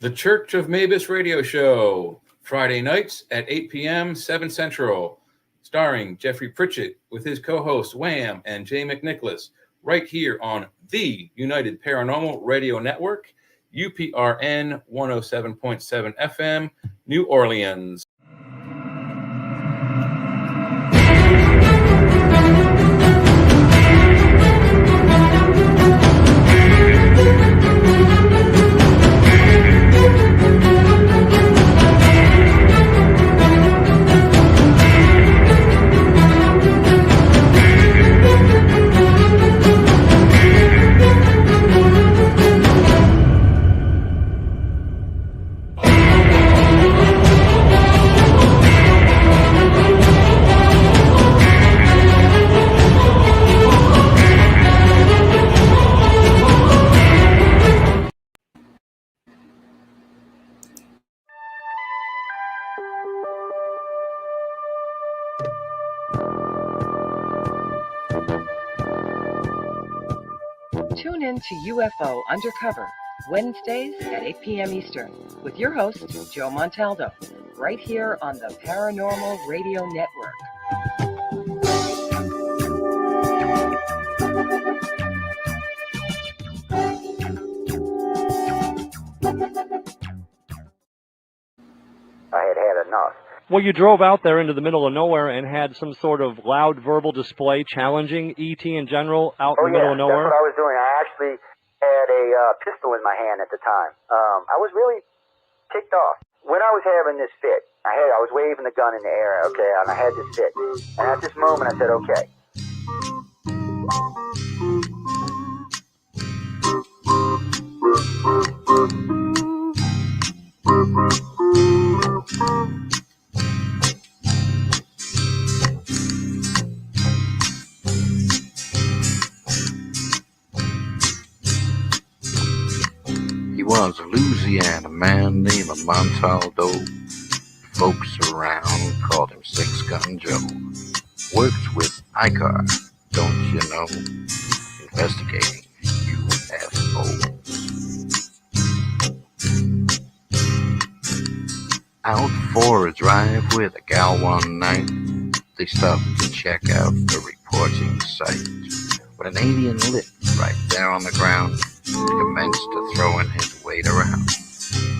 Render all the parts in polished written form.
The Church of Mavis Radio Show, Friday nights at 8 p.m., 7 Central, starring Jeffrey Pritchett with his co-hosts Wham and Jay McNicholas, right here on the United Paranormal Radio Network, UPRN 107.7 FM, New Orleans. Tune in to UFO Undercover, Wednesdays at 8 p.m. Eastern, with your host, Joe Montaldo, right here on the Paranormal Radio Network. I had enough. Well, you drove out there into the middle of nowhere and had some sort of loud verbal display challenging ET in general out in the middle of nowhere? That's what I was doing. I actually had a pistol in my hand at the time. I was really ticked off. When I was having this fit, I was waving the gun in the air, okay, and I had this fit. And at this moment, I said, okay. He was a Louisiana man named Montaldo. Folks around called him Six Gun Joe. Worked with ICAR, don't you know? Investigating UFOs. Out for a drive with a gal one night, they stopped to check out the reporting site. When an alien lit right there on the ground, he commenced to throwing his weight around.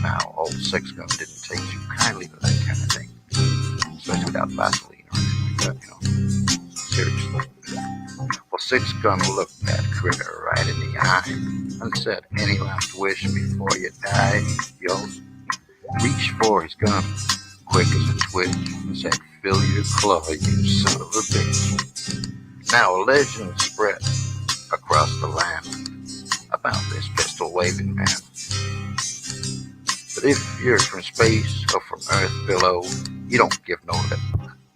Now, old Six Gun didn't take too kindly to that kind of thing, especially without Vaseline or anything like that, you know. Seriously. Well, Six Gun looked that critter right in the eye and said, "Any last wish before you die, yo?" Reached for his gun, quick as a twitch, and said, "Fill your claw, you son of a bitch." Now a legend spread across the land about this pistol-waving man. But if you're from space or from Earth below, you don't give no lip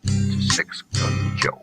to Six Gun Joe.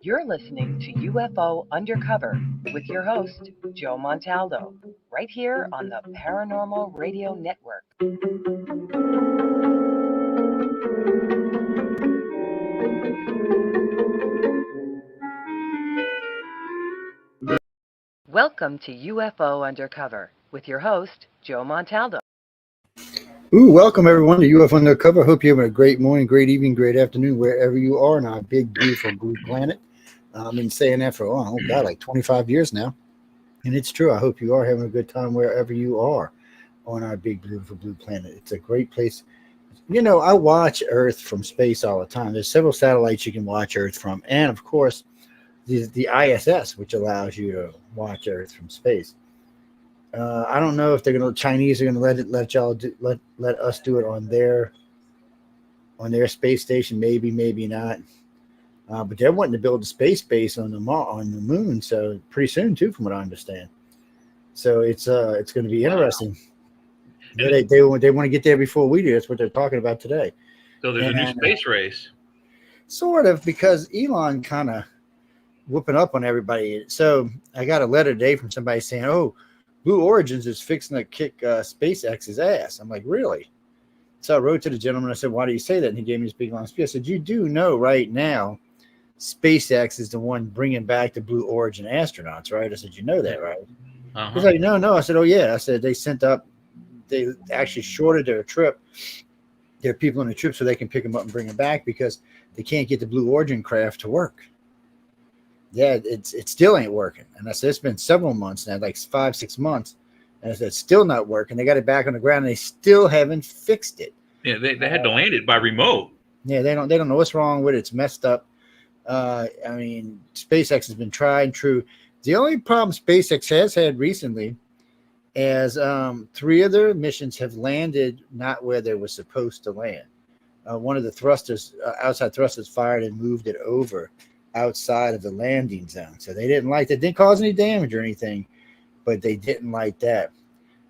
You're listening to UFO Undercover with your host, Joe Montaldo, right here on the Paranormal Radio Network. Welcome to UFO Undercover with your host, Joe Montaldo. Welcome everyone to UFO Undercover. Hope you're having a great morning, great evening, great afternoon, wherever you are on our big, beautiful blue planet. I've been saying that for, like 25 years now. And it's true. I hope you are having a good time wherever you are on our big, beautiful blue planet. It's a great place. You know, I watch Earth from space all the time. There's several satellites you can watch Earth from. And, of course, the ISS, which allows you to watch Earth from space. I don't know if Chinese are going to let us do it on their space station. Maybe not. But they're wanting to build a space base on the moon, so pretty soon too, from what I understand. So it's going to be interesting. They want to get there before we do. That's what they're talking about today. So there's a new space race. Sort of, because Elon kind of whooping up on everybody. So I got a letter today from somebody saying, "Oh, Blue Origins is fixing to kick SpaceX's ass." I'm like, really? So I wrote to the gentleman. I said, "Why do you say that?" And he gave me this big long speech. I said, "You do know right now, SpaceX is the one bringing back the Blue Origin astronauts, right?" I said, "You know that, right?" He's like, "No." I said, "Oh yeah." I said, they actually shorted their trip. There are people on the trip so they can pick them up and bring them back because they can't get the Blue Origin craft to work. Yeah, it still ain't working. And I said, it's been several months now, like 5-6 months. And I said, it's still not working. They got it back on the ground and they still haven't fixed it. Yeah, they had to land it by remote. Yeah, they don't know what's wrong with it. It's messed up. I mean, SpaceX has been tried and true. The only problem SpaceX has had recently is 3 of their missions have landed not where they were supposed to land. One of the thrusters, outside thrusters, fired and moved it over outside of the landing zone. So they didn't like that. Didn't cause any damage or anything, but they didn't like that.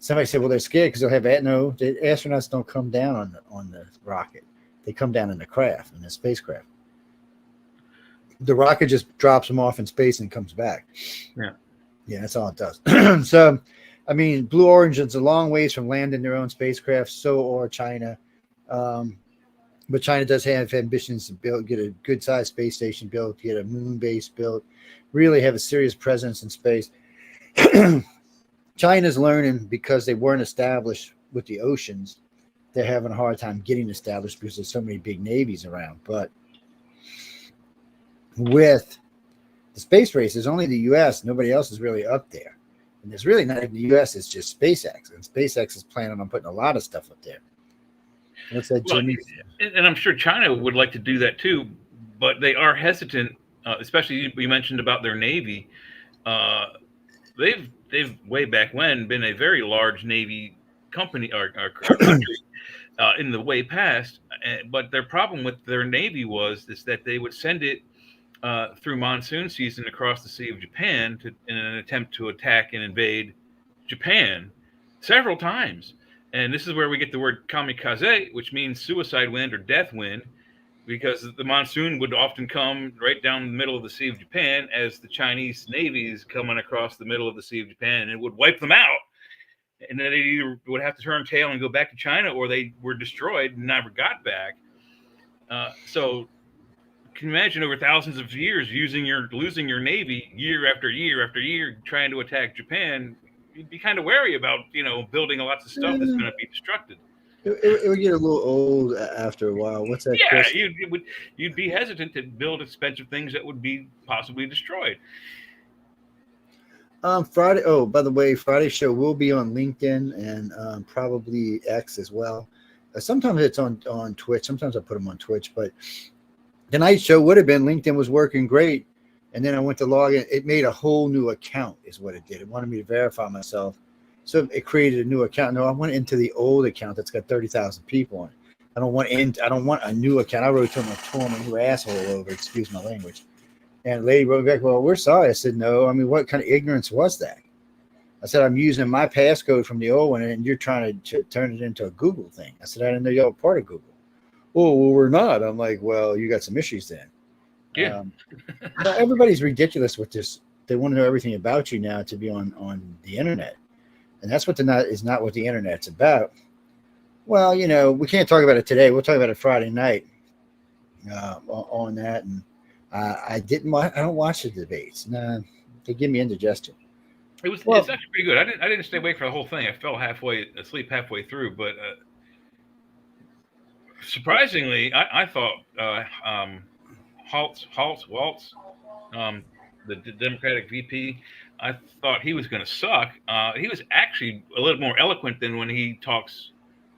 Somebody said, well, they're scared because they'll have that. No, the astronauts don't come down on the rocket. They come down in the craft, in the spacecraft. The rocket just drops them off in space and comes back. Yeah, that's all it does. So, I mean, Blue Origin's a long ways from landing their own spacecraft, so or China. But China does have ambitions to get a good-sized space station built, get a moon base built, really have a serious presence in space. China's learning because they weren't established with the oceans. They're having a hard time getting established because there's so many big navies around. But with the space race, there's only the U.S. Nobody else is really up there. And there's really not even the U.S. It's just SpaceX. And SpaceX is planning on putting a lot of stuff up there. What's that, Jimmy? And I'm sure China would like to do that too, but they are hesitant, especially you mentioned about their Navy. They've way back when been a very large Navy company or country in the way past. But their problem with their Navy was that they would send it through monsoon season across the Sea of Japan in an attempt to attack and invade Japan several times. And this is where we get the word kamikaze, which means suicide wind or death wind, because the monsoon would often come right down the middle of the Sea of Japan as the Chinese Navy is coming across the middle of the Sea of Japan, and it would wipe them out. And then they either would have to turn tail and go back to China, or they were destroyed and never got back. So can you imagine over thousands of years losing your Navy year after year after year trying to attack Japan? You'd be kind of wary about, building lots of stuff that's going to be destructed. It would get a little old after a while. What's that? Yeah, you'd be hesitant to build expensive things that would be possibly destroyed. Friday. Oh, by the way, Friday's show will be on LinkedIn and probably X as well. Sometimes it's on Twitch. Sometimes I put them on Twitch. But tonight's show would have been LinkedIn was working great. And then I went to log in. It made a whole new account is what it did. It wanted me to verify myself. So it created a new account. No, I went into the old account that's got 30,000 people on it. I don't want a new account. I wrote to him, I tore him a new asshole over, excuse my language. And the lady wrote back, well, we're sorry. I said, no. I mean, what kind of ignorance was that? I said, I'm using my passcode from the old one, and you're trying to turn it into a Google thing. I said, I didn't know y'all were part of Google. Oh, well, we're not. I'm like, well, you got some issues then. Yeah. Everybody's ridiculous with this. They want to know everything about you now to be on the internet. And that's what is not what the internet's about. Well, we can't talk about it today. We'll talk about it Friday night on that. And I don't watch the debates. No, they give me indigestion. It's actually pretty good. I didn't stay awake for the whole thing. I fell asleep halfway through, but surprisingly, I thought Waltz, the Democratic VP, I thought he was going to suck. He was actually a little more eloquent than when he talks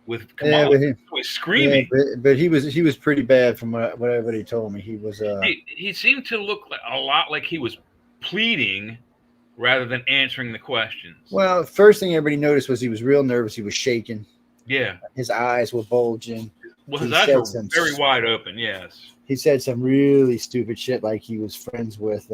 with Kamala. He was screaming. Yeah, but he was pretty bad from what everybody told me. He was. He seemed to look a lot like he was pleading rather than answering the questions. Well, first thing everybody noticed was he was real nervous. He was shaking. Yeah. His eyes were bulging. Well, he his eyes said were some very wide open. Yes. he said some really stupid shit, like he was friends with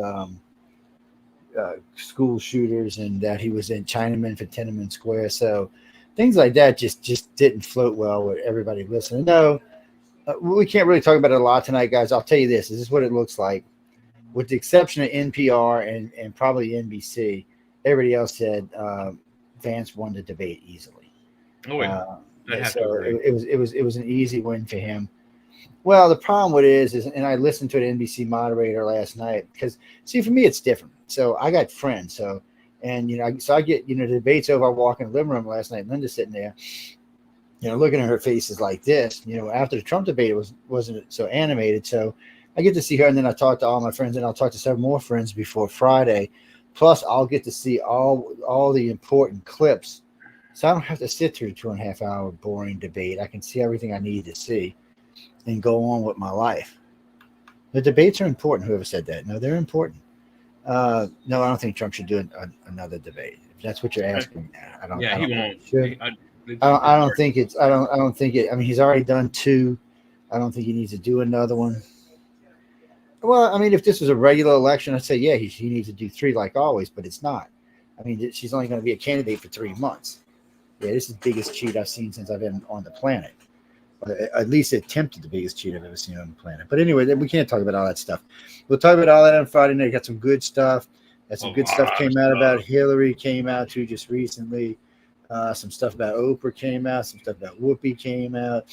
school shooters and that he was in Chinaman for Tiananmen Square. So things like that just didn't float well with everybody listening. No, we can't really talk about it a lot tonight, guys. I'll tell you this. This is what it looks like. With the exception of NPR and probably NBC, everybody else said Vance won the debate easily. Oh, yeah. I have to So agree. it was an easy win for him. Well, the problem with it is, and I listened to an NBC moderator last night because, see, for me it's different. So I got friends, so I get debates over. I walk in the living room last night, and Linda's sitting there, looking at her faces like this. After the Trump debate, it wasn't so animated, so I get to see her, and then I talk to all my friends, and I'll talk to several more friends before Friday. Plus, I'll get to see all the important clips, so I don't have to sit through a 2.5 hour boring debate. I can see everything I need to see and go on with my life. The debates are important. Whoever said that? No, they're important. No, I don't think Trump should do another debate. If that's what you're asking, I don't. Yeah, I he don't won't. think I don't think it's. I don't think it. I mean, he's already done 2. I don't think he needs to do another one. Well, I mean, if this was a regular election, I'd say, yeah, he needs to do 3 like always, but it's not. I mean, she's only going to be a candidate for 3 months. Yeah, this is the biggest cheat I've seen since I've been on the planet. Or at least attempted the biggest cheat I've ever seen on the planet. But anyway, we can't talk about all that stuff. We'll talk about all that on Friday night. Got some good stuff. Some good stuff came out about Hillary, came out too just recently. Some stuff about Oprah came out. Some stuff about Whoopi came out.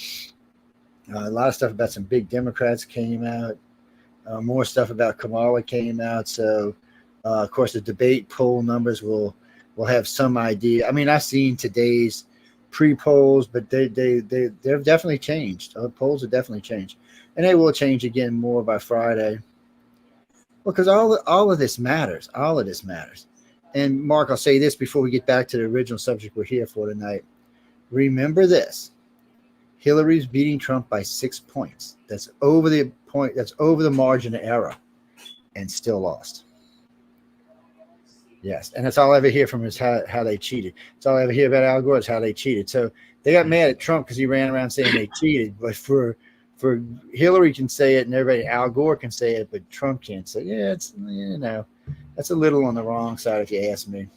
A lot of stuff about some big Democrats came out. More stuff about Kamala came out. So, of course, the debate poll numbers will have some idea. I mean, I've seen today's pre-polls, but they've definitely changed. Polls have definitely changed, and they will change again more by Friday. Because all of this matters. All of this matters. And Mark, I'll say this before we get back to the original subject we're here for tonight. Remember this: Hillary's beating Trump by 6 points. That's over the point. That's over the margin of error, and still lost. Yes, and that's all I ever hear from is how they cheated. That's all I ever hear about Al Gore is how they cheated. So they got mad at Trump because he ran around saying they cheated. But for Hillary can say it, and everybody, Al Gore can say it, but Trump can't say. Yeah, it's that's a little on the wrong side if you ask me.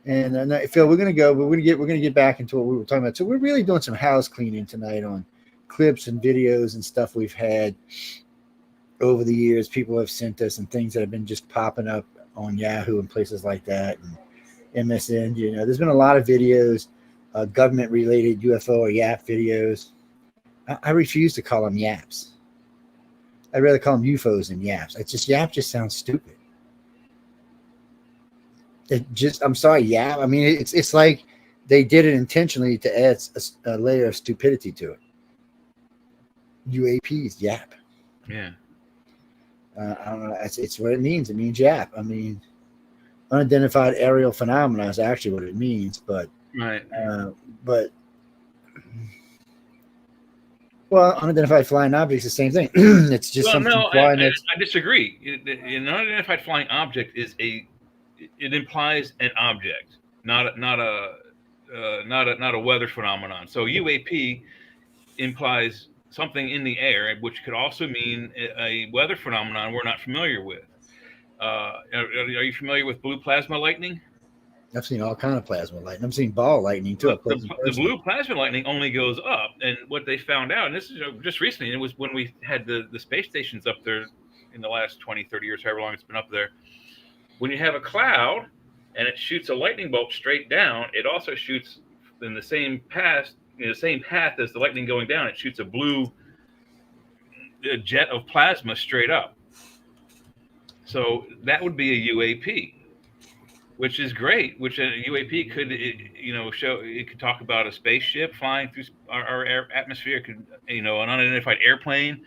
And Phil, we're gonna get back into what we were talking about. So we're really doing some house cleaning tonight on clips and videos and stuff we've had over the years. People have sent us and things that have been just popping up on Yahoo and places like that, and MSN. There's been a lot of videos, government-related UFO or YAP videos. I refuse to call them YAPs. I'd rather call them UFOs than YAPs. It's just YAP just sounds stupid. I'm sorry, YAP. I mean, it's like they did it intentionally to add a layer of stupidity to it. UAPs, YAP. Yeah. I don't know. It's what it means. It means YAP. I mean, unidentified aerial phenomena is actually what it means, but right. Well, unidentified flying objects is the same thing. It's just something flying. I disagree. An unidentified flying object it implies an object, not a weather phenomenon. So UAP implies something in the air, which could also mean a weather phenomenon we're not familiar with. Are you familiar with blue plasma lightning? I've seen all kind of plasma lightning. I've seen ball lightning too. The blue plasma lightning only goes up, and what they found out, and this is just recently, it was when we had the space stations up there in the last 20, 30 years, however long it's been up there. When you have a cloud and it shoots a lightning bolt straight down, it also shoots in the same path as the lightning going down. It shoots a blue jet of plasma straight up. So that would be a UAP, which is great. Which a UAP could, show. It could talk about a spaceship flying through our atmosphere. It could, an unidentified airplane,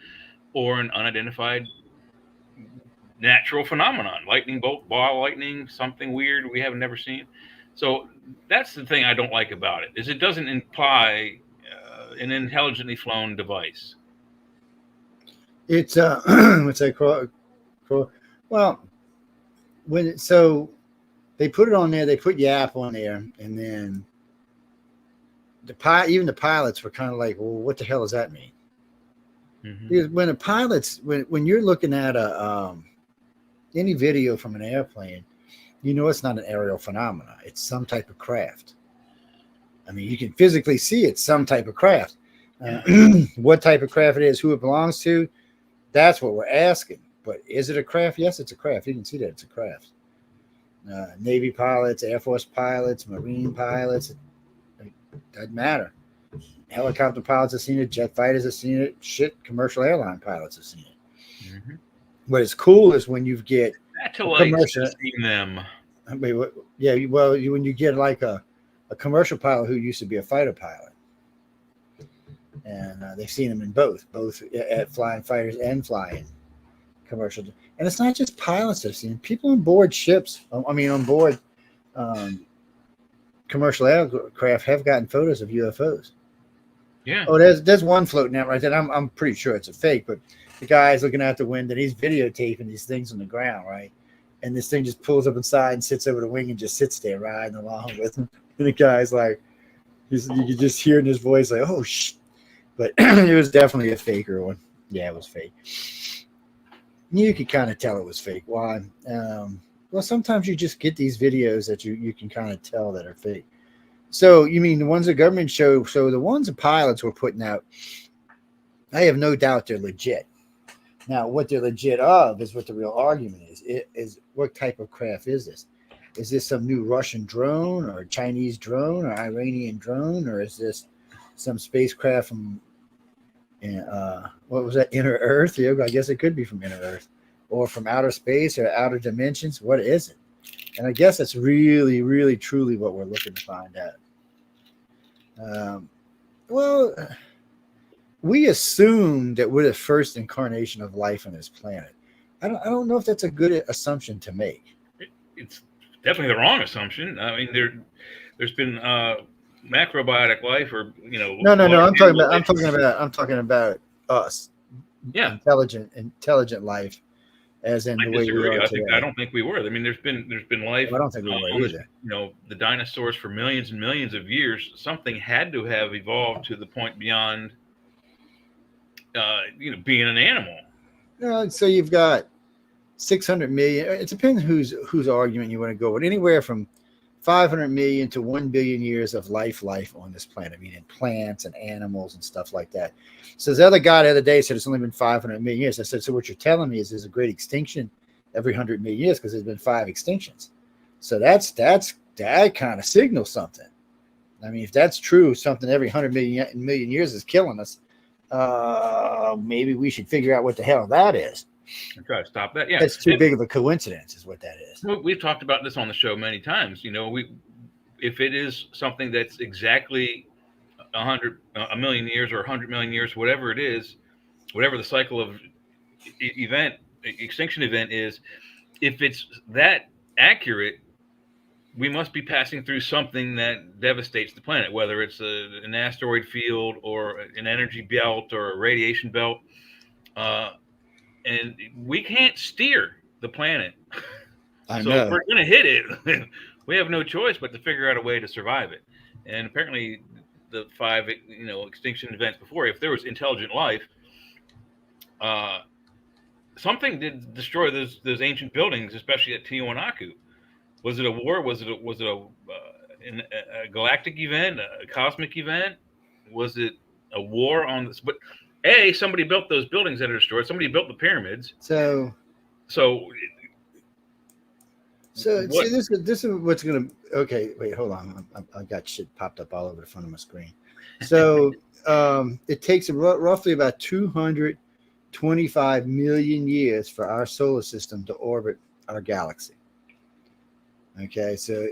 or an unidentified natural phenomenon, lightning bolt, ball lightning, something weird we haven't never seen. So that's the thing I don't like about it, is it doesn't imply an intelligently flown device. It's well, so they put it on there, they put YAP on there, and then even the pilots were kind of like, well, what the hell does that mean? Mm-hmm. Because when the pilots, when you're looking at any video from an airplane, you know it's not an aerial phenomena. It's some type of craft. I mean, you can physically see it's some type of craft. What type of craft it is, who it belongs to, that's what we're asking. But is it a craft? Yes, it's a craft. You can see that it's a craft. Navy pilots, Air Force pilots, Marine pilots, it doesn't matter. Helicopter pilots have seen it. Jet fighters have seen it. Commercial airline pilots have seen it. Mm-hmm. What is cool is when you get satellites have seen them. When you get like a commercial pilot who used to be a fighter pilot, and they've seen them in both at flying fighters and flying commercial. And it's not just pilots that have seen it. People on board ships. On board commercial aircraft have gotten photos of UFOs. Yeah. Oh, there's one floating out right there. I'm pretty sure it's a fake, but the guy's looking out the window and he's videotaping these things on the ground, right? And this thing just pulls up inside and sits over the wing and just sits there riding along with him. And the guy's like, you can just hear in his voice like, oh, shh. But it was definitely a faker one. Yeah, it was fake. You could kind of tell it was fake. Why? Well, sometimes you just get these videos that you can kind of tell that are fake. So you mean the ones the government show? So the ones the pilots were putting out, I have no doubt they're legit. Now, what they're legit of is what the real argument is. It is what type of craft is this? Is this some new Russian drone or Chinese drone or Iranian drone, or is this some spacecraft from what was that, Inner Earth? Yeah, I guess it could be from Inner Earth or from outer space or outer dimensions. What is it? And I guess that's really, really, truly what we're looking to find out. We assume that we're the first incarnation of life on this planet. I don't know if that's a good assumption to make. It's definitely the wrong assumption. I mean, there's been macrobiotic life, or No. I'm talking about us. Yeah, intelligent life, as in the way we are today. I don't think we were. I mean, there's been life. I don't think we were either. The dinosaurs for millions and millions of years. Something had to have evolved to the point beyond, being an animal. So you've got 600 million. It depends whose argument you want to go with. Anywhere from 500 million to 1 billion years of life on this planet. I mean, in plants and animals and stuff like that. So the other guy the other day said it's only been 500 million years. I said, so what you're telling me is there's a great extinction every 100 million years because there's been 5 extinctions. So that kind of signals something. I mean, if that's true, something every 100 million years is killing us. Maybe we should figure out what the hell that is. And try to stop that. Yeah, that's too big of a coincidence, is what that is. We've talked about this on the show many times. If it is something that's exactly 1 million years or 100 million years, whatever it is, whatever the cycle of extinction event is, if it's that accurate, we must be passing through something that devastates the planet, whether it's an asteroid field or an energy belt or a radiation belt. And we can't steer the planet. I know. If we're going to hit it, we have no choice but to figure out a way to survive it. And apparently the 5, extinction events before, if there was intelligent life, something did destroy those ancient buildings, especially at Tiwanaku. Was it a war? Was it a galactic event, a cosmic event? Was it a war on this? But somebody built those buildings that are destroyed. Somebody built the pyramids. So this is what's going to. Okay, wait, hold on. I got shit popped up all over the front of my screen. So it takes roughly about 225 million years for our solar system to orbit our galaxy. Okay, so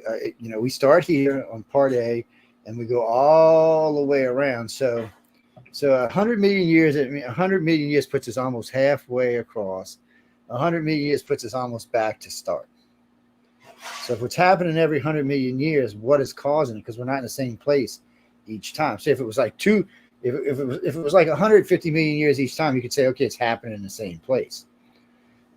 we start here on part A, and we go all the way around. So 100 million years. 100 million years puts us almost halfway across. 100 million years puts us almost back to start. So if what's happening every 100 million years, what is causing it? Because we're not in the same place each time. So if it was like if it was like 150 million years each time, you could say, okay, it's happening in the same place.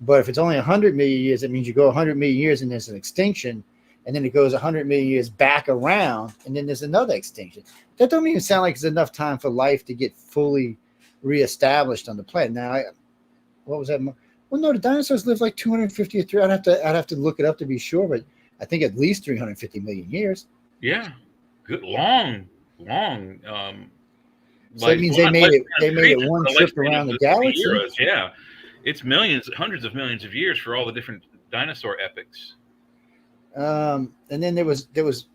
But if it's only 100 million years, it means you go 100 million years and there's an extinction. and then it goes 100 million years back around, and then there's another extinction. That don't even sound like it's enough time for life to get fully reestablished on the planet. Now, what was that? Well, no, the dinosaurs lived like 250 or 300. I'd have to look it up to be sure, but I think at least 350 million years. Yeah, good, long. So that means they made it one trip around the galaxy. Eras, yeah, it's millions, hundreds of millions of years for all the different dinosaur epochs. And then there was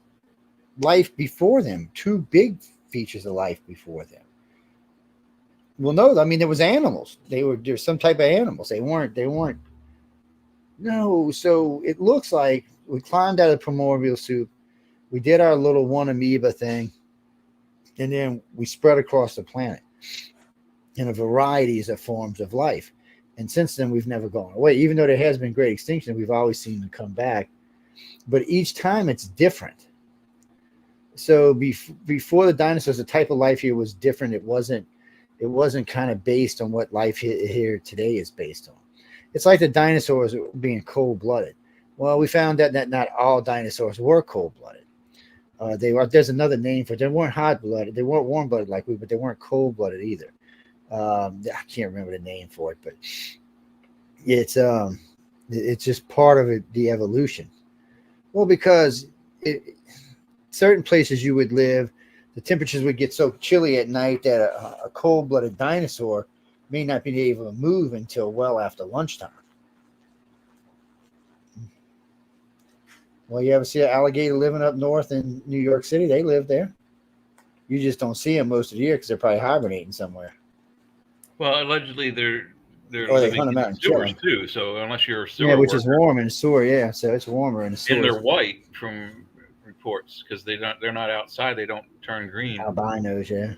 life before them. Two big features of life before them. Well, no, I mean there was animals. There's some type of animals. They weren't. No, so it looks like we climbed out of the primordial soup. We did our little one amoeba thing, and then we spread across the planet in a variety of forms of life. And since then, we've never gone away. Even though there has been great extinction, we've always seen them come back. But each time it's different. So before the dinosaurs, the type of life here was different. It wasn't kind of based on what life here today is based on. It's like the dinosaurs being cold-blooded. Well, we found that not all dinosaurs were cold-blooded. There's another name for it. They weren't hot-blooded. They weren't warm-blooded like we, but they weren't cold-blooded either. I can't remember the name for it, but it's just part of it, the evolution. Well, because certain places you would live, the temperatures would get so chilly at night that a cold-blooded dinosaur may not be able to move until well after lunchtime. Well, you ever see an alligator living up north in New York City? They live there. You just don't see them most of the year because they're probably hibernating somewhere. Well, allegedly they're they hunt them out in sewers too. So unless you're a sewer which worker, is warm in the sewer, yeah. So it's warmer in the sewer. and they're white from reports because they're not outside. They don't turn green. Albinos, yeah.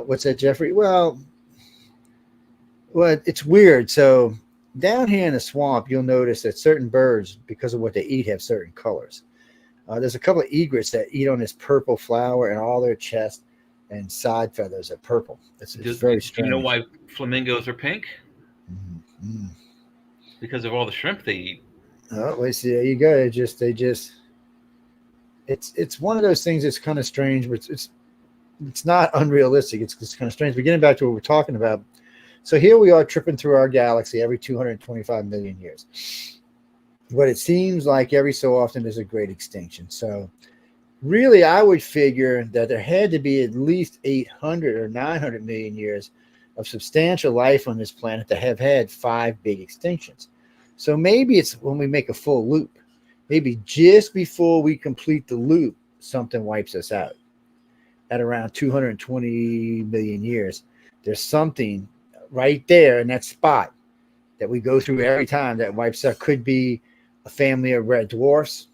What's that, Jeffrey? Well, it's weird. So down here in the swamp, you'll notice that certain birds, because of what they eat, have certain colors. There's a couple of egrets that eat on this purple flower, and all their chest and side feathers are purple. It's very strange. You know why flamingos are pink? Mm-hmm. Because of all the shrimp they eat. Oh, well, see, there you go. It's one of those things that's kind of strange, but it's not unrealistic. It's kind of strange. But getting back to what we're talking about. So here we are tripping through our galaxy every 225 million years. But it seems like every so often there's a great extinction. So really, I would figure that there had to be at least 800 or 900 million years of substantial life on this planet that have had 5 big extinctions. So maybe it's when we make a full loop. Maybe just before we complete the loop, something wipes us out. At around 220 million years, there's something right there in that spot that we go through every time that wipes out. Could be a family of red dwarfs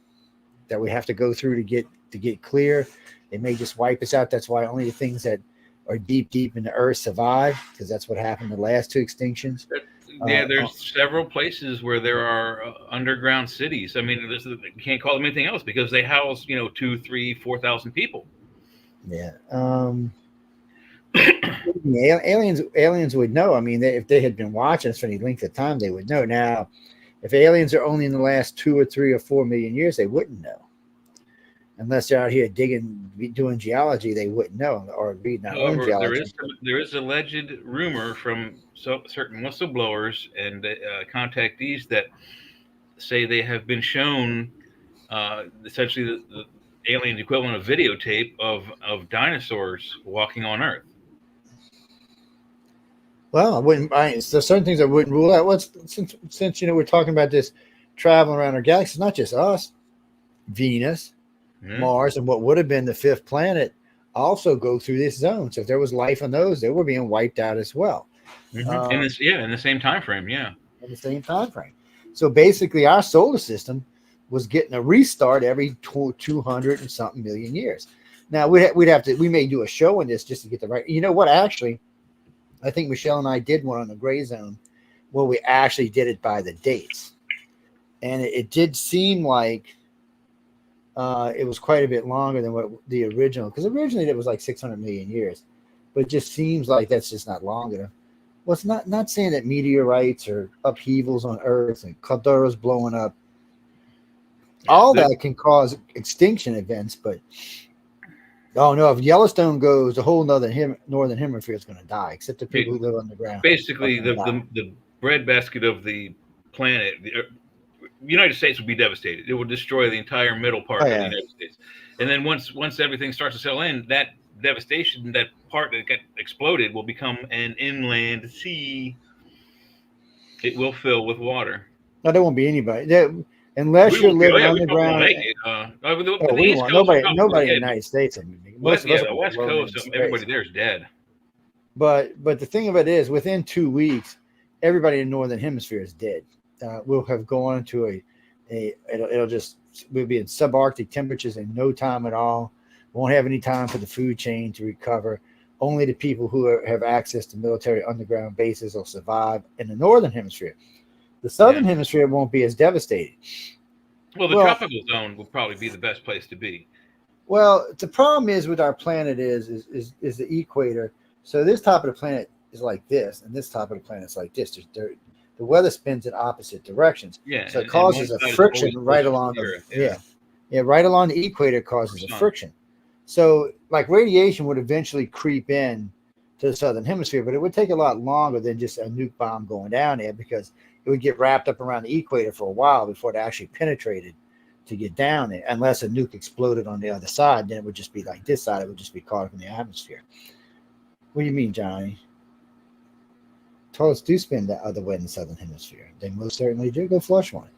that we have to go through to get clear. They may just wipe us out. That's why only the things that are deep in the earth survive, because that's what happened in the last 2 extinctions. Yeah, there's several places where there are underground cities. I mean, you can't call them anything else because they house 2,000, 3,000, 4,000 people. Yeah. Aliens would know. I mean, if they had been watching us for any length of time, they would know. Now, if aliens are only in the last 2 or 3 or 4 million years, they wouldn't know. Unless they're out here doing geology, they wouldn't know, or reading our own geology. There is alleged rumor from certain whistleblowers and contactees that say they have been shown essentially the alien equivalent of videotape of dinosaurs walking on Earth. Well, there's certain things I wouldn't rule out. Since we're talking about this traveling around our galaxy, it's not just us. Venus, Mars, and what would have been the 5th planet also go through this zone. So if there was life on those, they were being wiped out as well. Mm-hmm. In the same time frame, yeah. In the same time frame. So basically, our solar system was getting a restart every 200 and something million years. Now we may do a show on this just to get the right. You know what? Actually, I think Michelle and I did one on the gray zone where we actually did it by the dates, and it did seem like it was quite a bit longer than what the original. Because originally it was like 600 million years, but it just seems like that's just not long enough. Well, it's not saying that meteorites or upheavals on Earth and calderas blowing up All that can cause extinction events, but oh no, if Yellowstone goes, the whole northern hemisphere is going to die, except the people who live underground. Basically, the breadbasket of the planet, the United States will be devastated. It will destroy the entire middle part of the United States. And then once everything starts to settle in, that devastation, that part that got exploded, will become an inland sea. It will fill with water. No, there won't be anybody there unless you're living underground. Nobody in the United States. Most of us the West Coast, everybody there is dead. But the thing of it is, within 2 weeks, everybody in the northern hemisphere is dead. We'll have gone to we'll be in subarctic temperatures in no time at all. Won't have any time for the food chain to recover. Only the people who have access to military underground bases will survive in the northern hemisphere. The southern hemisphere won't be as devastated. Well, the tropical zone will probably be the best place to be. Well, the problem is with our planet is the equator. So this top of the planet is like this, and this top of the planet is like this. The weather spins in opposite directions. Yeah. So it causes a friction right along right along the equator. Causes a friction. So like radiation would eventually creep in to the southern hemisphere, but it would take a lot longer than just a nuke bomb going down there, because it would get wrapped up around the equator for a while before it actually penetrated to get down there. Unless a nuke exploded on the other side, then it would just be like this side. It would just be caught up in the atmosphere. What do you mean, Johnny? Toilets do spin the other way in the southern hemisphere. They most certainly do. Go flush one.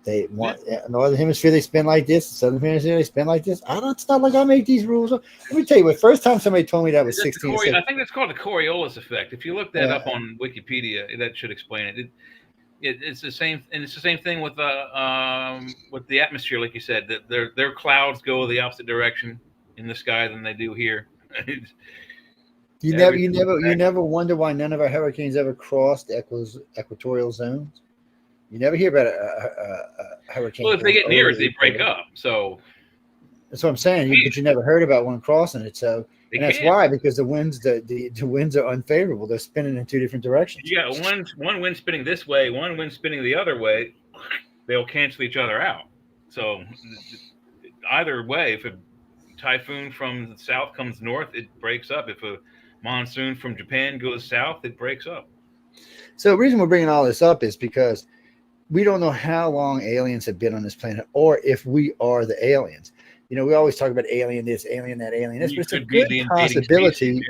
They want in the northern hemisphere, they spin like this. The southern hemisphere, they spin like this. It's not like I make these rules. Let me tell you what. First time somebody told me that was 16. I think that's called the Coriolis effect. If you look that up on Wikipedia, that should explain it. It's the same, and it's the same thing with the atmosphere, like you said. That their clouds go the opposite direction in the sky than they do here. You never wonder why none of our hurricanes ever crossed the equatorial zones. You never hear about a hurricane. Well, if they get near it, they break up. So that's what I'm saying. But you never heard about one crossing it. So that's why, because the winds are unfavorable. They're spinning in two different directions. You got one wind spinning this way, one wind spinning the other way. They'll cancel each other out. So either way, if a typhoon from the south comes north, it breaks up. If a monsoon from Japan goes south, it breaks up. So the reason we're bringing all this up is because we don't know how long aliens have been on this planet, or if we are the aliens. We always talk about alien this, alien that, alien this, but it's a good possibility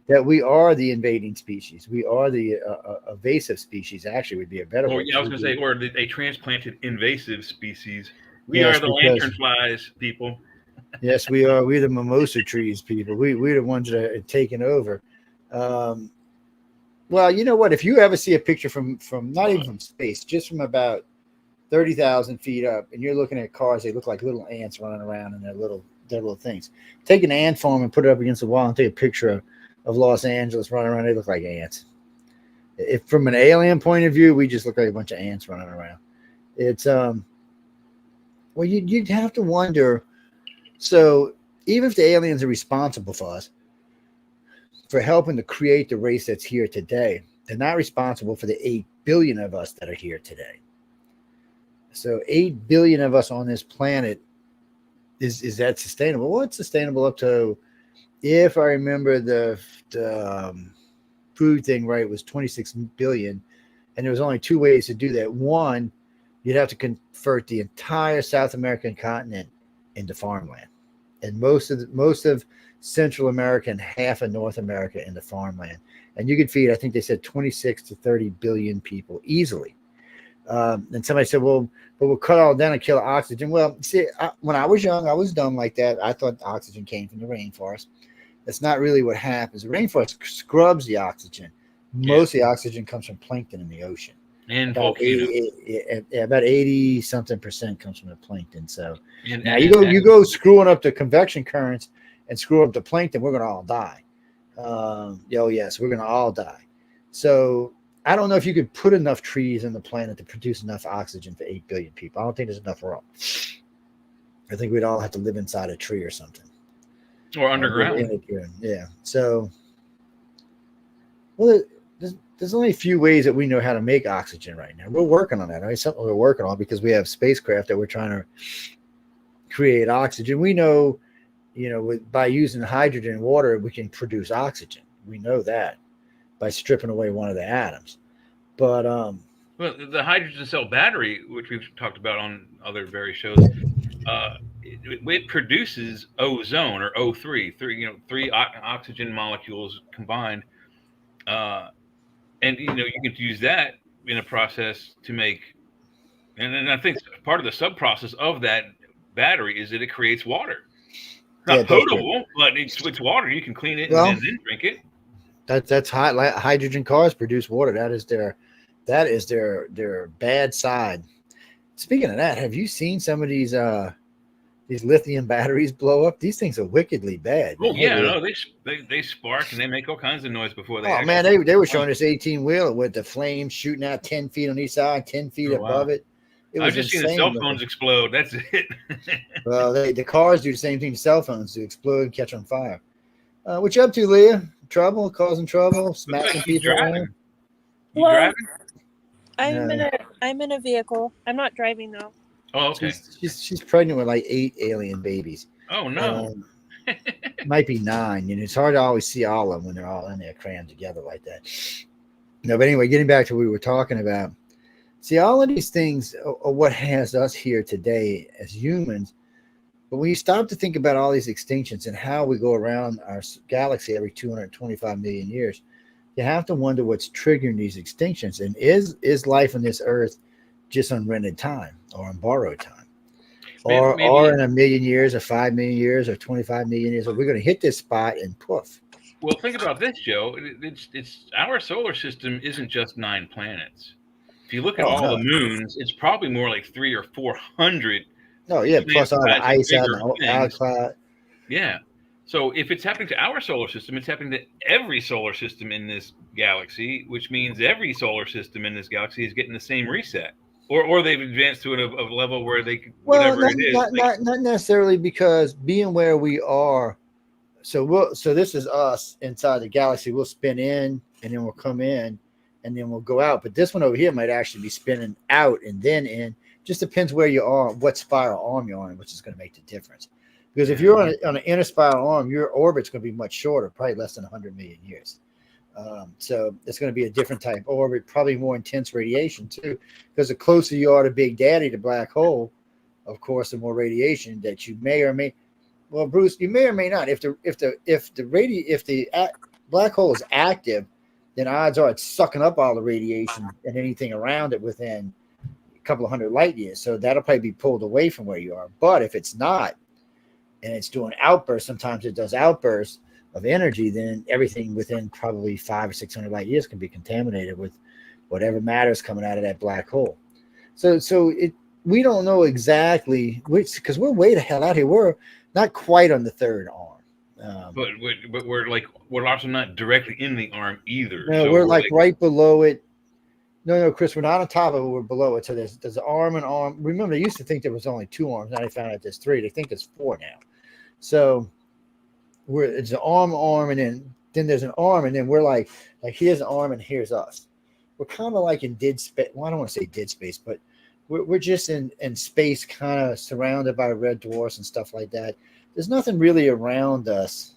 that we are the invading species. We are the evasive species. Actually, would be a better word. I was going to say, or a transplanted invasive species. We are the lanternflies people. Yes, we are. We're the mimosa trees people. We're the ones that are taking over. Well, you know what? If you ever see a picture from not even from space, just from about 30,000 feet up, and you're looking at cars, they look like little ants running around in their little things. Take an ant farm and put it up against the wall and take a picture of Los Angeles running around. They look like ants. If from an alien point of view, we just look like a bunch of ants running around. It's well, you'd have to wonder. So even if the aliens are responsible for us, for helping to create the race that's here today, they're not responsible for the 8 billion of us that are here today. So 8 billion of us on this planet, is that sustainable? Well, it's sustainable up to, if I remember the food thing right, was 26 billion. And there was only two ways to do that. One, you'd have to convert the entire South American continent into farmland. And most of Central America and half of North America into farmland. And you could feed, I think they said 26 to 30 billion people easily. And somebody said, well, but we'll cut all down and kill oxygen. Well, see, when I was young, I was dumb like that. I thought oxygen came from the rainforest. That's not really what happens. The rainforest scrubs the oxygen. Most of the oxygen comes from plankton in the ocean. And volcanoes. About 80-something% comes from the plankton. So now you go screwing up the convection currents and screw up the plankton, we're going to all die. Yes, we're going to all die. So I don't know if you could put enough trees on the planet to produce enough oxygen for 8 billion people. I don't think there's enough room. I think we'd all have to live inside a tree or something. Or underground. Yeah. So, well, there's only a few ways that we know how to make oxygen right now. We're working on that. Right? Something we're working on because we have spacecraft that we're trying to create oxygen. We know, by using hydrogen and water, we can produce oxygen. We know that by stripping away one of the atoms. But well, the hydrogen cell battery, which we've talked about on other various shows, it produces ozone or O3, three oxygen molecules combined, and you can use that in a process to make. And I think part of the sub process of that battery is that it creates water. Not potable, but it's water. You can clean it and then drink it. That's hydrogen cars produce water. That is their bad side. Speaking of that, have you seen some of these lithium batteries blow up? These things are wickedly bad. Oh yeah, no, they spark and they make all kinds of noise before they. Oh man, they were showing this 18-wheeler with the flames shooting out 10 feet on each side, 10 feet above it. I've just seen the cell phones explode. That's it. Well, the cars do the same thing to cell phones, to explode and catch on fire. What you up to, Leah? Trouble? Causing trouble? Smacking people around? You driving? I'm in a vehicle. I'm not driving though. Oh, okay. She's pregnant with like 8 alien babies. Oh no. Might be 9. It's hard to always see all of them when they're all in there crammed together like that. No, but anyway, getting back to what we were talking about. See, all of these things are what has us here today as humans. But when you stop to think about all these extinctions and how we go around our galaxy every 225 million years, you have to wonder what's triggering these extinctions. And is life on this earth just on rented time or on borrowed time? Or in a million years or 5 million years or 25 million years, are we going to hit this spot and poof? Well, think about this, Joe. It's our solar system isn't just 9 planets. If you look at all the moons, it's probably more like 300 or 400. Oh yeah, plus all the ice out the cloud. Yeah. So if it's happening to our solar system, it's happening to every solar system in this galaxy, which means every solar system in this galaxy is getting the same reset. Or they've advanced to a level where they can, whatever it is. Not necessarily, because being where we are, so this is us inside the galaxy. We'll spin in and then we'll come in and then we'll go out. But this one over here might actually be spinning out and then in. Just depends where you are, what spiral arm you're on, which is going to make the difference. Because if you're on an inner spiral arm, your orbit's going to be much shorter, probably less than 100 million years. So it's going to be a different type of orbit, probably more intense radiation too. Because the closer you are to Big Daddy, the black hole, of course, the more radiation that you may or may. Well, Bruce, you may or may not. If the black hole is active, then odds are it's sucking up all the radiation and anything around it within a couple of hundred light years. So that'll probably be pulled away from where you are. But if it's not, and it's doing outbursts, sometimes it does outbursts of energy, then everything within probably 500 or 600 light years can be contaminated with whatever matter is coming out of that black hole. So we don't know exactly which, because we're way the hell out here. We're not quite on the third arm. But we're also not directly in the arm either. No, so we're like right below it. No, Chris, we're not on top of it. We're below it. So there's arm and arm. Remember, they used to think there was only 2 arms. Now they found out there's 3. They think there's 4 now. So it's an arm, and then there's an arm, and then we're like here's an arm and here's us. We're kind of like in dead space. Well, I don't want to say dead space, but we're just in space, kind of surrounded by red dwarfs and stuff like that. There's nothing really around us.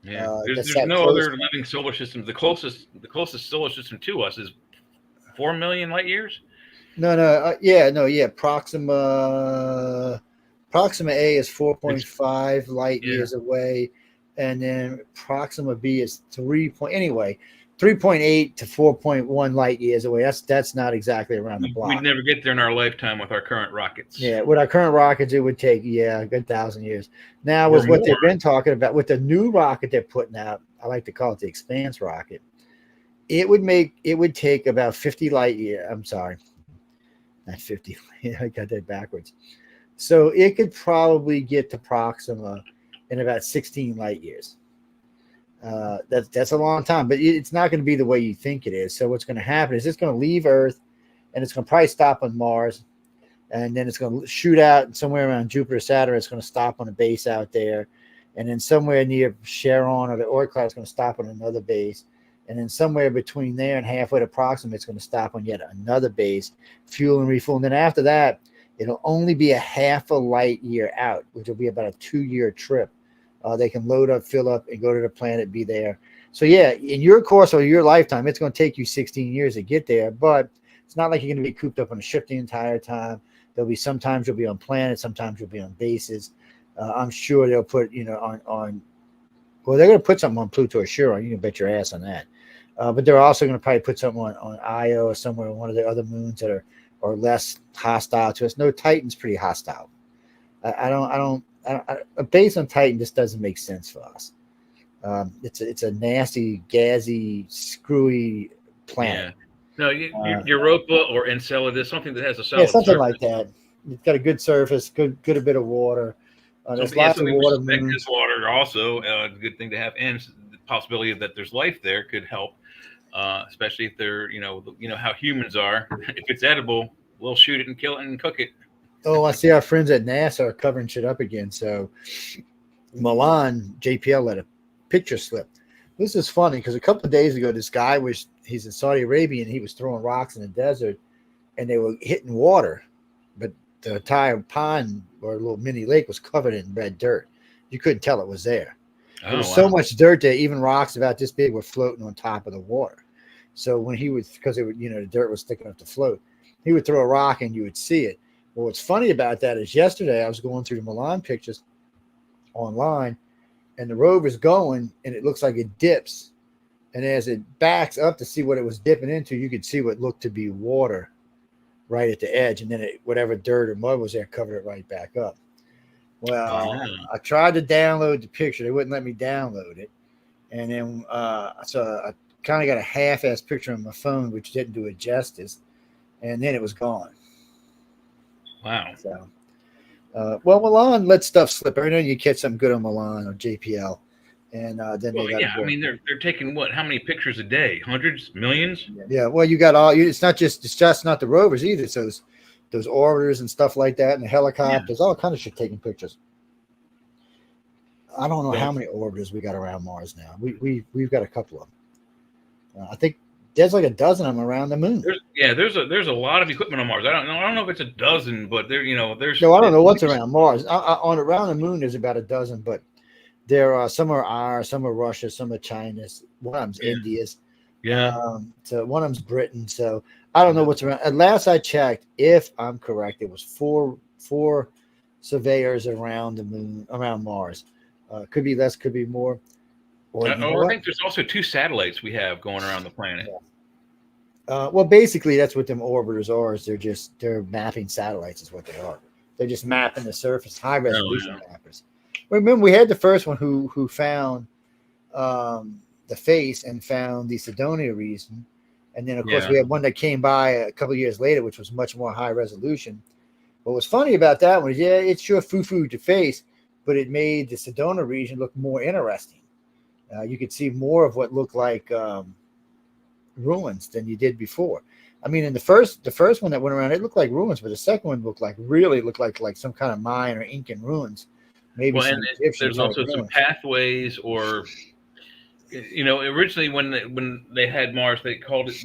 Yeah, there's no other living solar systems. The closest solar system to us is 4 million light years. Proxima A is 4.5 light years away, and then Proxima B is 3.8 to 4.1 light years away. That's not exactly around the block. We'd never get there in our lifetime with our current rockets. Yeah, with our current rockets, it would take a good 1,000 years. Now, with what they've been talking about, with the new rocket they're putting out, I like to call it the Expanse rocket. It would take about 50 light years. I'm sorry, not 50. I got that backwards. So it could probably get to Proxima in about 16 light years. That's a long time, but it's not going to be the way you think it is. So what's going to happen is it's going to leave Earth, and it's going to probably stop on Mars, and then it's going to shoot out somewhere around Jupiter, Saturn. It's going to stop on a base out there, and then somewhere near Charon or the Oort cloud, it's going to stop on another base, And then somewhere between there and halfway to Proxima, it's going to stop on yet another base, fuel and refuel. And then after that, it'll only be a half a light year out, which will be about a 2-year trip. They can load up, fill up, and go to the planet, be there. So, yeah, in your course or your lifetime, it's going to take you 16 years to get there. But it's not like you're going to be cooped up on a ship the entire time. There'll be sometimes you'll be on planets, sometimes you'll be on bases. I'm sure they'll put, well, they're going to put something on Pluto or Chiron. You can bet your ass on that. But they're also going to probably put something on Io or somewhere on one of the other moons that are less hostile to us. No, Titan's pretty hostile. A base on Titan just doesn't make sense for us. It's a nasty, gassy, screwy planet. Yeah. No, Europa or Enceladus, something that has a solid something surface. like that. It's got a good surface, good a bit of water. There's lots of water. This water also a good thing to have, and the possibility that there's life there could help, especially if they're how humans are. If it's edible, we'll shoot it and kill it and cook it. Oh, I see our friends at NASA are covering shit up again. So Milan JPL let a picture slip. This is funny because a couple of days ago, this guy he's in Saudi Arabia and he was throwing rocks in the desert, and they were hitting water, but the entire pond or little mini lake was covered in red dirt. You couldn't tell it was there. There was so much dirt there, even rocks about this big were floating on top of the water. So when he would, because it would, the dirt was thick enough to float, he would throw a rock and you would see it. Well, what's funny about that is yesterday I was going through the Milan pictures online, and the rover's going, and it looks like it dips. And as it backs up to see what it was dipping into, you could see what looked to be water right at the edge, and then whatever dirt or mud was there covered it right back up. Well, I tried to download the picture. They wouldn't let me download it. And then so I kind of got a half-ass picture on my phone, which didn't do it justice. And then it was gone. Wow. So, well, Milan let stuff slip. Every now and then you catch something good on Milan or JPL. And then they got I mean, they're taking how many pictures a day? Hundreds, millions? Yeah, well, you got it's just not the rovers either. So those orbiters and stuff like that, and the helicopters, all kind of shit taking pictures. I don't know how many orbiters we got around Mars now. We've got a couple of them. I think there's like a dozen of them around the moon. There's a lot of equipment on Mars. I don't know if it's a dozen, but there's. No, I don't know what's around Mars. Around the moon, there's about a dozen, but. There are some are ours, some are Russia, some are China's. One of them's India's. Yeah. So one of them's Britain. So I don't know what's around. At last I checked, if I'm correct, it was four surveyors around the moon, around Mars. Could be less, could be more. I think there's also 2 satellites we have going around the planet. Yeah. Well, basically, that's what them orbiters are. Is they're mapping satellites, is what they are. They're just mapping the surface, high resolution mappers. Remember, we had the first one who found the face and found the Cydonia region, and then of course we had one that came by a couple of years later, which was much more high resolution. What was funny about that one is, it's sure foo-foo to face, but it made the Cydonia region look more interesting. You could see more of what looked like ruins than you did before. I mean, in the first one that went around, it looked like ruins, but the second one looked like some kind of Mayan or Incan ruins. Maybe and there's also some pathways, or originally when they had Mars, they called it.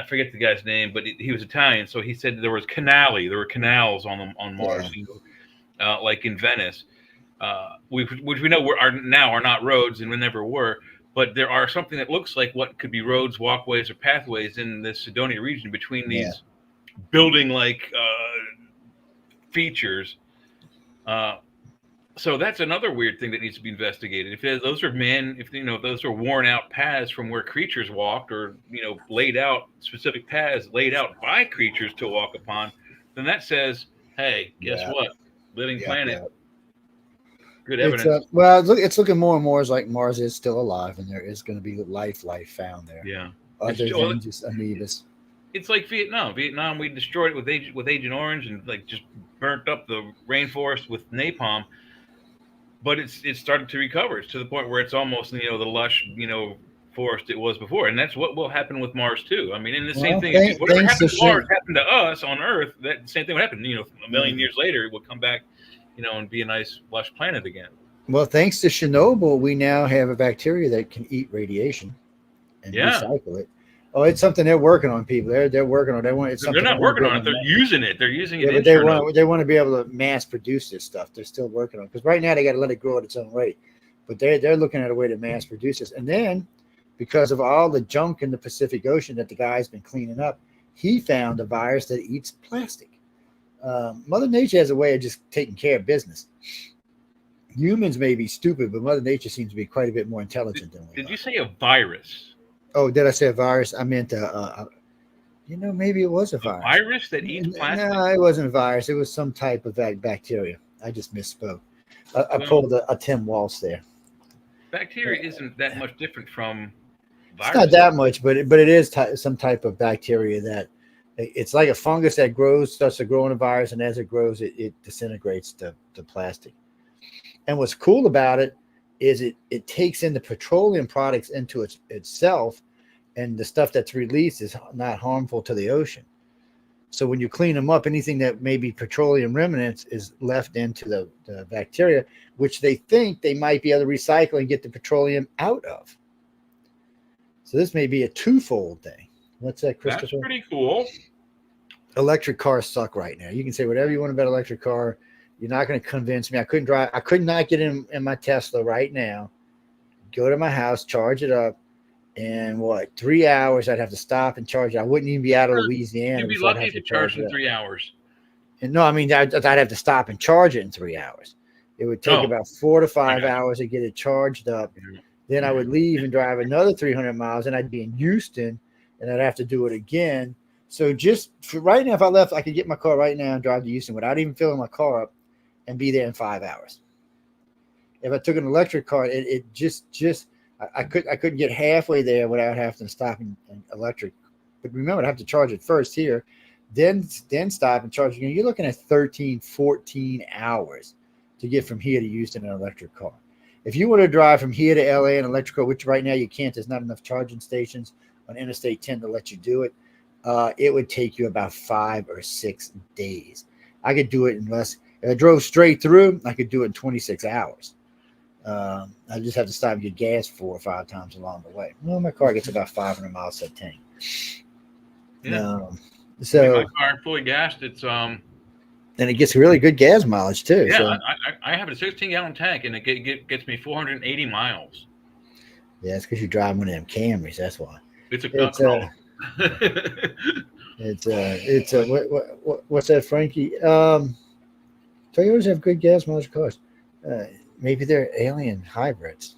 I forget the guy's name, but he was Italian, so he said there were canals on Mars, like in Venice, which we know are not roads and we never were, but there are something that looks like what could be roads, walkways, or pathways in the Cydonia region between these building-like features. So that's another weird thing that needs to be investigated. If those are those are worn out paths from where creatures walked, or laid out specific paths laid out by creatures to walk upon, then that says, hey, guess what? Living planet. Good evidence. It's looking more and more as like Mars is still alive, and there is going to be life found there. Yeah. Other than just amoebas. It's like Vietnam. We destroyed it with Agent Orange and just burnt up the rainforest with napalm. But it's started to recover. It's to the point where it's almost the lush forest it was before, and that's what will happen with Mars too. I mean, and the same thing. Whatever happened to Mars happened to us on Earth. That same thing would happen. A million years later, it will come back, and be a nice lush planet again. Well, thanks to Chernobyl, we now have a bacteria that can eat radiation, and Yeah. recycle it. Oh, it's something they're working on, people. They're working on. They want. It's They're something not working on it. They're using it. They're using it. Yeah, but they want to be able to mass produce this stuff. They're still working on it because right now they got to let it grow at its own rate. But they're looking at a way to mass produce this. And then because of all the junk in the Pacific Ocean that the guy's been cleaning up, he found a virus that eats plastic. Mother Nature has a way of just taking care of business. Humans may be stupid, but Mother Nature seems to be quite a bit more intelligent than we are. Did you say a virus? Oh, did I say a virus? I meant maybe it was a virus. A virus that eats plastic? No, it wasn't a virus. It was some type of bacteria. I just misspoke. I pulled a Tim Walsh there. Bacteria isn't that much different from virus. It's not that much, but it is some type of bacteria that it's like a fungus that starts to grow in a virus, and as it grows, it disintegrates the plastic. And what's cool about it is it takes in the petroleum products into itself, and the stuff that's released is not harmful to the ocean. So when you clean them up, anything that may be petroleum remnants is left into the bacteria, which they think they might be able to recycle and get the petroleum out of. So this may be a twofold thing. What's that, Christopher? That's pretty cool. Electric cars suck right now. You can say whatever you want about electric car. You're not going to convince me. I could not get in my Tesla right now, go to my house, charge it up, and 3 hours I'd have to stop and charge it. I wouldn't even be out of Louisiana. You'd be lucky if it charged in 3 hours. And no, I mean, I'd have to stop and charge it in 3 hours. It would take about 4 to 5 hours to get it charged up. Then I would leave and drive another 300 miles, and I'd be in Houston, and I'd have to do it again. So just for right now, if I left, I could get my car right now and drive to Houston without even filling my car up and be there in 5 hours. If I took an electric car, I couldn't get halfway there without having to stop and electric. But remember, I have to charge it first here, then stop and charge again. You're looking at 13, 14 hours to get from here to Houston in an electric car. If you want to drive from here to LA in an electric car, which right now you can't, there's not enough charging stations on Interstate 10 to let you do it. It would take you about 5 or 6 days. I could do it in less. If I drove straight through, I could do it in 26 hours. I just have to stop and get gas 4 or 5 times along the way. Well, my car gets about 500 miles a tank. Yeah. So my car fully gassed. It's and it gets really good gas mileage too. Yeah, so. I have a 16-gallon tank, and it gets me 480 miles. Yeah, it's because you drive one of them Camrys. That's why. It's what's that, Frankie? Toyotas have good gas mileage cars. Maybe they're alien hybrids.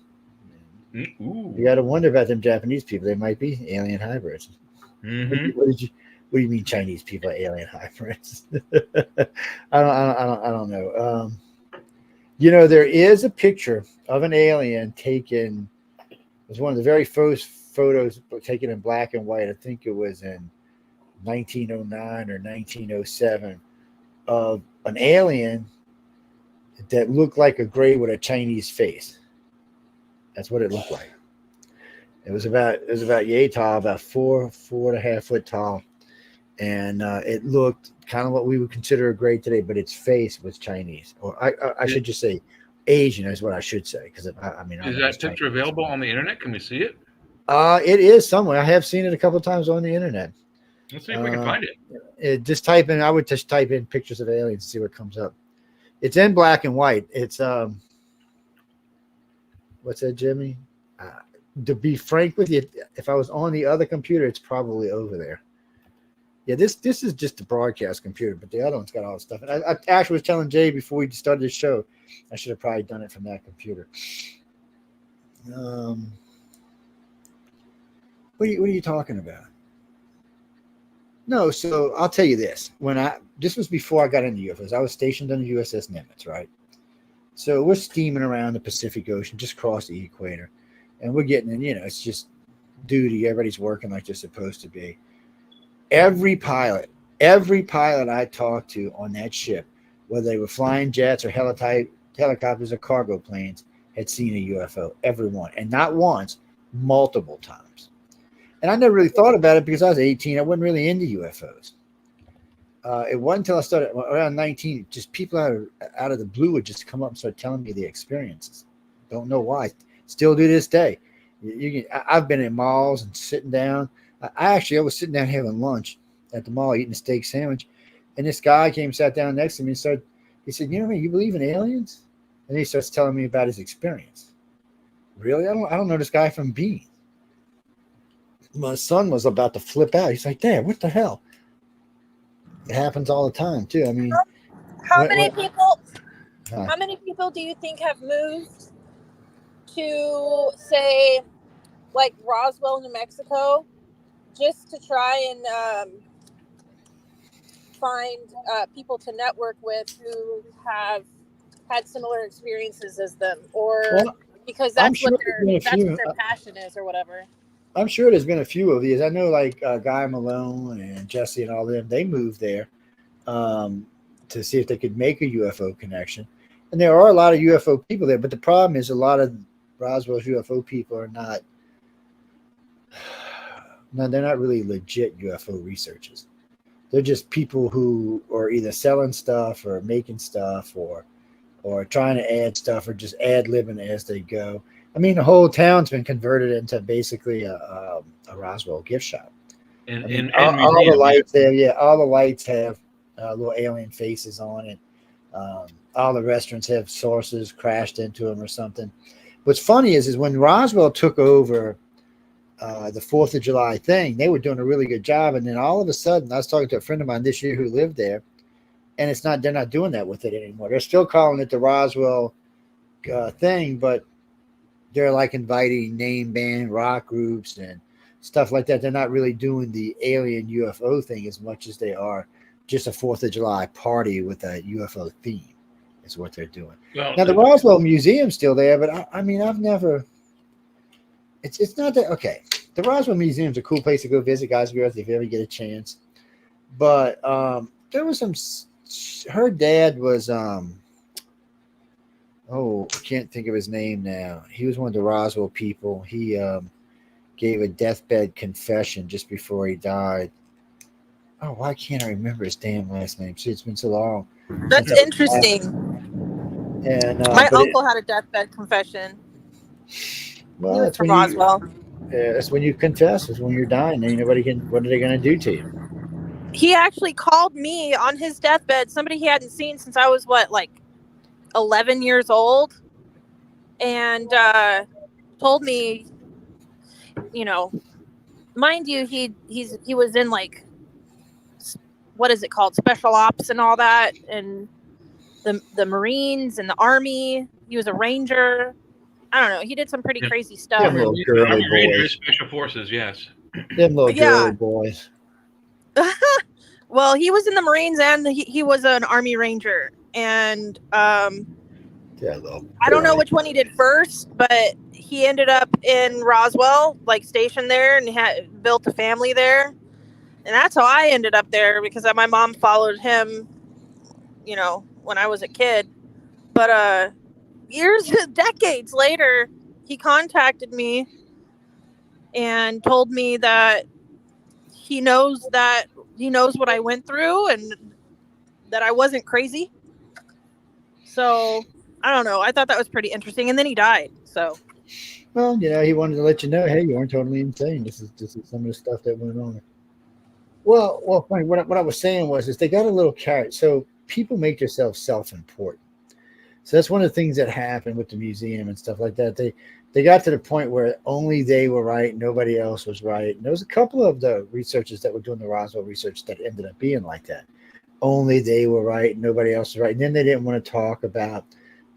Ooh. You got to wonder about them Japanese people. They might be alien hybrids. Mm-hmm. What do you mean Chinese people are alien hybrids? I don't know. There is a picture of an alien taken. It was one of the very first photos taken in black and white. I think it was in 1909 or 1907 of an alien that looked like a gray with a Chinese face. That's what it looked like. It was about yay tall, about 4.5 foot tall. And it looked kind of what we would consider a gray today, but its face was Chinese. Or I should just say Asian is what I should say. Because is that picture available on the internet? Can we see it? It is somewhere. I have seen it a couple of times on the internet. Let's see if we can find it. Just type in. I would just type in pictures of aliens and see what comes up. It's in black and white. It's what's that, Jimmy? To be frank with you, if I was on the other computer, it's probably over there. Yeah, this is just a broadcast computer, but the other one's got all the stuff. And I actually was telling Jay before we started the show, I should have probably done it from that computer. What are you talking about? No, so I'll tell you this. This was before I got into UFOs. I was stationed on the USS Nimitz, right? So we're steaming around the Pacific Ocean, just across the equator, and we're getting in. It's just duty. Everybody's working like they're supposed to be. Every pilot I talked to on that ship, whether they were flying jets or helicopters or cargo planes, had seen a UFO. Everyone, and not once, multiple times. And I never really thought about it because I was 18. I wasn't really into UFOs. It wasn't until I started around 19, just people out of the blue would just come up and start telling me the experiences. Don't know why. Still do this day. I've been in malls and sitting down. I was sitting down having lunch at the mall eating a steak sandwich, and this guy came, sat down next to me, and he said, "You know what? You believe in aliens?" And he starts telling me about his experience. Really? I don't know this guy from Bean. My son was about to flip out. He's like, "Dad, what the hell?" It happens all the time too. I mean, How many people? Huh. How many people do you think have moved to, say, like Roswell, New Mexico, just to try and find people to network with who have had similar experiences as them, or because that's what their passion is, or whatever? I'm sure there's been a few of these. I know, like Guy Malone and Jesse and all them. They moved there to see if they could make a UFO connection, and there are a lot of UFO people there. But the problem is, a lot of Roswell's UFO people are not. No, they're not really legit UFO researchers. They're just people who are either selling stuff or making stuff or trying to add stuff or just ad-libbing as they go. I mean, the whole town's been converted into basically a Roswell gift shop. And all the lights there, all the lights have little alien faces on it. All the restaurants have sources crashed into them or something. What's funny is when Roswell took over the 4th of July thing, they were doing a really good job. And then all of a sudden, I was talking to a friend of mine this year who lived there, and they're not doing that with it anymore. They're still calling it the Roswell thing, but they're like inviting name band rock groups and stuff like that. They're not really doing the alien UFO thing as much as they are just a 4th of July party with a UFO theme is what they're doing. Well, now, the Roswell Museum's still there, but I mean, I've never... It's not that... Okay, the Roswell Museum's a cool place to go visit, guys and girls, if you ever get a chance. But there was some... Her dad was... I can't think of his name now. He was one of the Roswell people. He gave a deathbed confession just before he died. Oh, why can't I remember his damn last name? See, it's been so long. That's interesting. And my uncle had a deathbed confession. Well, he was from Roswell. That's when you confess. That's when you're dying. And nobody can. What are they going to do to you? He actually called me on his deathbed. Somebody he hadn't seen since I was 11 years old, and told me, mind you, he was in what is it called, special ops and all that, and the Marines and the Army. He was a Ranger. I don't know. He did some pretty crazy stuff. Them little girly boys. Special forces, yes. Them little girly boys. Well, he was in the Marines and he was an Army Ranger, and I don't know which one he did first, but he ended up in Roswell, stationed there, and had built a family there. And that's how I ended up there, because my mom followed him, when I was a kid. But decades later, he contacted me and told me that he knows what I went through and that I wasn't crazy. So I don't know. I thought that was pretty interesting. And then he died. So, well, he wanted to let you know, hey, you weren't totally insane. This is some of the stuff that went on. Well, funny. What I was saying is they got a little carrot. So people make themselves self-important. So that's one of the things that happened with the museum and stuff like that. They got to the point where only they were right, nobody else was right. And there was a couple of the researchers that were doing the Roswell research that ended up being like that. Only they were right, nobody else was right. And then they didn't want to talk about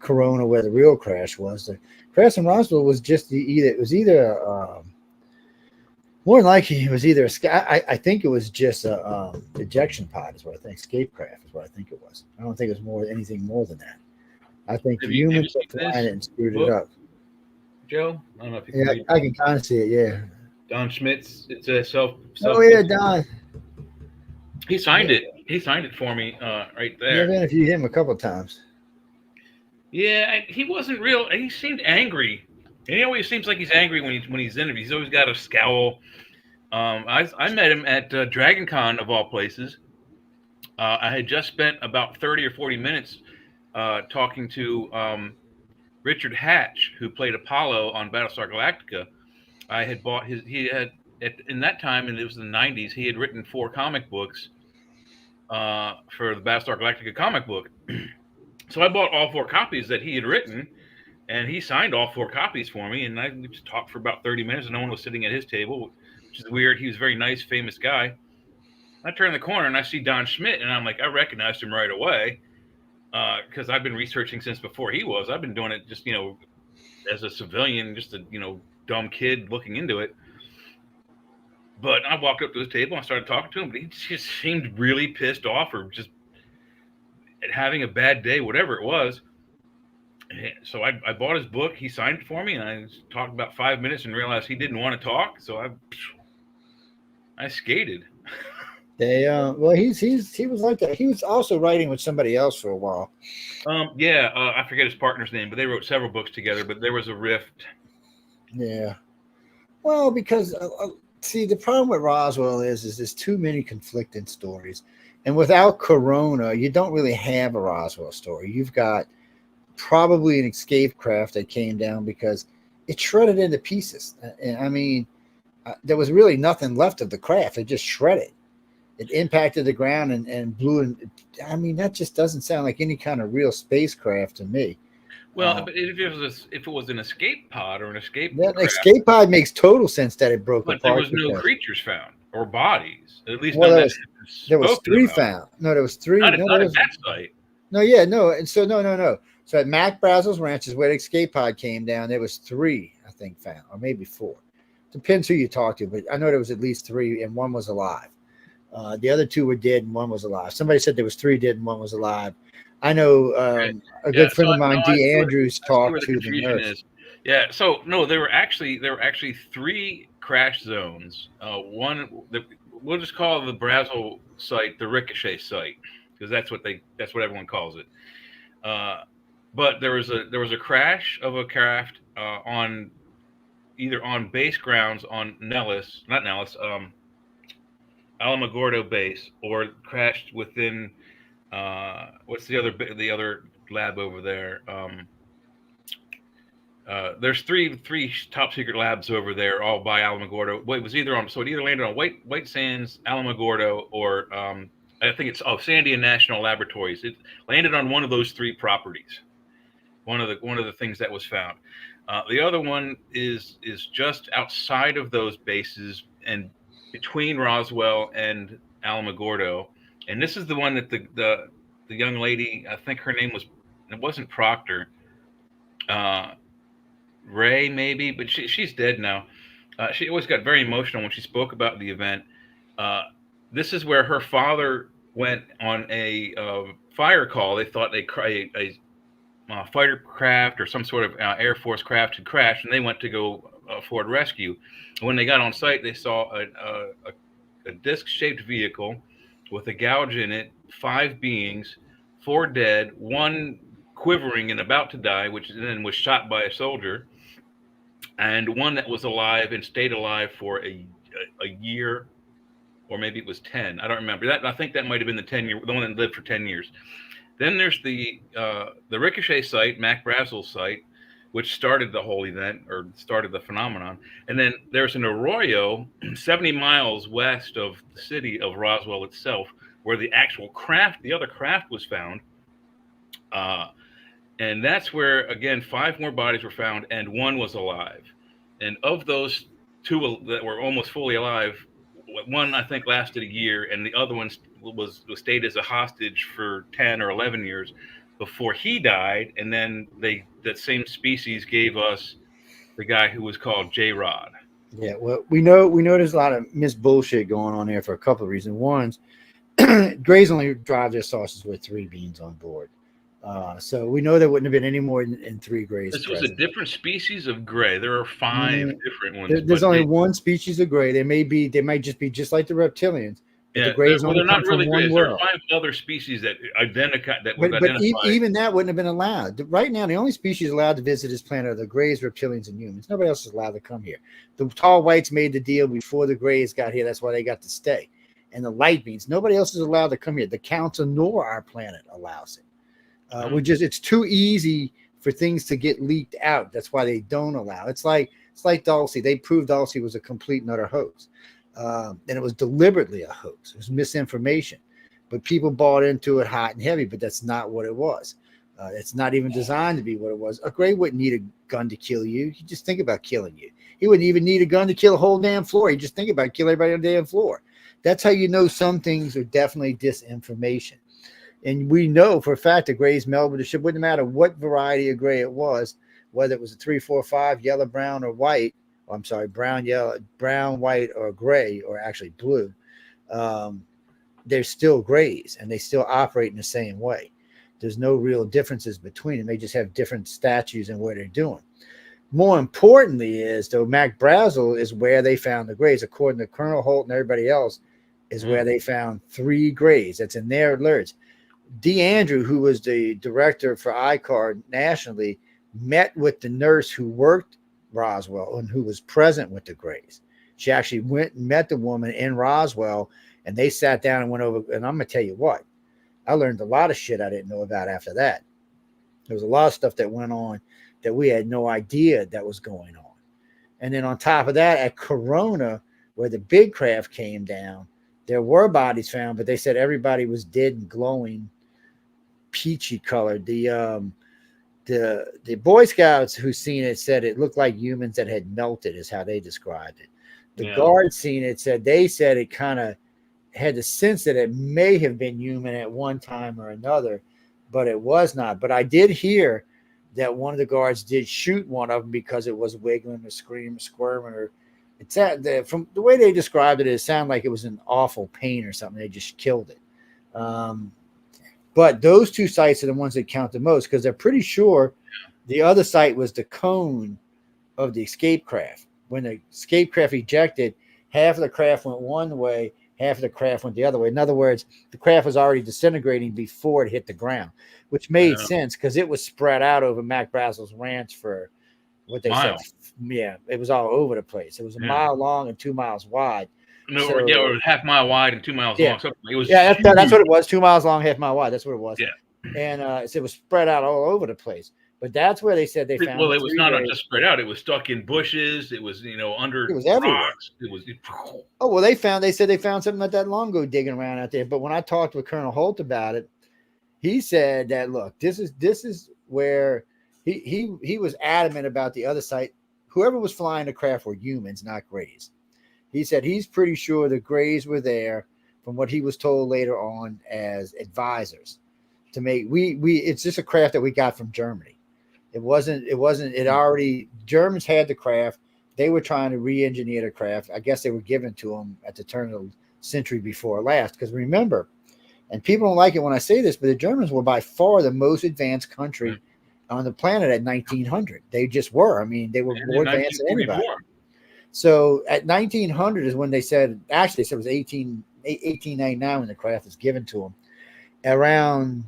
Corona, where the real crash was. The crash in Roswell was just more than likely it was either I think it was just a ejection pod is what I think. Escape craft is what I think it was. I don't think it was anything more than that. I think humans were flying it and screwed it up. Joe, I don't know if you can read. I can kind of see it. Yeah. Don Schmitz. It's a self. Oh yeah, Don. He signed it. He signed it for me right there. Yeah, I've interviewed him a couple of times. Yeah, he wasn't real. He seemed angry. And he always seems like he's angry when he's interviewed. He's always got a scowl. I met him at Dragon Con, of all places. I had just spent about 30 or 40 minutes talking to Richard Hatch, who played Apollo on Battlestar Galactica. I had bought his. He had in that time, and it was the '90s. He had written 4 comic books for the Battlestar Galactica comic book. So I bought all 4 copies that he had written, and he signed all 4 copies for me. And we just talked for about 30 minutes, and no one was sitting at his table, which is weird. He was a very nice, famous guy. I turn the corner and I see Don Schmidt, and I'm like, I recognized him right away because I've been researching since before he was. I've been doing it just, as a civilian, just a, dumb kid looking into it. But I walked up to his table and I started talking to him, but he just seemed really pissed off or just having a bad day, whatever it was. So I bought his book. He signed it for me, and I talked about 5 minutes and realized he didn't want to talk. So I skated. He was like that. He was also writing with somebody else for a while. I forget his partner's name, but they wrote several books together. But there was a rift. Yeah. Well, because see, the problem with Roswell is there's too many conflicting stories, and without Corona, you don't really have a Roswell story. You've got probably an escape craft that came down because it shredded into pieces. I mean, there was really nothing left of the craft. It just shredded. It impacted the ground and blew. I mean, that just doesn't sound like any kind of real spacecraft to me. Well, but if it was an escape pod or an escape that craft, escape pod makes total sense that it broke but apart. there was no creatures found or bodies. At least there was 3 found. No, there was 3. Not at that site. No, yeah, no, and so no. So at Mac Brazel's ranch is where the escape pod came down. There was 3, I think, found, or maybe 4. Depends who you talk to, but I know there was at least 3, and 1 was alive. The other 2 were dead, and 1 was alive. Somebody said there was 3 dead and 1 was alive. I know a good friend of mine, D. Andrews, talked to the nurse. Yeah, so no, there were actually 3 crash zones. One, we'll just call the Brazel site the Ricochet site because that's what everyone calls it. But there was a crash of a craft either on base grounds on Alamogordo base, or crashed within what's the other lab over there? There's three top secret labs over there, all by Alamogordo. Well, it was either landed on White Sands, Alamogordo, or I think it's Sandia National Laboratories. It landed on one of those 3 properties. One of the things that was found. The other one is just outside of those bases and between Roswell and Alamogordo. And this is the one that the young lady, I think her name it wasn't Proctor, Ray maybe, but she's dead now. She always got very emotional when she spoke about the event. This is where her father went on a fire call. They thought a fighter craft or some sort of Air Force craft had crashed, and they went to go afford rescue. When they got on site, they saw a disc-shaped vehicle with a gouge in it, 5 beings, 4 dead, 1 quivering and about to die, which then was shot by a soldier, and 1 that was alive and stayed alive for a year, or maybe it was 10. I don't remember. I think that might have been the one that lived for 10 years. Then there's the Ricochet site, Mac Brazel's site, which started the whole event or started the phenomenon. And then there's an arroyo 70 miles west of the city of Roswell itself, where the other craft was found. And that's where, again, 5 more bodies were found and 1 was alive. And of those 2 that were almost fully alive, 1 I think lasted a year, and the other one was stayed as a hostage for 10 or 11 years before he died. And then that same species gave us the guy who was called J-Rod. Yeah, well, we know there's a lot of bullshit going on there for a couple of reasons. One, Grays only drive their saucers with 3 beans on board. So we know there wouldn't have been any more than 3 Grays. This was a different species of gray. There are 5 different ones. There's only 1 species of gray. They might just be just like the reptilians. Yeah, the Grays they're not really grays. There are 5 other species that identified. But even that wouldn't have been allowed. Right now, the only species allowed to visit this planet are the Grays, reptilians, and humans. Nobody else is allowed to come here. The tall whites made the deal before the Grays got here. That's why they got to stay. And the light beings, nobody else is allowed to come here. The council nor our planet allows it. It's too easy for things to get leaked out. That's why they don't allow. It's like It's like Dulcie. They proved Dulcie was a complete and utter hoax. And it was deliberately a hoax. It was misinformation. But people bought into it hot and heavy, but that's not what it was. It's not even designed to be what it was. A Gray wouldn't need a gun to kill you. He'd just think about killing you. He wouldn't even need a gun to kill a whole damn floor. He'd just think about killing everybody on the damn floor. That's how you know some things are definitely disinformation. And we know for a fact the Grays melded with the ship. Wouldn't matter what variety of gray it was, whether it was a 3, 4, 5, yellow, brown, or white. Oh, I'm sorry, brown, yellow, brown, white, or gray, or actually blue. They're still Grays, and they still operate in the same way. There's no real differences between them. They just have different statues and what they're doing. More importantly is, though, Mac Brazel is where they found the Grays, according to Colonel Holt and everybody else, is where they found 3 Grays. That's in their alerts. Dee Andrew, who was the director for ICAR nationally, met with the nurse who worked Roswell and who was present with the Grays. She actually went and met the woman in Roswell, and they sat down and went over. And I'm going to tell you what, I learned a lot of shit I didn't know about after that. There was a lot of stuff that went on that we had no idea that was going on. And then on top of that, at Corona, where the big craft came down, there were bodies found, but they said everybody was dead and glowing, peachy colored. The Boy Scouts who seen it said it looked like humans that had melted, is how they described it. The guards seen it said it kind of had the sense that it may have been human at one time or another, but it was not. But I did hear that one of the guards did shoot one of them because it was wiggling or squirming, or it's from the way they described it, it sounded like it was in awful pain or something. They just killed it. But those 2 sites are the ones that count the most, because they're pretty sure the other site was the cone of the escape craft. When the escape craft ejected, half of the craft went one way, half of the craft went the other way. In other words, the craft was already disintegrating before it hit the ground, which made sense because it was spread out over Mac Brazel's ranch for what they said. Yeah, it was all over the place. It was a mile long and 2 miles wide. No, so, it was half mile wide and 2 miles long. So it was that's what it was. 2 miles long, half mile wide. That's what it was. Yeah. And it was spread out all over the place. But that's where they said they found. Well, it was not just spread out. It was stuck in bushes. It was, under it was rocks. Everywhere. It was. Oh, well, they said they found something like that Longo digging around out there. But when I talked with Colonel Holt about it, he said that, look, this is where he was adamant about the other site. Whoever was flying the craft were humans, not Grays. He said he's pretty sure the Grays were there, from what he was told later on, as advisors to make it's just a craft that we got from Germany. Germans had the craft. They were trying to re-engineer the craft. I guess they were given to them at the turn of the century before last. Because remember, and people don't like it when I say this, but the Germans were by far the most advanced country on the planet at 1900. They just were. I mean, they were more advanced than anybody. So at 1900 is when they said, actually, they said it was 1899 when the craft was given to them. Around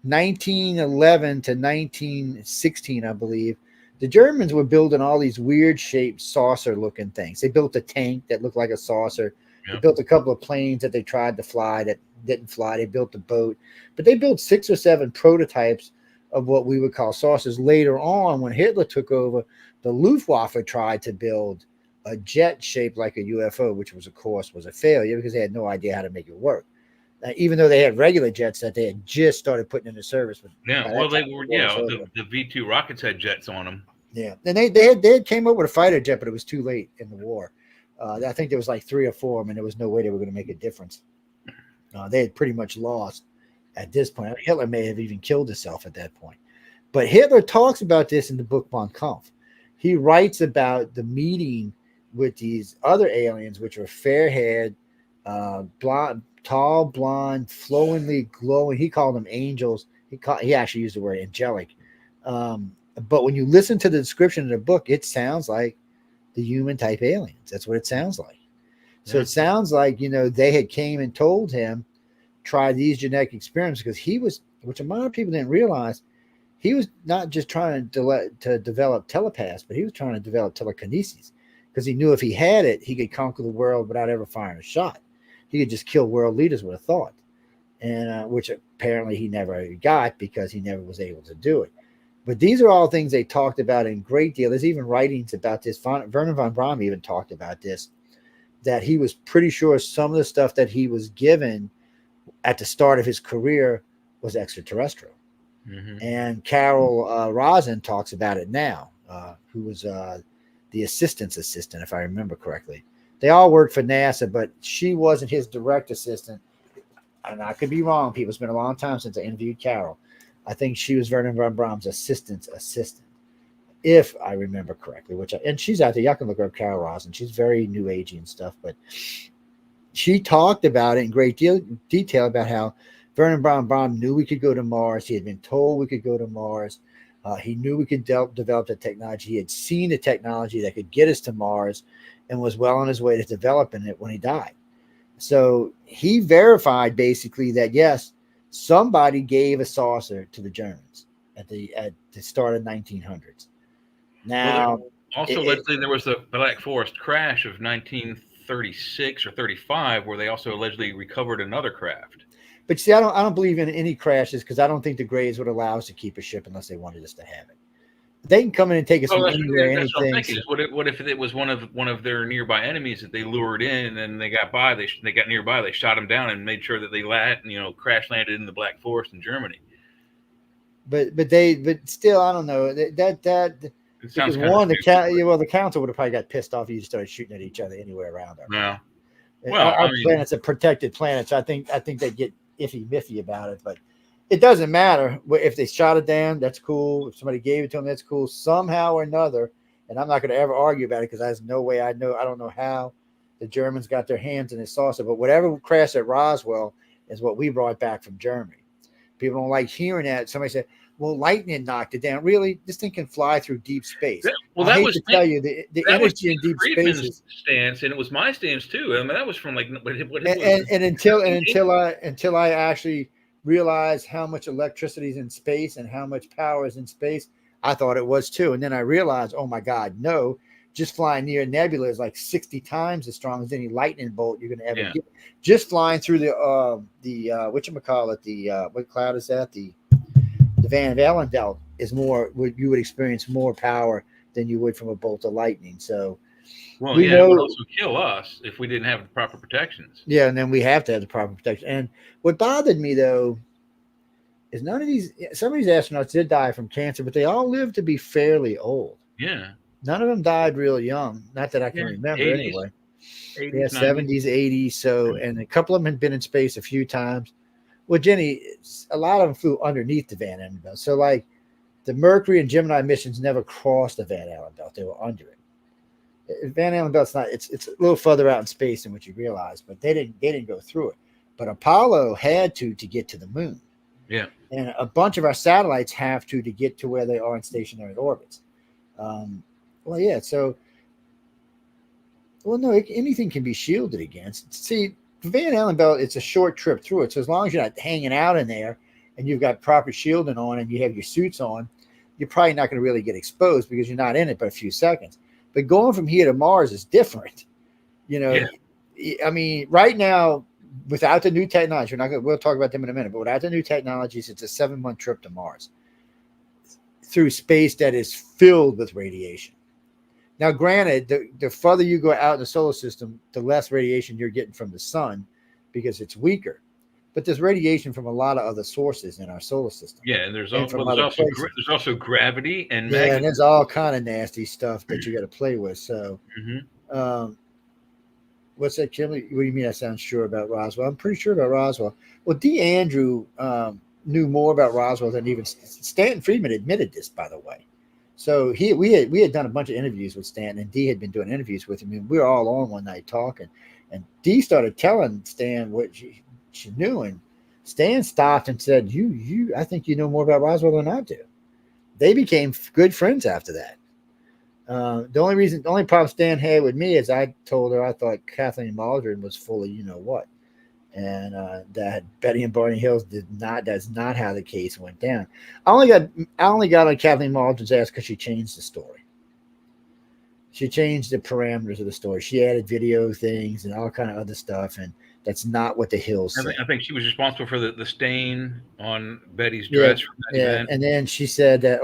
1911 to 1916, I believe, the Germans were building all these weird shaped saucer looking things. They built a tank that looked like a saucer. They built a couple of planes that they tried to fly that didn't fly. They built a boat, but they built 6 or 7 prototypes of what we would call saucers. Later on, when Hitler took over, the Luftwaffe tried to build a jet shaped like a UFO, which was, of course, was a failure because they had no idea how to make it work. Even though they had regular jets that they had just started putting into service. The V2 rockets had jets on them. Yeah, and they had came up with a fighter jet, but it was too late in the war. I think there was like 3 or 4 of them, and there was no way they were going to make a difference. They had pretty much lost at this point. Hitler may have even killed himself at that point. But Hitler talks about this in the book Von Kampf. He writes about the meeting with these other aliens, which were fair-haired, blonde, tall, blonde, flowingly glowing. He called them angels. He actually used the word angelic. But when you listen to the description of the book, it sounds like the human type aliens. That's what it sounds like. So it sounds like, they had came and told him, try these genetic experiments, because he was, which a lot of people didn't realize, he was not just trying to develop telepaths, but he was trying to develop telekinesis, because he knew if he had it, he could conquer the world without ever firing a shot. He could just kill world leaders with a thought, and which apparently he never got because he never was able to do it. But these are all things they talked about in great deal. There's even writings about this. Vernon von Braun even talked about this, that he was pretty sure some of the stuff that he was given at the start of his career was extraterrestrial. Mm-hmm. And Carol Rosin talks about it now, who was the assistant's assistant, if I remember correctly. They all worked for NASA, but she wasn't his direct assistant. And I could be wrong, people. It's been a long time since I interviewed Carol. I think she was Vernon von Braun's assistant's assistant, if I remember correctly. And she's out there. Y'all can look up Carol Rosin. She's very new agey and stuff, but she talked about it in great detail about how Vernon von Braun knew we could go to Mars. He had been told we could go to Mars. He knew we could develop the technology. He had seen the technology that could get us to Mars and was well on his way to developing it when he died. So he verified basically that, yes, somebody gave a saucer to the Germans at the start of 1900s. Now, allegedly there was the Black Forest crash of 1936 or 35, where they also allegedly recovered another craft. But see, I don't believe in any crashes, because I don't think the Greys would allow us to keep a ship unless they wanted us to have it. They can come in and take us from anywhere, that's what I'm anything. thinking. What if it was one of their nearby enemies that they lured in, and they got by? They got nearby. They shot them down and made sure that they crash landed in the Black Forest in Germany. But still, I don't know that. Because the council would have probably got pissed off if you started shooting at each other anywhere around our planet. Well, our planet's a protected planet, so I think they get iffy about it. But it doesn't matter if they shot it down. That's cool. If somebody gave it to them, that's cool. Somehow or another, and I'm not going to ever argue about it, because there's no way I don't know how the Germans got their hands in this saucer. But whatever crashed at Roswell is what we brought back from Germany. People don't like hearing that. Somebody said, well, lightning knocked it down. Really? This thing can fly through deep space. Well, I that hate was to tell you the energy in deep space stance, and it was my stance too. I mean, that was from until I actually realized how much electricity is in space and how much power is in space, I thought it was too. And then I realized, oh my God, no! Just flying near a nebula is like 60 times as strong as any lightning bolt you're going to ever get. Just flying through the whatchamacallit, what cloud is that? The Van Allen belt is more. You would experience more power than you would from a bolt of lightning. So, it would also kill us if we didn't have the proper protections. Yeah, and then we have to have the proper protection. And what bothered me though is some of these astronauts did die from cancer, but they all lived to be fairly old. Yeah. None of them died real young. Not that I can remember 80s, anyway. 80s, 70s, 80s. So, and a couple of them had been in space a few times. Well, Jenny, a lot of them flew underneath the Van Allen belt. So, like the Mercury and Gemini missions never crossed the Van Allen belt; they were under it. Van Allen belt's not. It's a little further out in space than what you realize, but they didn't go through it. But Apollo had to get to the moon. Yeah, and a bunch of our satellites have to get to where they are in stationary orbits. Anything can be shielded against. See, the Van Allen belt, it's a short trip through it. So as long as you're not hanging out in there and you've got proper shielding on and you have your suits on, you're probably not going to really get exposed because you're not in it but a few seconds. But going from here to Mars is different. I mean, right now, without the new technology, we'll talk about them in a minute, but without the new technologies, it's a 7-month trip to Mars through space that is filled with radiation. Now, granted, the further you go out in the solar system, the less radiation you're getting from the sun because it's weaker. But there's radiation from a lot of other sources in our solar system. Yeah, and there's also gravity and magnetism. And there's all kind of nasty stuff that you got to play with. So, what's that, Kimberly? What do you mean I sound sure about Roswell? I'm pretty sure about Roswell. Well, D. Andrew knew more about Roswell than even Stanton Friedman admitted this, by the way. So we had done a bunch of interviews with Stan, and Dee had been doing interviews with him, and we were all on one night talking. And Dee started telling Stan what she knew, and Stan stopped and said, I think you know more about Roswell than I do. They became good friends after that. The only problem Stan had with me is I told her I thought Kathleen Maldron was full of you know what. And that Betty and Barney Hills that's not how the case went down. I only got on Kathleen Maldron's ass because she changed the story. She changed the parameters of the story. She added video things and all kind of other stuff, and that's not what the Hills said. I think she was responsible for the stain on Betty's Yeah, dress from that event. and then she said that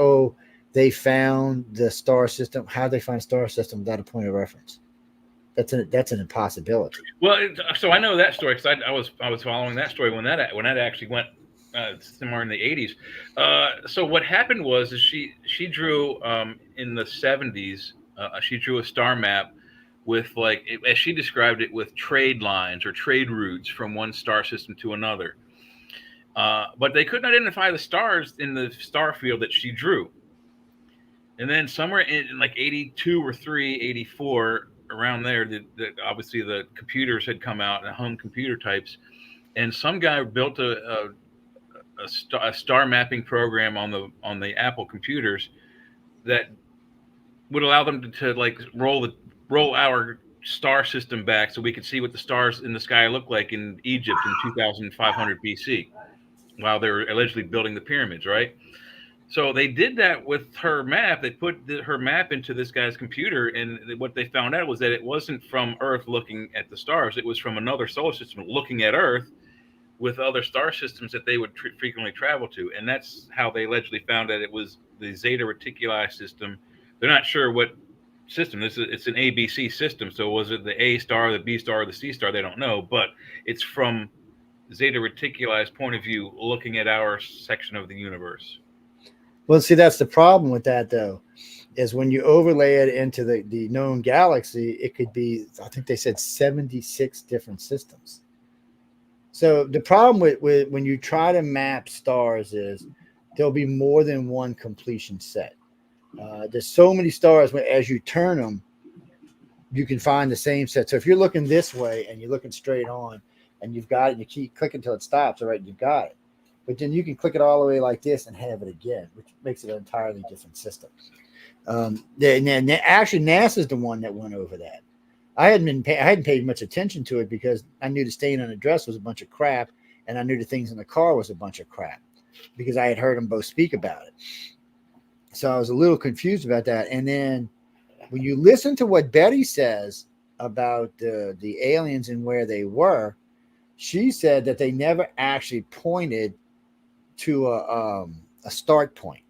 they found the star system. How they find star system without a point of reference? That's an impossibility. Well, so I know that story because I was following that story when that actually went somewhere in the 80s. So what happened was she drew in the 70s. She drew a star map with, like, as she described it, with trade lines or trade routes from one star system to another. But they couldn't identify the stars in the star field that she drew. And then somewhere in like 82 or 84, around there, obviously the computers had come out, the home computer types, and some guy built a star mapping program on the Apple computers that would allow them to like roll our star system back so we could see what the stars in the sky look like in Egypt in 2500 BC while they were allegedly building the pyramids, right? So they did that with her map. They put her map into this guy's computer, and what they found out was that it wasn't from Earth looking at the stars. It was from another solar system looking at Earth with other star systems that they would frequently travel to. And that's how they allegedly found that it was the Zeta Reticuli system. They're not sure what system. It's an ABC system. So was it the A star, the B star, or the C star? They don't know. But it's from Zeta Reticuli's point of view looking at our section of the universe. Well, see, that's the problem with that, though, is when you overlay it into the known galaxy, it could be, I think they said 76 different systems. So the problem with when you try to map stars is there'll be more than one completion set. There's so many stars, as you turn them, you can find the same set. So if you're looking this way and you're looking straight on and you've got it, and you keep clicking until it stops, all right, you've got it. But then you can click it all the way like this and have it again, which makes it an entirely different system. Actually, NASA's the one that went over that. I hadn't paid much attention to it because I knew the stain on the dress was a bunch of crap, and I knew the things in the car was a bunch of crap because I had heard them both speak about it. So I was a little confused about that. And then when you listen to what Betty says about the aliens and where they were, she said that they never actually pointed to a start point.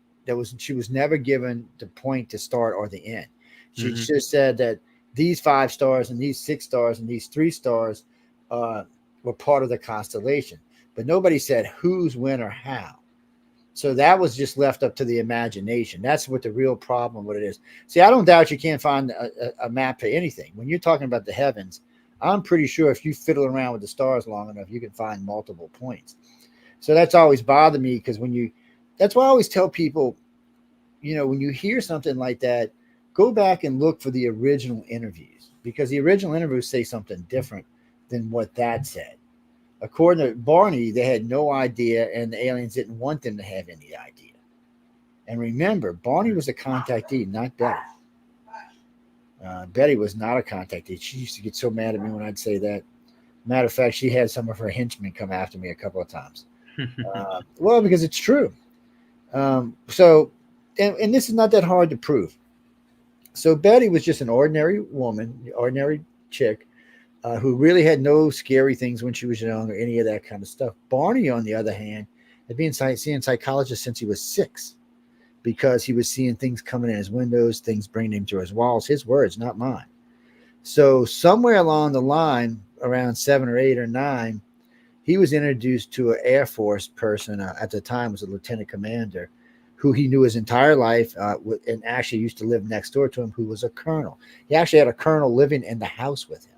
She was never given the point to start or the end. She just said that these 5 stars and these 6 stars and these 3 stars were part of the constellation, but nobody said who's, when, or how. So that was just left up to the imagination. That's what the real problem what it is. See, I don't doubt you can't find a map for anything. When you're talking about the heavens, I'm pretty sure if you fiddle around with the stars long enough, you can find multiple points. So that's always bothered me because that's why I always tell people, when you hear something like that, go back and look for the original interviews, because the original interviews say something different than what that said. According to Barney, they had no idea, and the aliens didn't want them to have any idea. And remember, Barney was a contactee, not Betty. Betty was not a contactee. She used to get so mad at me when I'd say that. Matter of fact, she had some of her henchmen come after me a couple of times. Well, because it's true. So this is not that hard to prove. So Betty was just an ordinary woman, ordinary chick, who really had no scary things when she was young or any of that kind of stuff. Barney, on the other hand, had been seeing psychologists since he was 6 because he was seeing things coming in his windows, things bringing him to his walls, his words, not mine. So somewhere along the line, around 7 or 8 or 9, he was introduced to an Air Force person, at the time was a lieutenant commander, who he knew his entire life and actually used to live next door to him, who was a colonel. He actually had a colonel living in the house with him.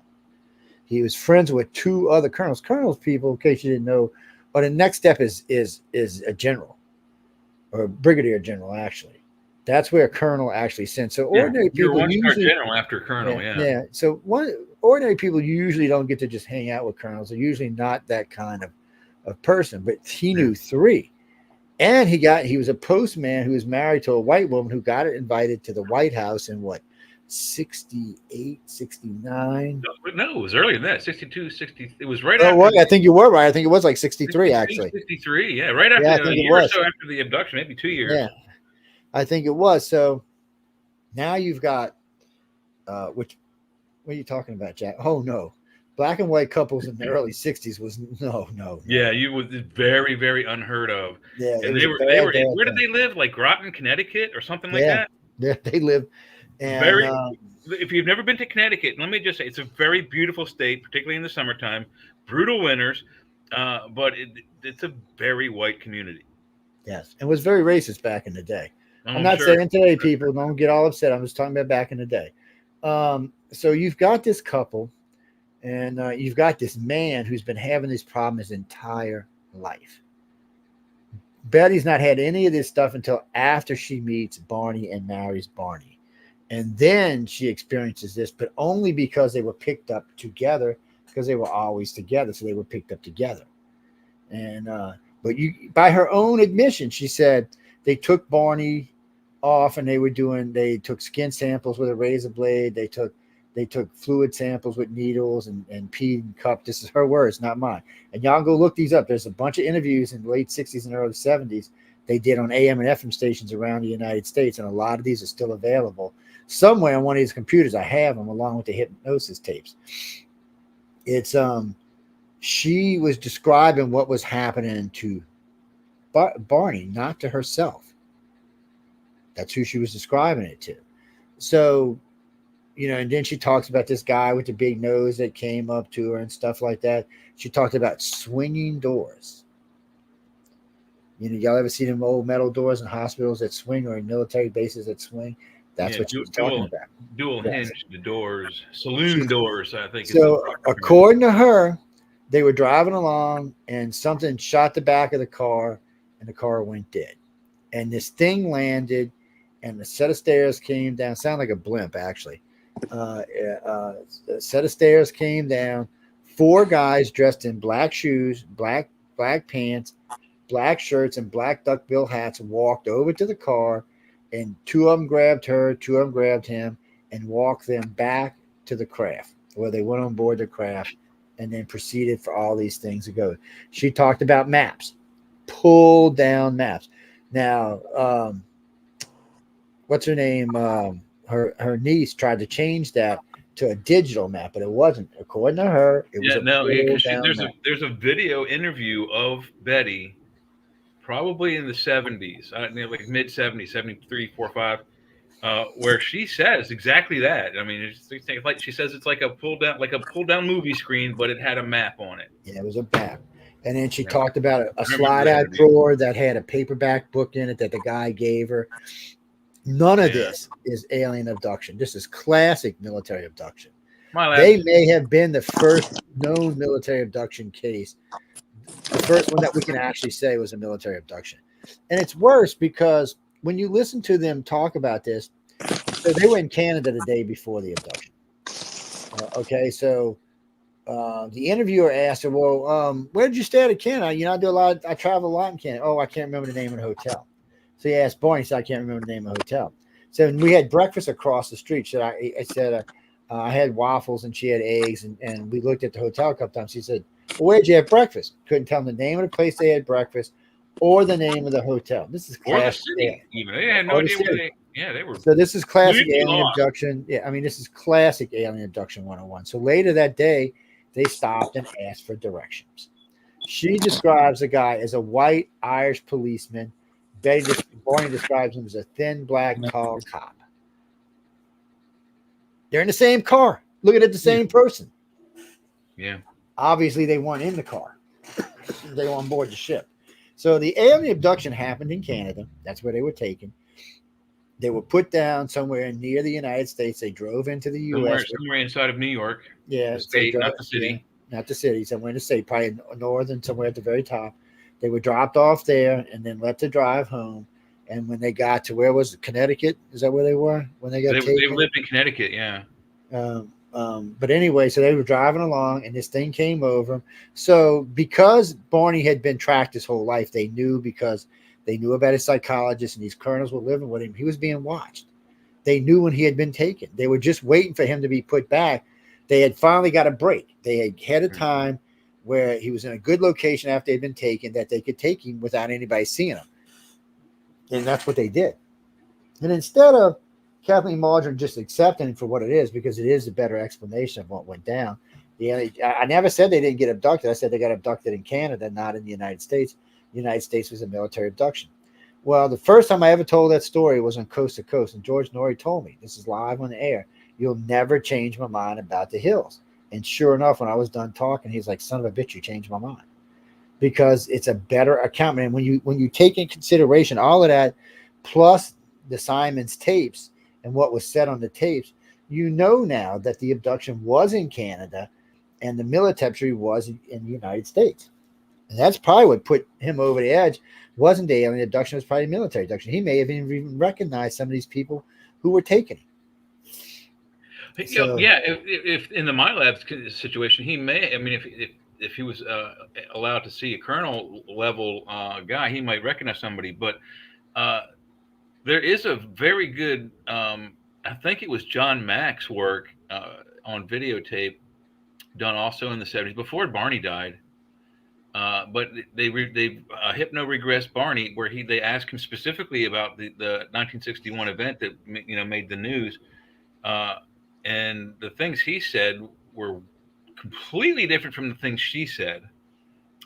He was friends with 2 other colonels. Colonels, people, in case you didn't know, but the next step is a general or a brigadier general, actually. That's where a colonel actually sent. So ordinary people usually general after colonel, yeah. So ordinary people usually don't get to just hang out with colonels. They're usually not that kind of person. But he knew 3. And he was a postman who was married to a white woman who got invited to the White House in 68, 69. No, it was earlier than that. 62, 60. It was right after. Well, I think you were right. I think it was like 63, actually. 63, yeah. Right after a year or so after the abduction, maybe 2 years. Yeah, I think it was. So now you've got which what are you talking about, Jack? Oh no, black and white couples in the early '60s was no. Yeah, you was very, very unheard of. Yeah, it And was they a were bad where did thing. they live? Like Groton, Connecticut, or something like Yeah, that. yeah, they live, and Very. If you've never been to Connecticut, let me just say it's a very beautiful state, particularly in the summertime. Brutal winters, but it's a very white community. yes, and was very racist back in the day. Oh, I'm I'm not sure. saying today, people don't get all upset. I'm just talking about back in the day. So you've got this couple, and you've got this man who's been having this problem his entire life. Betty's not had any of this stuff until after she meets Barney and marries Barney. And then she experiences this, but only because they were picked up together, because they were always together. So they were picked up together. And, but by her own admission, she said they took Barney off and they took skin samples with a razor blade. They took fluid samples with needles and peed and cup. This is her words, not mine. And y'all go look these up. There's a bunch of interviews in the late 60s and early 70s they did on AM and FM stations around the United States. And a lot of these are still available somewhere on one of these computers. I have them along with the hypnosis tapes. It's, she was describing what was happening to Barney, not to herself. That's who she was describing it to. So, and then she talks about this guy with the big nose that came up to her and stuff like that. She talked about swinging doors. Y'all ever see them old metal doors in hospitals that swing or in military bases that swing? That's what she was talking about. Dual hinge the doors, saloon doors, I think. So, according to her, they were driving along and something shot the back of the car and the car went dead. And this thing landed and the set of stairs came down. Sound like a blimp, actually. A set of stairs came down. 4 guys dressed in black shoes, black pants, black shirts, and black duckbill hats walked over to the car, and 2 of them grabbed her, 2 of them grabbed him, and walked them back to the craft where they went on board the craft and then proceeded for all these things to go. She talked about maps, pulled down maps. Now, what's her name? Her niece tried to change that to a digital map, but it wasn't. According to her, it was there's a video interview of Betty, probably in the 70s, like mid 70s, 73, 4, 5, where she says exactly that. I mean, it's like she says it's like a pull down movie screen, but it had a map on it. Yeah, it was a map. And then she talked about a slide out drawer that had a paperback book in it that the guy gave her. None of this is alien abduction. This is classic military abduction. They may have been the first known military abduction case. The first one that we can actually say was a military abduction. And it's worse because when you listen to them talk about this, so they were in Canada the day before the abduction. Okay, so the interviewer asked her, well, where did you stay at Canada? I travel a lot in Canada. Oh, I can't remember the name of the hotel. So he asked Barney, said, I can't remember the name of the hotel. So we had breakfast across the street. So I said, I had waffles and she had eggs. And we looked at the hotel a couple times. She said, well, where'd you have breakfast? Couldn't tell them the name of the place they had breakfast or the name of the hotel. This is classic. Or the city, even. They had no idea where they were. So this is classic alien abduction. Yeah, I mean, this is classic alien abduction 101. So later that day, they stopped and asked for directions. She describes the guy as a white Irish policeman. Barney describes him as a thin, black, tall cop. They're in the same car, looking at the same person. Yeah. Obviously, they weren't in the car. They were on board the ship. So the alien abduction happened in Canada. That's where they were taken. They were put down somewhere near the United States. They drove into the U.S. Somewhere inside of New York. Yeah. The state, not the city. Yeah, not the city. Somewhere in the state, probably northern, somewhere at the very top. They were dropped off there and then let to drive home. And when they got to where was it? Connecticut? Is that where they were when they got taken? They lived in Connecticut, yeah. But anyway, so they were driving along and this thing came over. So because Barney had been tracked his whole life, they knew because they knew about his psychologist and these colonels were living with him. He was being watched. They knew when he had been taken. They were just waiting for him to be put back. They had finally got a break. They had a time where he was in a good location after he'd been taken that they could take him without anybody seeing him. And that's what they did. And instead of Kathleen Marjorie just accepting it for what it is because it is a better explanation of what went down. I never said they didn't get abducted. I said they got abducted in Canada, not in the United States. The United States was a military abduction. Well, the first time I ever told that story was on Coast to Coast, and George Norrie told me, this is live on the air, you'll never change my mind about the hills. And sure enough, when I was done talking, he's like, son of a bitch, you changed my mind. Because it's a better account. And when you take in consideration all of that, plus the Simons tapes and what was said on the tapes, you know now that the abduction was in Canada and the military was in the United States. And that's probably what put him over the edge. Wasn't the alien abduction, it was probably military abduction. He may have even recognized some of these people who were taken. So, yeah, if in the MyLab situation, he may, I mean, if he was allowed to see a colonel level guy, he might recognize somebody. But there is a very good, I think it was John Mack's work on videotape done also in the 70s before Barney died. But they hypno-regressed Barney, where they asked him specifically about the 1961 event that made the news, and the things he said were completely different from the things she said.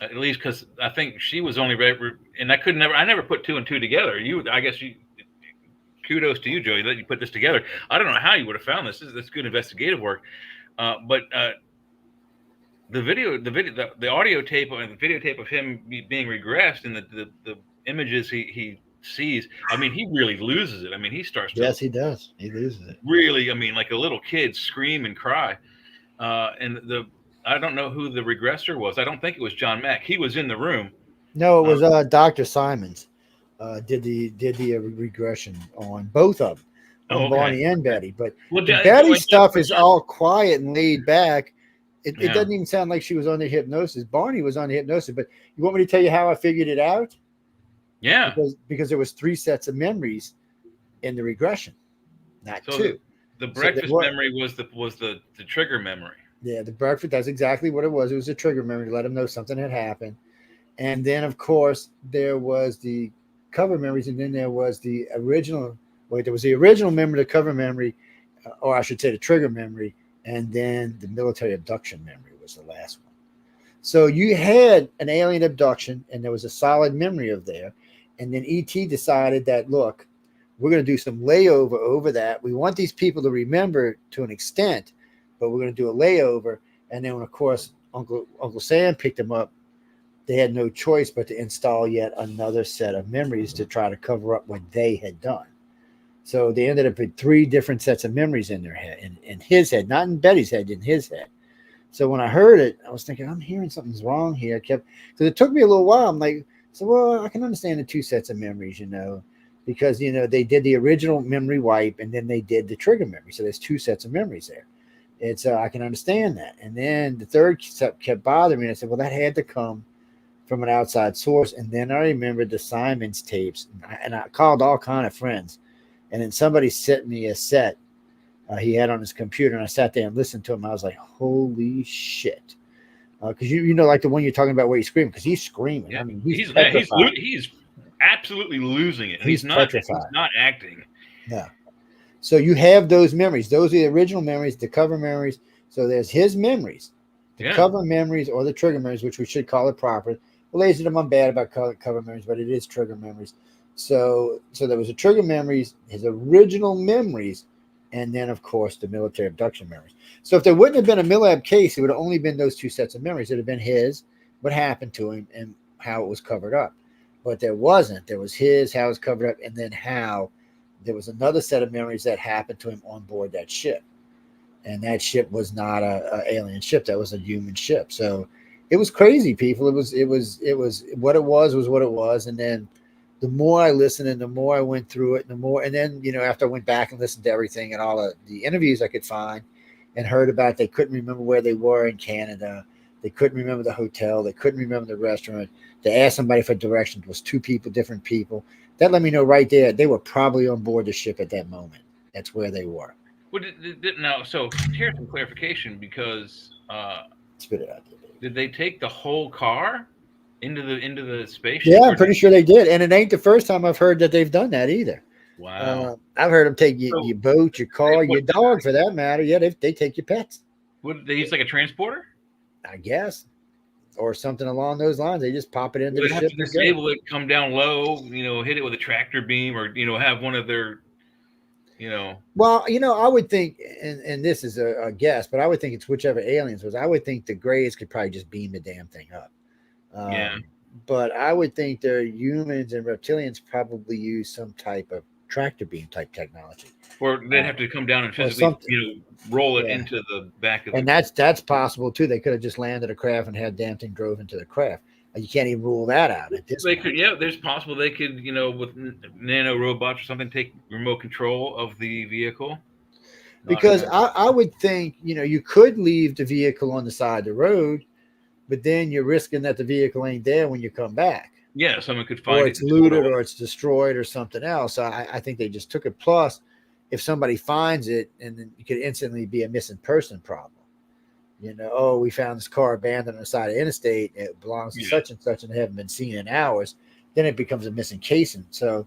At least because I think she was only and I never put two and two together. Kudos to you, Joey, that you put this together. I don't know how you would have found this. This is good investigative work, but. The audio tape and the videotape of him being regressed and the images he sees, I mean, he really loses it. I mean, he starts to. Yes, he does. He loses it. Really, I mean, like a little kid scream and cry. And I don't know who the regressor was. I don't think it was John Mack. He was in the room. No, it was Dr. Simons. Did the regression on both of them, on Barney and Betty. But the Betty stuff is all quiet and laid back. It doesn't even sound like she was under hypnosis. Barney was under hypnosis. But you want me to tell you how I figured it out? Yeah. Because there was 3 sets of memories in the regression, not 2. The breakfast memory was the trigger memory. Yeah, the breakfast, that's exactly what it was. It was a trigger memory to let them know something had happened. And then, of course, there was the cover memories, and then there was the original. There was the original memory, the cover memory, or I should say the trigger memory, and then the military abduction memory was the last one. So you had an alien abduction, and there was a solid memory of there. And then E.T. decided that, look, we're going to do some layover over that. We want these people to remember to an extent, but we're going to do a layover. And then, of course, Uncle Sam picked them up. They had no choice but to install yet another set of memories to try to cover up what they had done. So they ended up with 3 different sets of memories in their head, in his head, not in Betty's head, in his head. So when I heard it, I was thinking, I'm hearing something's wrong here. Because it took me a little while. I'm like, well, I can understand the 2 sets of memories, because, they did the original memory wipe and then they did the trigger memory. So there's 2 sets of memories there. It's I can understand that. And then the 3rd set kept bothering me. And I said, well, that had to come from an outside source. And then I remembered the Simons tapes, and I called all kind of friends. And then somebody sent me a set he had on his computer, and I sat there and listened to him. I was like, holy shit. Because like the one you're talking about where he's screaming, because he's screaming. Yeah. I mean, he's absolutely losing it. He's not acting. Yeah. So you have those memories. Those are the original memories, the cover memories. So there's his memories, the cover memories, or the trigger memories, which we should call it proper. Well, ladies, I'm bad about cover memories, but it is trigger memories. So there was a trigger memories, his original memories, and then, of course, the military abduction memories. So if there wouldn't have been a MILAB case, it would have only been those 2 sets of memories. It would have been his, what happened to him, and how it was covered up. But there wasn't. There was his, how it was covered up, and then how there was another set of memories that happened to him on board that ship. And that ship was not a alien ship. That was a human ship. So it was crazy, people. It was what it was what it was. And then the more I listened and the more I went through it, and then, after I went back and listened to everything and all of the interviews I could find and heard about, they couldn't remember where they were in Canada. They couldn't remember the hotel. They couldn't remember the restaurant. They asked somebody for directions. It was 2 people, different people. That let me know right there they were probably on board the ship at that moment. That's where they were. Well, so here's some clarification, because spit it out there, baby. Did they take the whole car into the spaceship? Yeah, I'm pretty sure they did. And it ain't the first time I've heard that they've done that either. Wow. I've heard them take So- your boat, your car, What- your dog, for that matter. Yeah, they take your pets, Would they use like a transporter? I guess, or something along those lines. They just pop it into Would the they have ship to and go. disable it, come down low, hit it with a tractor beam, or have one of their, Well, I would think, and this is a guess, but I would think it's whichever aliens was. I would think the Greys could probably just beam the damn thing up. Yeah. But I would think the humans and reptilians probably use some type of tractor beam type technology. Or they'd have to come down and or physically, something. roll it Yeah. into the back of And the. that's possible too. They could have just landed a craft and had damn thing drove into the craft. You can't even rule that out at this They point. could, yeah. There's possible they could, with nano robots or something, take remote control of the vehicle. Because I would think, you could leave the vehicle on the side of the road, but then you're risking that the vehicle ain't there when you come back. Yeah, someone could find Or it. it's looted or it's destroyed or something else. So I think they just took it. Plus, if somebody finds it, and then it could instantly be a missing person problem. Oh, we found this car abandoned on the side of the interstate. It belongs to such and such, and they haven't been seen in hours. Then it becomes a missing casing. So,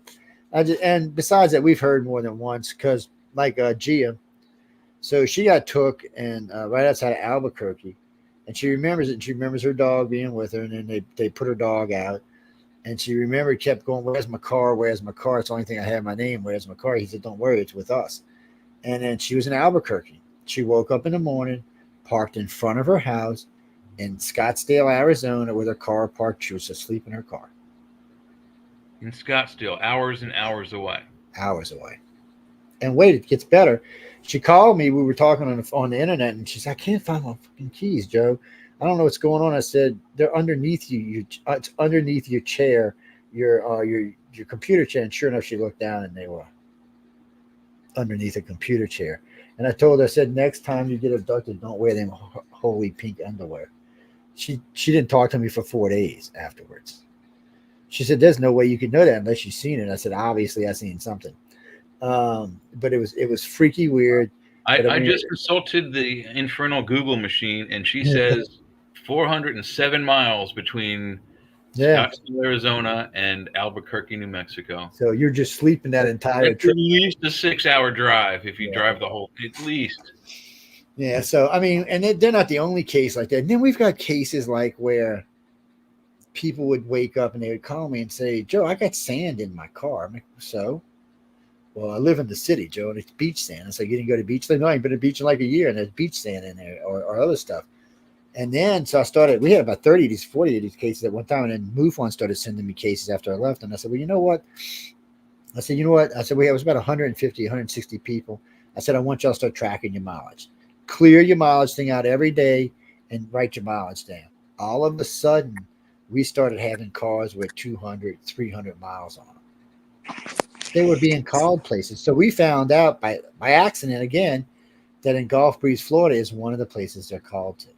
and besides that, we've heard more than once because, like Gia, so she got took and right outside of Albuquerque, and she remembers it. And she remembers her dog being with her, and then they put her dog out, and she remembered, kept going, "Where's my car? Where's my car? It's the only thing I have my name. Where's my car?" He said, "Don't worry, it's with us." And then she was in Albuquerque. She woke up in the morning, parked in front of her house in Scottsdale, Arizona, with her car parked. She was asleep in her car. In Scottsdale, hours and hours away. Hours away. And wait, it gets better. She called me. We were talking on the internet, and she said, "I can't find my fucking keys, Joe. I don't know what's going on." I said, "They're underneath you. It's underneath your chair, your computer chair." And sure enough, she looked down, and they were underneath a computer chair. And I told her, I said, "Next time you get abducted, don't wear them holy pink underwear." She didn't talk to me for 4 days afterwards. She said, "There's no way you could know that unless you've seen it." I said, "Obviously, I've seen something." But it was freaky weird. I just consulted the infernal Google machine, and she says 407 miles between Scottsdale, Arizona, and Albuquerque, New Mexico. So you're just sleeping that entire trip. At least a 6-hour drive if you drive the whole. At least. Yeah. So I mean, and they're not the only case like that. And then we've got cases like where people would wake up and they would call me and say, "Joe, I got sand in my car." I'm like, "So?" "Well, I live in the city, Joe, and it's beach sand." I said, "You didn't go to the beach?" Like, "No, I ain't been to the beach in like a year, and there's beach sand in there or other stuff." And then, so I started, we had about 30 of these, 40 of these cases at one time. And then MUFON started sending me cases after I left. And I said, "Well, you know what?" I said, "It was about 150, 160 people." I said, "I want y'all to start tracking your mileage. Clear your mileage thing out every day and write your mileage down." All of a sudden, we started having cars with 200, 300 miles on them. They were being called places. So we found out by accident again that in Gulf Breeze, Florida is one of the places they're called to.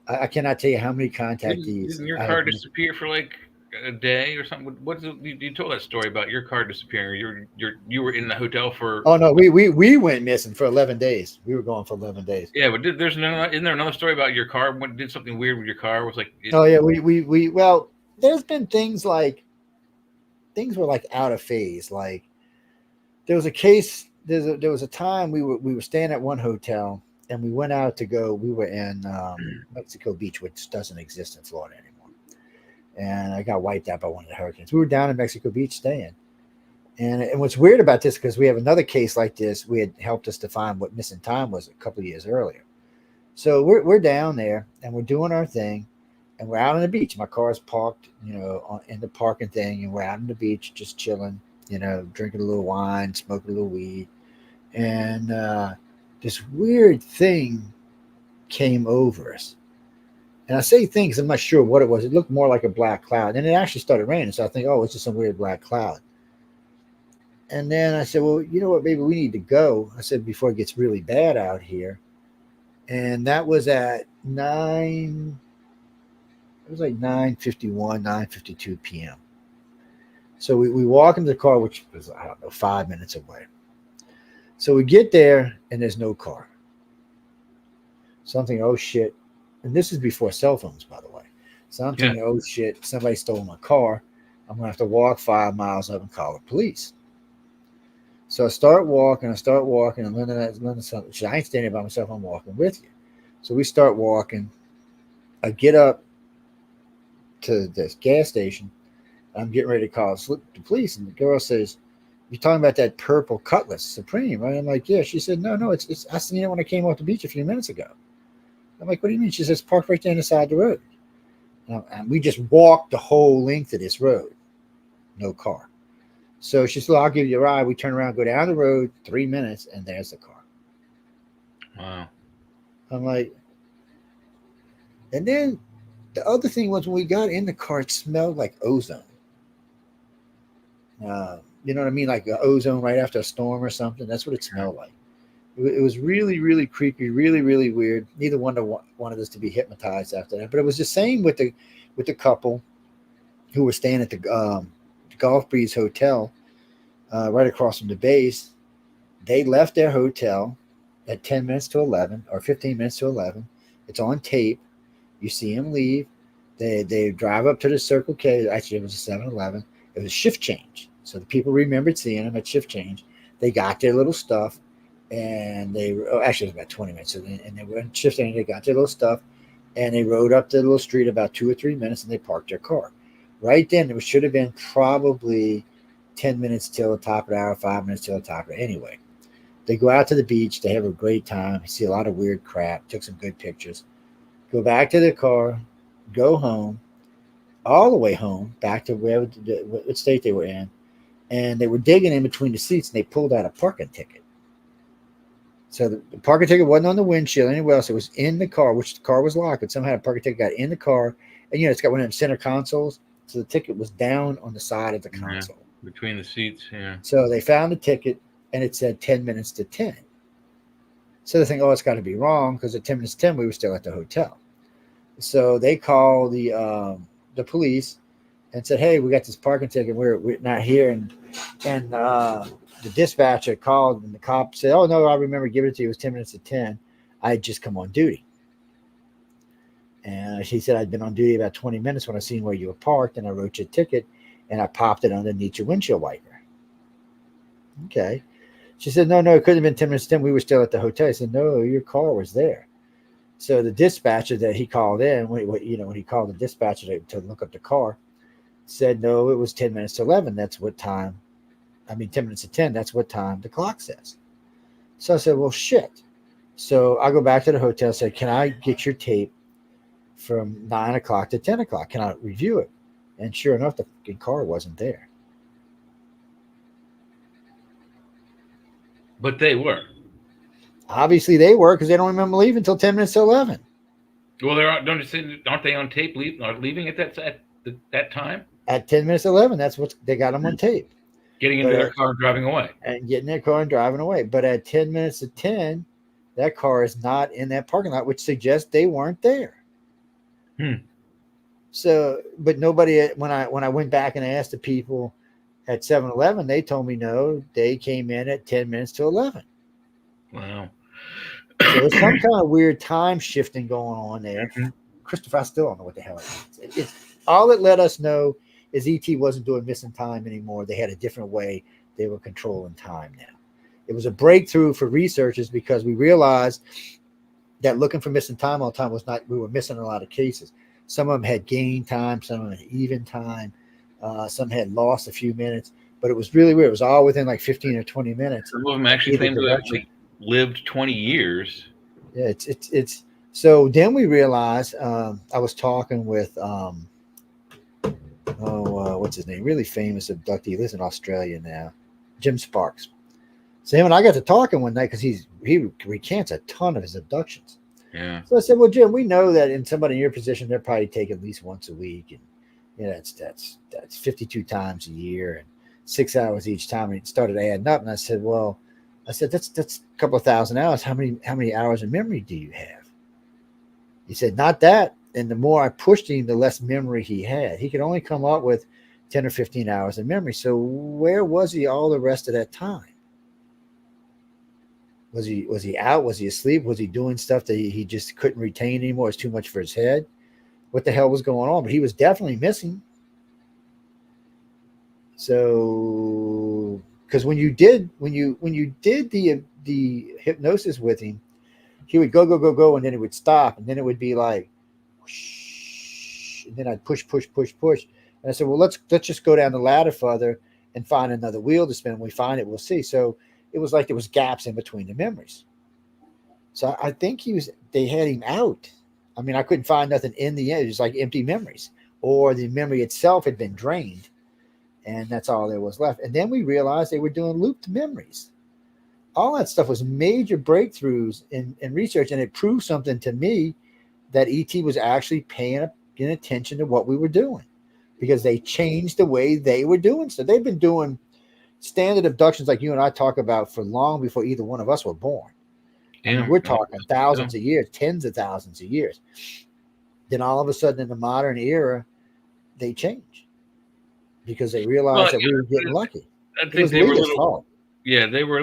I cannot tell you how many contactees. Didn't your car disappear for like a day or something? You told that story about your car disappearing? You were in the hotel for. Oh no, we went missing for 11 days. We were gone for 11 days. Yeah, but isn't there another story about your car? What did something weird with your car? Was like. Oh yeah, we well, there's been things like things were like out of phase. Like there was a case. There was a time we were staying at one hotel. And we went out to go. We were in Mexico Beach, which doesn't exist in Florida anymore. And I got wiped out by one of the hurricanes. We were down in Mexico Beach staying. And what's weird about this, because we have another case like this, we had helped us to find what missing time was a couple of years earlier. So we're down there and we're doing our thing, and we're out on the beach. My car's parked, in the parking thing, and we're out on the beach just chilling, drinking a little wine, smoking a little weed, and this weird thing came over us. And I say thing because I'm not sure what it was. It looked more like a black cloud. And it actually started raining. So I think, oh, it's just some weird black cloud. And then I said, well, you know what, maybe we need to go. I said, before it gets really bad out here. And that was at 9:51, 9:52 p.m. So we walk into the car, which was, 5 minutes away. So we get there and there's no car. Something, oh shit. And this is before cell phones, by the way. So I'm thinking, oh shit, somebody stole my car. I'm going to have to walk 5 miles up and call the police. So I start walking, and Linda said, I ain't standing by myself, I'm walking with you. So we start walking. I get up to this gas station. I'm getting ready to call the police, and the girl says, "You're talking about that purple Cutlass Supreme, right?" I'm like, "Yeah." She said, "No, it's I seen it when I came off the beach a few minutes ago." I'm like, "What do you mean?" She says, "Parked right there on the side of the road." And we just walked the whole length of this road, no car. So she said, well, "I'll give you a ride." We turn around, go down the road, 3 minutes, and there's the car. Wow. I'm like, and then the other thing was when we got in the car, it smelled like ozone. You know what I mean? Like ozone right after a storm or something. That's what it smelled like. It was really, really creepy, really, really weird. Neither one wanted us to be hypnotized after that. But it was the same with the couple who were staying at the Golf Breeze Hotel right across from the base. They left their hotel at 10 minutes to 11 or 15 minutes to 11. It's on tape. You see them leave. They drive up to the Circle K. Actually, it was a 7-Eleven. It was shift change. So the people remembered seeing them at shift change. They got their little stuff, and actually, it was about 20 minutes. And they were in shift change. They got their little stuff, and they rode up the little street about 2 or 3 minutes, and they parked their car. Right then, it should have been probably 10 minutes till the top of the hour, 5 minutes till the top of it. Anyway, they go out to the beach. They have a great time. You see a lot of weird crap. Took some good pictures. Go back to their car. Go home. All the way home, back to what state they were in. And they were digging in between the seats, and they pulled out a parking ticket. So the parking ticket wasn't on the windshield anywhere else. It was in the car, which the car was locked, but somehow the parking ticket got in the car. And, it's got one of them center consoles. So the ticket was down on the side of the console. Yeah, between the seats, yeah. So they found the ticket, and it said 10 minutes to 10. So they think, it's got to be wrong, because at 10 minutes to 10, we were still at the hotel. So they called the police and said, "Hey, we got this parking ticket. We're not here." And the dispatcher called, and the cop said, "Oh, no, I remember giving it to you. It was 10 minutes to 10. I had just come on duty." And she said, "I'd been on duty about 20 minutes when I seen where you were parked, and I wrote you a ticket, and I popped it underneath your windshield wiper." Okay. She said, No, it couldn't have been 10 minutes to 10. We were still at the hotel. I said, "No, your car was there." So the dispatcher that he called in, when he called the dispatcher to look up the car, said, "No, it was 10 minutes to 11. That's what time. 10 minutes to 10. That's what time the clock says." So I said, "Well, shit." So I go back to the hotel and said, "Can I get your tape from 9 o'clock to 10 o'clock? Can I review it?" And sure enough, the fucking car wasn't there. But they were. Obviously, they were, because they don't remember leaving until 10 minutes to 11. Well, aren't they on tape leaving at that time? At 10 minutes to 11, that's what they got them on tape. Getting into their car and driving away. And getting their car and driving away. But at 10 minutes to 10, that car is not in that parking lot, which suggests they weren't there. So, but nobody, when I went back and asked the people at 7-Eleven, they told me no, they came in at 10 minutes to 11. Wow. So there's some kind of weird time shifting going on there. Mm-hmm. Christopher, I still don't know what the hell it is. All it let us know is ET wasn't doing missing time anymore. They had a different way they were controlling time now. It was a breakthrough for researchers, because we realized that looking for missing time all the time we were missing a lot of cases. Some of them had gained time, some of them had even time, some had lost a few minutes, but it was really weird. It was all within like 15 or 20 minutes. Some of them actually claimed to have lived 20 years. Yeah, it's so then we realized, I was talking with what's his name? Really famous abductee. He lives in Australia now, Jim Sparks. So him and I got to talking one night, because he recants a ton of his abductions. Yeah. So I said, "Well, Jim, we know that in somebody in your position, they're probably taking at least once a week, and that's 52 times a year and 6 hours each time." And it started adding up, and I said, that's a couple of thousand hours. How many hours of memory do you have? He said, "Not that." And the more I pushed him, the less memory he had. He could only come up with 10 or 15 hours of memory. So where was he all the rest of that time? Was he out? Was he asleep? Was he doing stuff that he just couldn't retain anymore? It's too much for his head. What the hell was going on? But he was definitely missing. So because when you did the hypnosis with him, he would go, and then it would stop, and then it would be like, whoosh, and then I'd push. And I said, well, let's just go down the ladder further and find another wheel to spin. When we find it, we'll see. So it was like there was gaps in between the memories. So I think they had him out. I mean, I couldn't find nothing in the end. It was like empty memories, or the memory itself had been drained, and that's all there was left. And then we realized they were doing looped memories. All that stuff was major breakthroughs in research, and it proved something to me that ET was actually paying attention to what we were doing, because they changed the way they were doing. So they've been doing standard abductions like you and I talk about for long before either one of us were born. I mean, we're talking thousands of years, tens of thousands of years. Then all of a sudden in the modern era, they change because they realized that we were getting lucky. I think they were a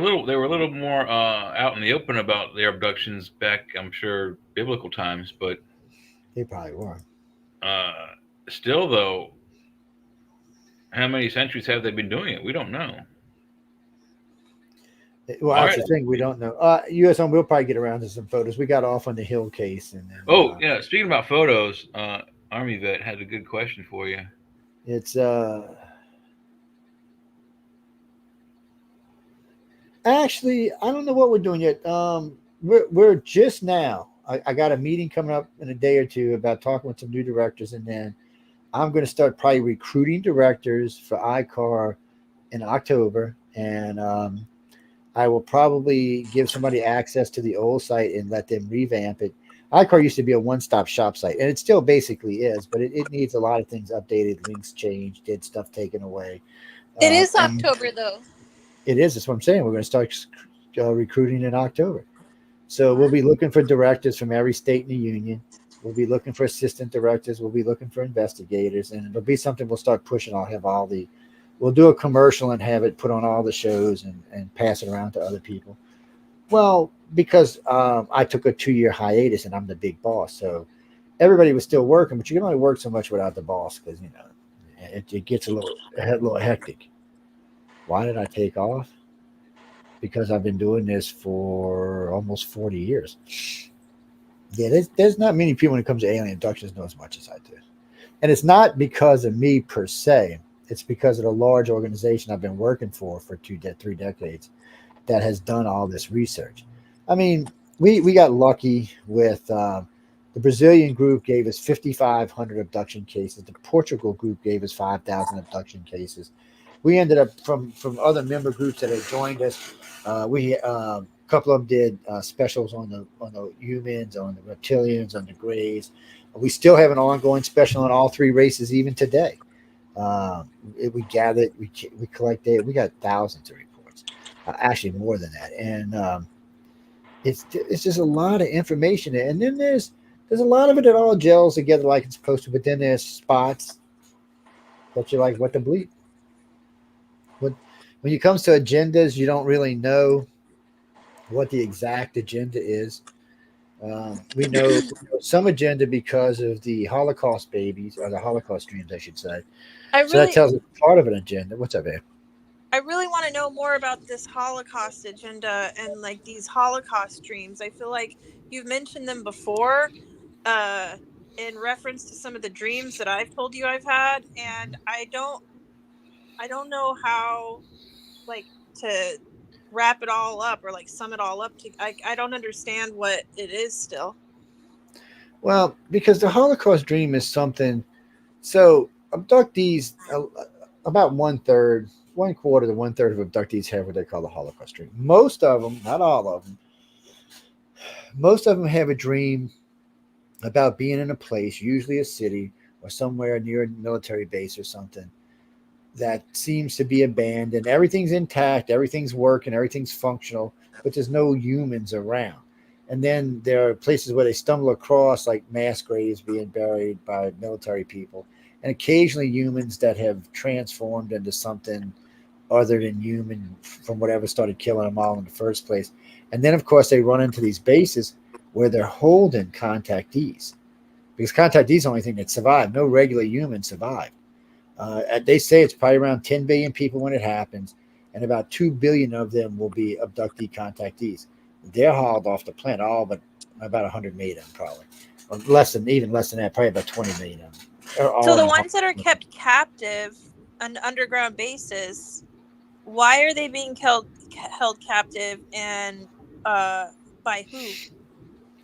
little, they were a little more out in the open about their abductions back, I'm sure, biblical times, but they probably were. Still, though, how many centuries have they been doing it? We don't know. Well, that's the thing, we don't know. USM, we'll probably get around to some photos. We got off on the Hill case, and then, speaking about photos, Army Vet had a good question for you. It's actually, I don't know what we're doing yet. We're just now. I got a meeting coming up in a day or two about talking with some new directors, and then I'm going to start probably recruiting directors for ICAR in October, and I will probably give somebody access to the old site and let them revamp it. ICAR used to be a one-stop shop site, and it still basically is, but it needs a lot of things updated, links changed, dead stuff taken away. It is October, though. It is. That's what I'm saying. We're going to start recruiting in October. So we'll be looking for directors from every state in the union. We'll be looking for assistant directors. We'll be looking for investigators, and it'll be something we'll start pushing. We'll do a commercial and have it put on all the shows and pass it around to other people. Well, because I took a 2-year hiatus and I'm the big boss, so everybody was still working, but you can only work so much without the boss because, it gets a little hectic. Why did I take off? Because I've been doing this for almost 40 years. Yeah, there's not many people when it comes to alien abductions know as much as I do. And it's not because of me per se. It's because of the large organization I've been working for 3 decades that has done all this research. I mean, we got lucky with the Brazilian group gave us 5,500 abduction cases. The Portugal group gave us 5,000 abduction cases. We ended up from other member groups that had joined us. A couple of them did specials on the humans, on the reptilians, on the grays. We still have an ongoing special on all 3 races even today. We gathered, we collected, we got thousands of reports, actually more than that, and it's just a lot of information. And then there's a lot of it that all gels together like it's supposed to, but then there's spots that you're like, what the bleep? When it comes to agendas, you don't really know what the exact agenda is. We know some agenda because of the Holocaust babies, or the Holocaust dreams, I should say. So that tells us part of an agenda. What's up, man? I really want to know more about this Holocaust agenda and like these Holocaust dreams. I feel like you've mentioned them before in reference to some of the dreams that I've told you I've had, and I don't know how like to wrap it all up or like sum it all up. I don't understand what it is still. Well, because the Holocaust dream is something. So abductees, about 1/3 to 1/3 of abductees have what they call the Holocaust dream. Most of them, not all of them, most of them have a dream about being in a place, usually a city or somewhere near a military base or something, that seems to be abandoned. Everything's intact, everything's working, everything's functional, but there's no humans around. And then there are places where they stumble across like mass graves being buried by military people, and occasionally humans that have transformed into something other than human from whatever started killing them all in the first place. And then, of course, they run into these bases where they're holding contactees, because contactees are the only thing that survive. No regular humans survive. They say it's probably around 10 billion people when it happens. and about 2 billion of them will be abductee contactees. They're hauled off the planet, all but about 100 million of them, probably, or even less than that, probably about 20 million of them. So the ones that are kept captive on underground bases, why are they being held captive, and by who?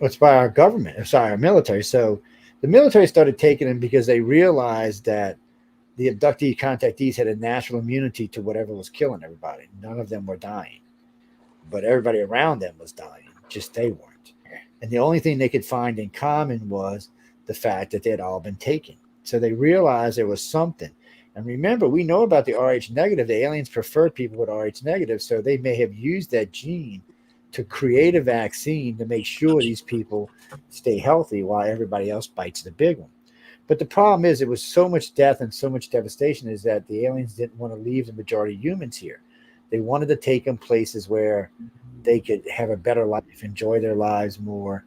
It's by our government. Sorry, our military. So the military started taking them because they realized that the abductee contactees had a natural immunity to whatever was killing everybody. None of them were dying, but everybody around them was dying. Just they weren't. And the only thing they could find in common was the fact that they had all been taken. So they realized there was something. And remember, we know about the Rh negative. The aliens prefer people with Rh negative, so they may have used that gene to create a vaccine to make sure these people stay healthy while everybody else bites the big one. But the problem is, it was so much death and so much devastation is that the aliens didn't want to leave the majority of humans here. They wanted to take them places where they could have a better life, enjoy their lives more,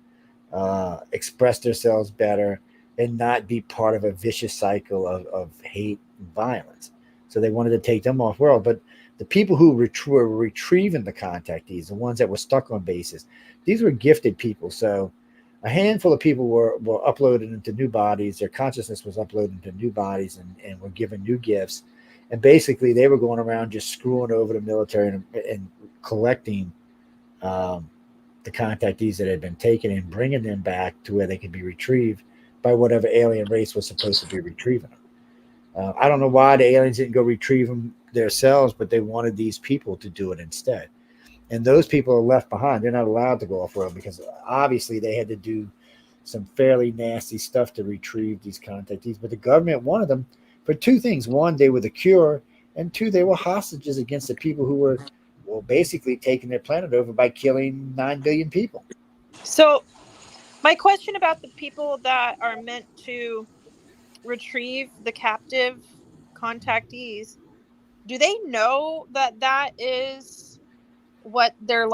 express themselves better, and not be part of a vicious cycle of hate and violence. So they wanted to take them off world. But the people who were retrieving the contactees, the ones that were stuck on bases, these were gifted people. So a handful of people were uploaded into new bodies. Their consciousness was uploaded into new bodies and were given new gifts. And basically, they were going around just screwing over the military and collecting the contactees that had been taken and bringing them back to where they could be retrieved by whatever alien race was supposed to be retrieving them. I don't know why the aliens didn't go retrieve them themselves, but they wanted these people to do it instead. And those people are left behind. They're not allowed to go off-world because obviously they had to do some fairly nasty stuff to retrieve these contactees. But the government wanted them for two things. One, they were the cure, and two, they were hostages against the people who were basically taking their planet over by killing 9 billion people. So my question about the people that are meant to retrieve the captive contactees, do they know that is what their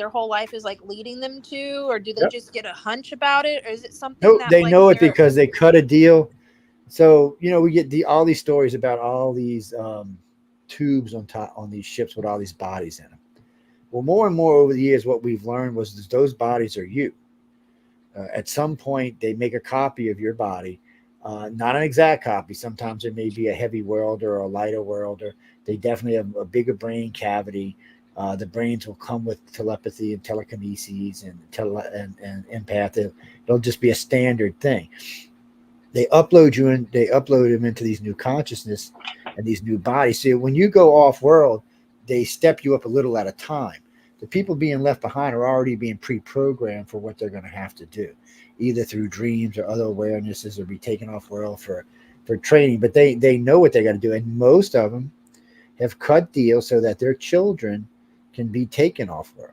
whole life is like leading them to, or do they just get a hunch about it, or is it something No, that they like know it because they cut a deal. So we get all these stories about all these tubes on these ships with all these bodies in them. Well, more and more over the years, what we've learned was those bodies are you. At some point, they make a copy of your body, not an exact copy. Sometimes it may be a heavy worlder or a lighter worlder. They definitely have a bigger brain cavity. The brains will come with telepathy and telekinesis and empath. It'll just be a standard thing. They upload you in. They upload them into these new consciousness and these new bodies. So when you go off world, they step you up a little at a time. The people being left behind are already being pre-programmed for what they're going to have to do, either through dreams or other awarenesses, or be taken off world for training. But they know what they got to do, and most of them have cut deals so that their children can be taken off world.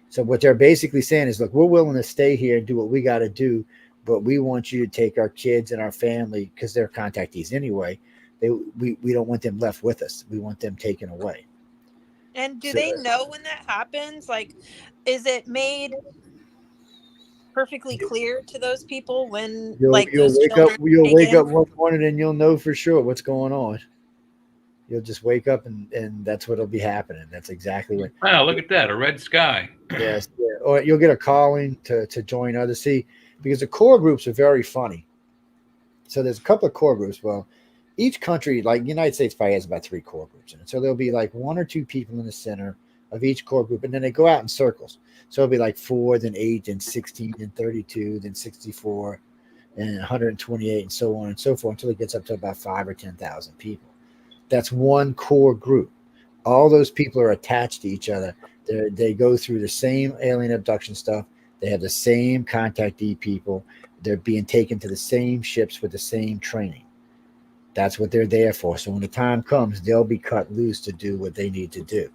So what they're basically saying is, look, we're willing to stay here and do what we got to do, but we want you to take our kids and our family, because they're contactees anyway. We don't want them left with us. We want them taken away. And do they know when that happens? Like, is it made perfectly clear to those people when you'll wake up one morning and you'll know for sure what's going on. You'll just wake up and that's what'll be happening. That's exactly what. Wow, look at that, a red sky. Yes. Yeah. Or you'll get a calling to join others. See, because the core groups are very funny. So there's a couple of core groups. Well, each country, like the United States probably has about 3 core groups in it. So there'll be like 1 or 2 people in the center of each core group, and then they go out in circles. So it'll be like 4, then 8, then 16, then 32, then 64, and 128, and so on and so forth, until it gets up to about 5 or 10,000 people. That's one core group. All those people are attached to each other. They go through the same alien abduction stuff. They have the same contactee people. They're being taken to the same ships with the same training. That's what they're there for. So when the time comes, they'll be cut loose to do what they need to do.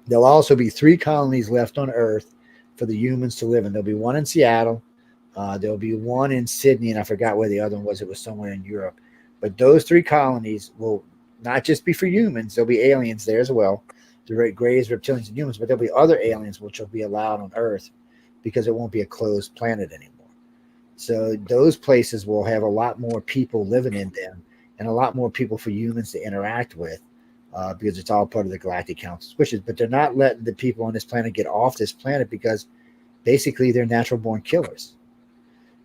There'll also be 3 colonies left on Earth for the humans to live in. There'll be 1 in Seattle. There'll be 1 in Sydney, and I forgot where the other one was. It was somewhere in Europe. But those 3 colonies will not just be for humans. There'll be aliens there as well. The Greys, reptilians, and humans. But there'll be other aliens which will be allowed on Earth because it won't be a closed planet anymore. So those places will have a lot more people living in them, and a lot more people for humans to interact with, because it's all part of the Galactic Council's wishes. But they're not letting the people on this planet get off this planet because basically they're natural born killers.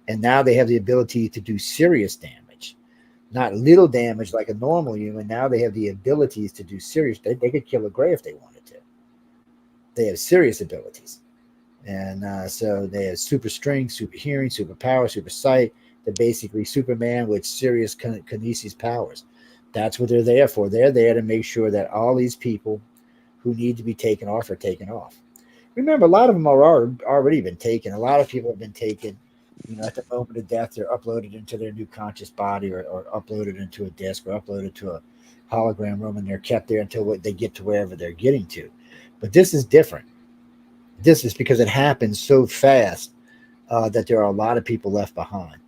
And now they have the ability to do serious damage, not little damage like a normal human. Now they have the abilities to do serious. They could kill a gray if they wanted to. They have serious abilities. And so they have super strength, super hearing, super power, super sight. They're basically Superman with serious kinesis powers. That's what they're there for. They're there to make sure that all these people who need to be taken off are taken off. Remember, a lot of them are already been taken. A lot of people have been taken, at the moment of death. They're uploaded into their new conscious body or uploaded into a disc or uploaded to a hologram room, and they're kept there until they get to wherever they're getting to. But this is different. This is because it happens so fast that there are a lot of people left behind.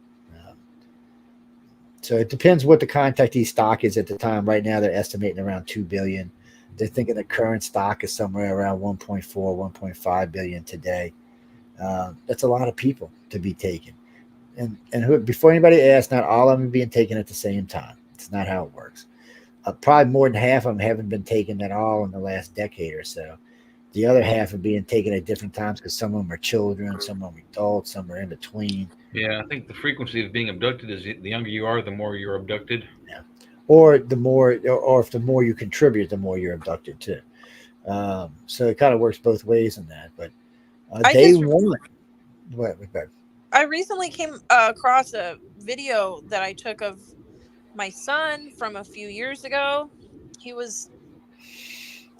So it depends what the contactee stock is at the time. Right now, they're estimating around 2 billion. They're thinking the current stock is somewhere around 1.4, 1.5 billion today. That's a lot of people to be taken. And before anybody asks, not all of them are being taken at the same time. It's not how it works. Probably more than half of them haven't been taken at all in the last decade or so. The other half are being taken at different times because some of them are children, some of them are adults, some are in between. Yeah, I think the frequency of being abducted is the younger you are, the more you're abducted. Yeah. Or if the more you contribute, the more you're abducted too. So it kind of works both ways in that. But they want. What? I recently came across a video that I took of my son from a few years ago. He was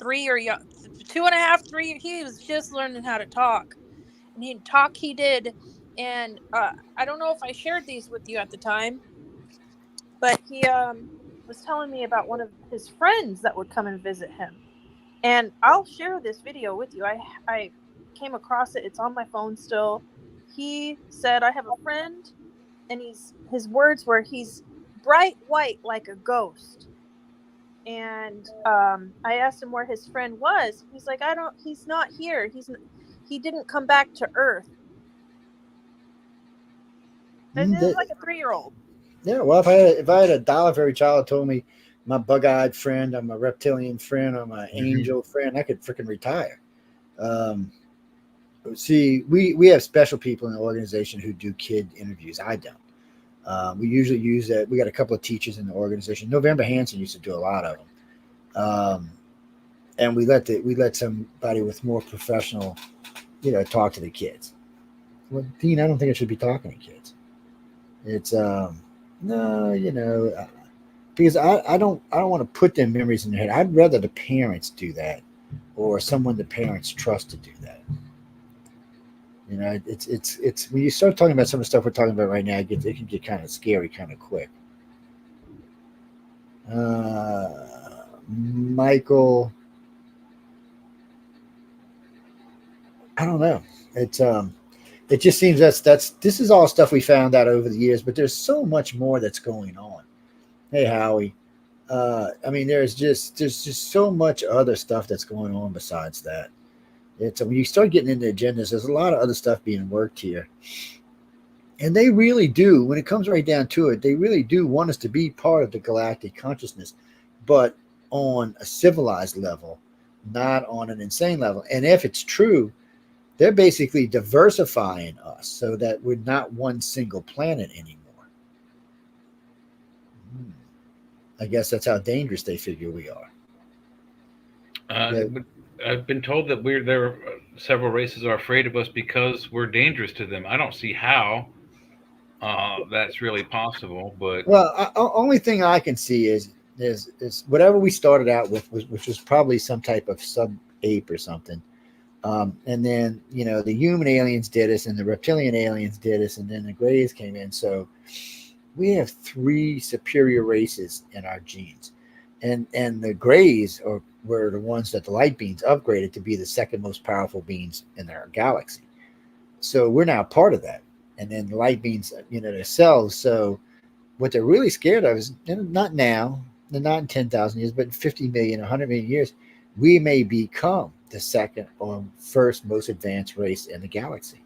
3 or 2.5, 3. He was just learning how to talk, and he did. And I don't know if I shared these with you at the time, but he was telling me about one of his friends that would come and visit him. And I'll share this video with you. I came across it. It's on my phone still. He said, I have a friend, and his words were, he's bright white like a ghost. And I asked him where his friend was. He's like, he's not here. He didn't come back to Earth. And it's like a 3-year-old. Yeah, well, if I had $1 for every child that told me my bug-eyed friend, I'm a reptilian friend, I'm an angel friend, I could freaking retire. See, we have special people in the organization who do kid interviews. I don't. We usually use that. We got a couple of teachers in the organization. November Hansen used to do a lot of them. And we let somebody with more professional, talk to the kids. Well, Dean, I don't think I should be talking to kids. It's no, because I don't want to put their memories in their head. I'd rather the parents do that, or someone the parents trust to do that. It's when you start talking about some of the stuff we're talking about right now, it can get kind of scary, kind of quick. Michael, I don't know. It just seems this is all stuff we found out over the years, but there's so much more that's going on. Hey, Howie. There's just so much other stuff that's going on besides that. When you start getting into agendas, there's a lot of other stuff being worked here. And they really do, when it comes right down to it, they really do want us to be part of the galactic consciousness, but on a civilized level, not on an insane level. And if it's true, they're basically diversifying us so that we're not one single planet anymore. I guess that's how dangerous they figure we are. I've been told that several races are afraid of us because we're dangerous to them. I don't see how that's really possible. But only thing I can see is whatever we started out with, which was probably some type of sub-ape or something. And then, the human aliens did us and the reptilian aliens did us, and then the grays came in. So we have 3 superior races in our genes. And the grays were the ones that the light beings upgraded to be the second most powerful beings in our galaxy. So we're now part of that. And then the light beings, themselves. So what they're really scared of is, not now, not in 10,000 years, but in 50 million, 100 million years, we may become the second or first most advanced race in the galaxy.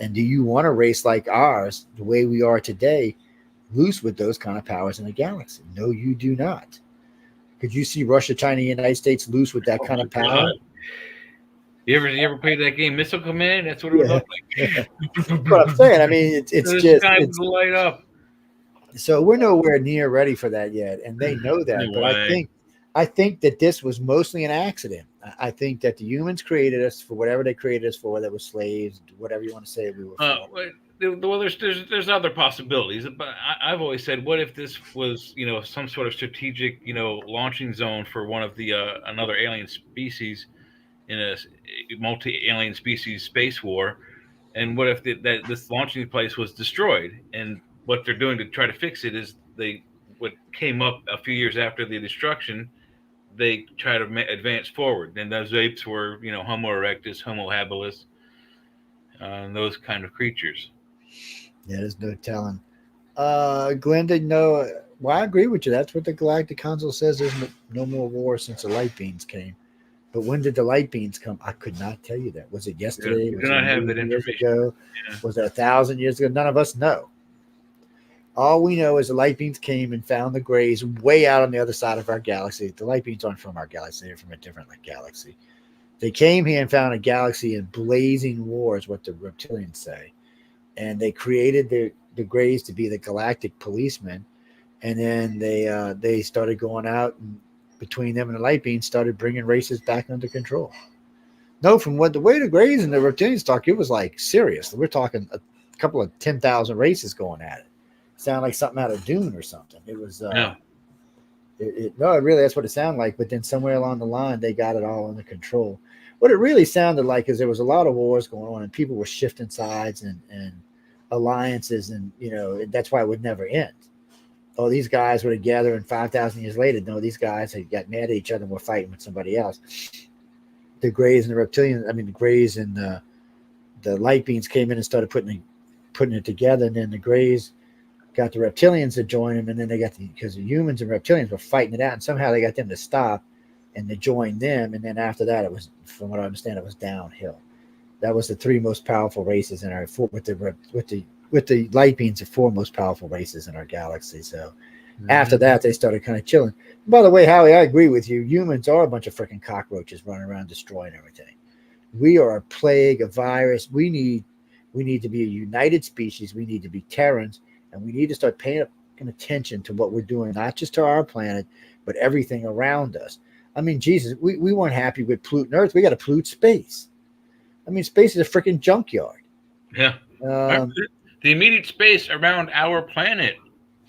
And do you want a race like ours, the way we are today, loose with those kind of powers in the galaxy? No, you do not. Could you see Russia, China, United States loose with that kind of power? God. You ever played that game Missile Command? That's what it would look like. That's what I'm saying. I mean, it's the just sky would light up. So we're nowhere near ready for that yet, and they know that. No but way. I think that this was mostly an accident. I think that the humans created us for whatever they created us for, whether it was slaves, whatever you want to say we were for. Well, there's other possibilities, but I've always said, what if this was, some sort of strategic, launching zone for one of the another alien species in a multi-alien species space war, and what if that this launching place was destroyed, and what they're doing to try to fix it is what came up a few years after the destruction, they try to advance forward, and those apes were, Homo erectus, Homo habilis, and those kind of creatures. Yeah, there's no telling. Glenda, no, well, I agree with you. That's what the Galactic Council says. There's no more war since the light beams came. But when did the light beams come? I could not tell you that. Was it yesterday? Yeah, was do not it have that information. Ago? Yeah. Was it 1,000 years ago? None of us know. All we know is the light beams came and found the grays way out on the other side of our galaxy. The light beams aren't from our galaxy. They're from a different galaxy. They came here and found a galaxy in blazing war, is what the reptilians say. And they created the grays to be the galactic policemen. And then they started going out, and between them and the light beams started bringing races back under control. No, from the way the grays and the reptilians talk, it was like serious. We're talking a couple of 10,000 races going at it. Sound like something out of Dune or something. It was no, really, that's what it sounded like. But then somewhere along the line, they got it all under control. What it really sounded like is there was a lot of wars going on, and people were shifting sides and alliances, and that's why it would never end. Oh, these guys were together, and 5,000 years later, no, these guys had got mad at each other and were fighting with somebody else. The grays and the reptilians, the grays and the light beings came in and started putting it together, and then the grays got the reptilians to join them, and then they got because the humans and reptilians were fighting it out, and somehow they got them to stop and to join them, and then after that, it was, from what I understand, it was downhill. That was the three most powerful races in our with the light beings, the four most powerful races in our galaxy. So after that, they started kind of chilling. And by the way, Howie, I agree with you. Humans are a bunch of freaking cockroaches running around destroying everything. We are a plague, a virus. We need to be a united species. We need to be Terrans, and we need to start paying attention to what we're doing, not just to our planet, but everything around us. Jesus, we weren't happy with polluting Earth. We got to pollute space. Space is a freaking junkyard. Yeah. The immediate space around our planet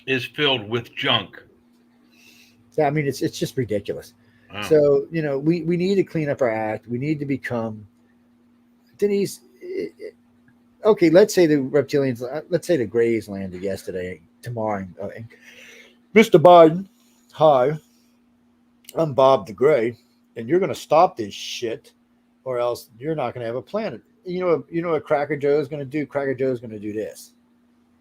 is filled with junk. Yeah, it's just ridiculous. Wow. So, we need to clean up our act. We need to become Denise. Okay, let's say the reptilians, let's say the Greys landed yesterday, tomorrow. And Mr. Biden, hi, I'm Bob the Gray, and you're going to stop this shit, or else you're not going to have a planet. You know what Cracker Joe's going to do? Cracker Joe's going to do this.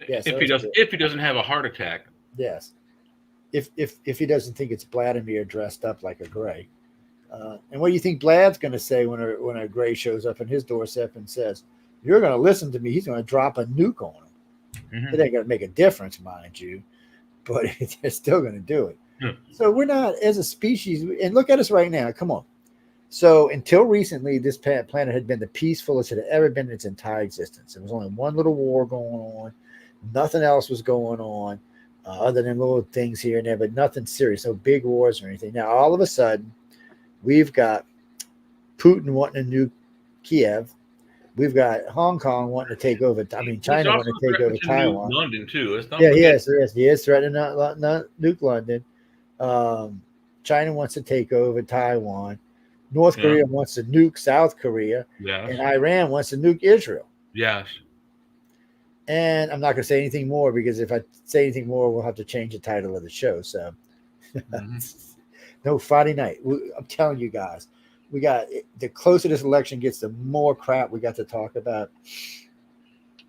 Yes, if he doesn't have a heart attack. Yes. If he doesn't think it's Vladimir dressed up like a Gray. And what do you think Vlad's going to say when a Gray shows up on his doorstep and says, "You're going to listen to me"? He's going to drop a nuke on him. Mm-hmm. It ain't going to make a difference, mind you, but they're still going to do it. So we're not, as a species, and look at us right now. Come on. So until recently, this planet had been the peacefulest it had ever been in its entire existence. There was only one little war going on. Nothing else was going on other than little things here and there, but nothing serious, no big wars or anything. Now, all of a sudden, we've got Putin wanting to nuke Kiev. We've got Hong Kong wanting to take over. China wanting to take over Taiwan. London too. Yes, he is threatening not nuke London. China wants to take over Taiwan. North Korea wants to nuke South Korea. Yes. And Iran wants to nuke Israel. Yes. And I'm not going to say anything more, because if I say anything more, we'll have to change the title of the show. So, no, Friday night. I'm telling you guys, we got the closer this election gets, the more crap we got to talk about.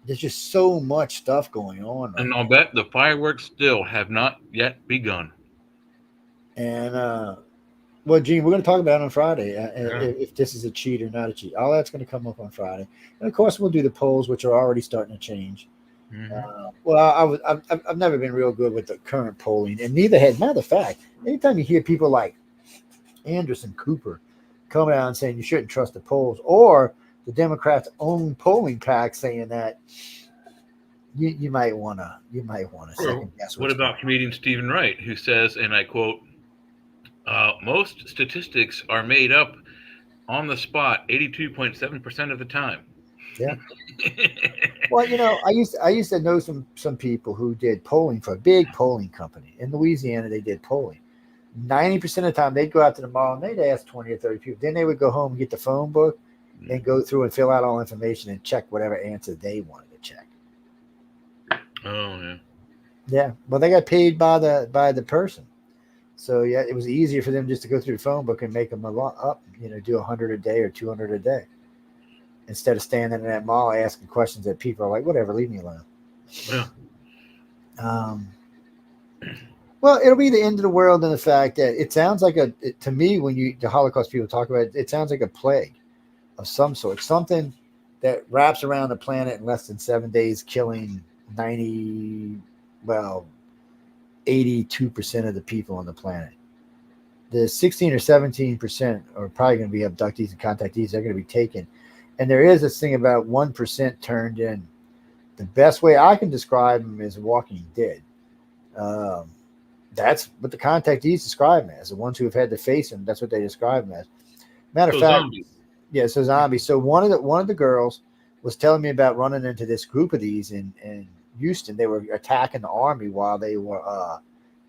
There's just so much stuff going on. And I'll bet the fireworks still have not yet begun. And, well, Gene, we're going to talk about it on Friday, if this is a cheat or not a cheat. All that's going to come up on Friday. And, of course, we'll do the polls, which are already starting to change. Well, I've never been real good with the current polling, and neither had. Matter of fact, anytime you hear people like Anderson Cooper coming out and saying you shouldn't trust the polls, or the Democrats' own polling pack saying that, you might want to second guess. What about comedian Stephen Wright, who says, and I quote, "Most statistics are made up on the spot 82.7% of the time." Yeah. Well, I used to know some people who did polling for a big polling company in Louisiana. They did polling. 90% of the time, they'd go out to the mall and they'd ask 20 or 30 people. Then they would go home and get the phone book and go through and fill out all information and check whatever answer they wanted to check. Oh yeah. Yeah. Well, they got paid by the person, so yeah, it was easier for them just to go through the phone book and make them a lot up. Do 100 a day or 200 a day, instead of standing in that mall asking questions that people are like, whatever, leave me alone. Yeah. Well, it'll be the end of the world in the fact that it sounds like to me, when the Holocaust people talk about it, it sounds like a plague of some sort, something that wraps around the planet in less than 7 days, killing 82% of the people on the planet. The 16 or 17% are probably going to be abductees and contactees. They're going to be taken. And there is this thing about 1% turned in. The best way I can describe them is Walking Dead. That's what the contactees describe them as. The ones who have had to face them, that's what they describe them as. Matter of fact, zombies. Yeah, so zombies. So one of the girls was telling me about running into this group of these in Houston. They were attacking the army while they were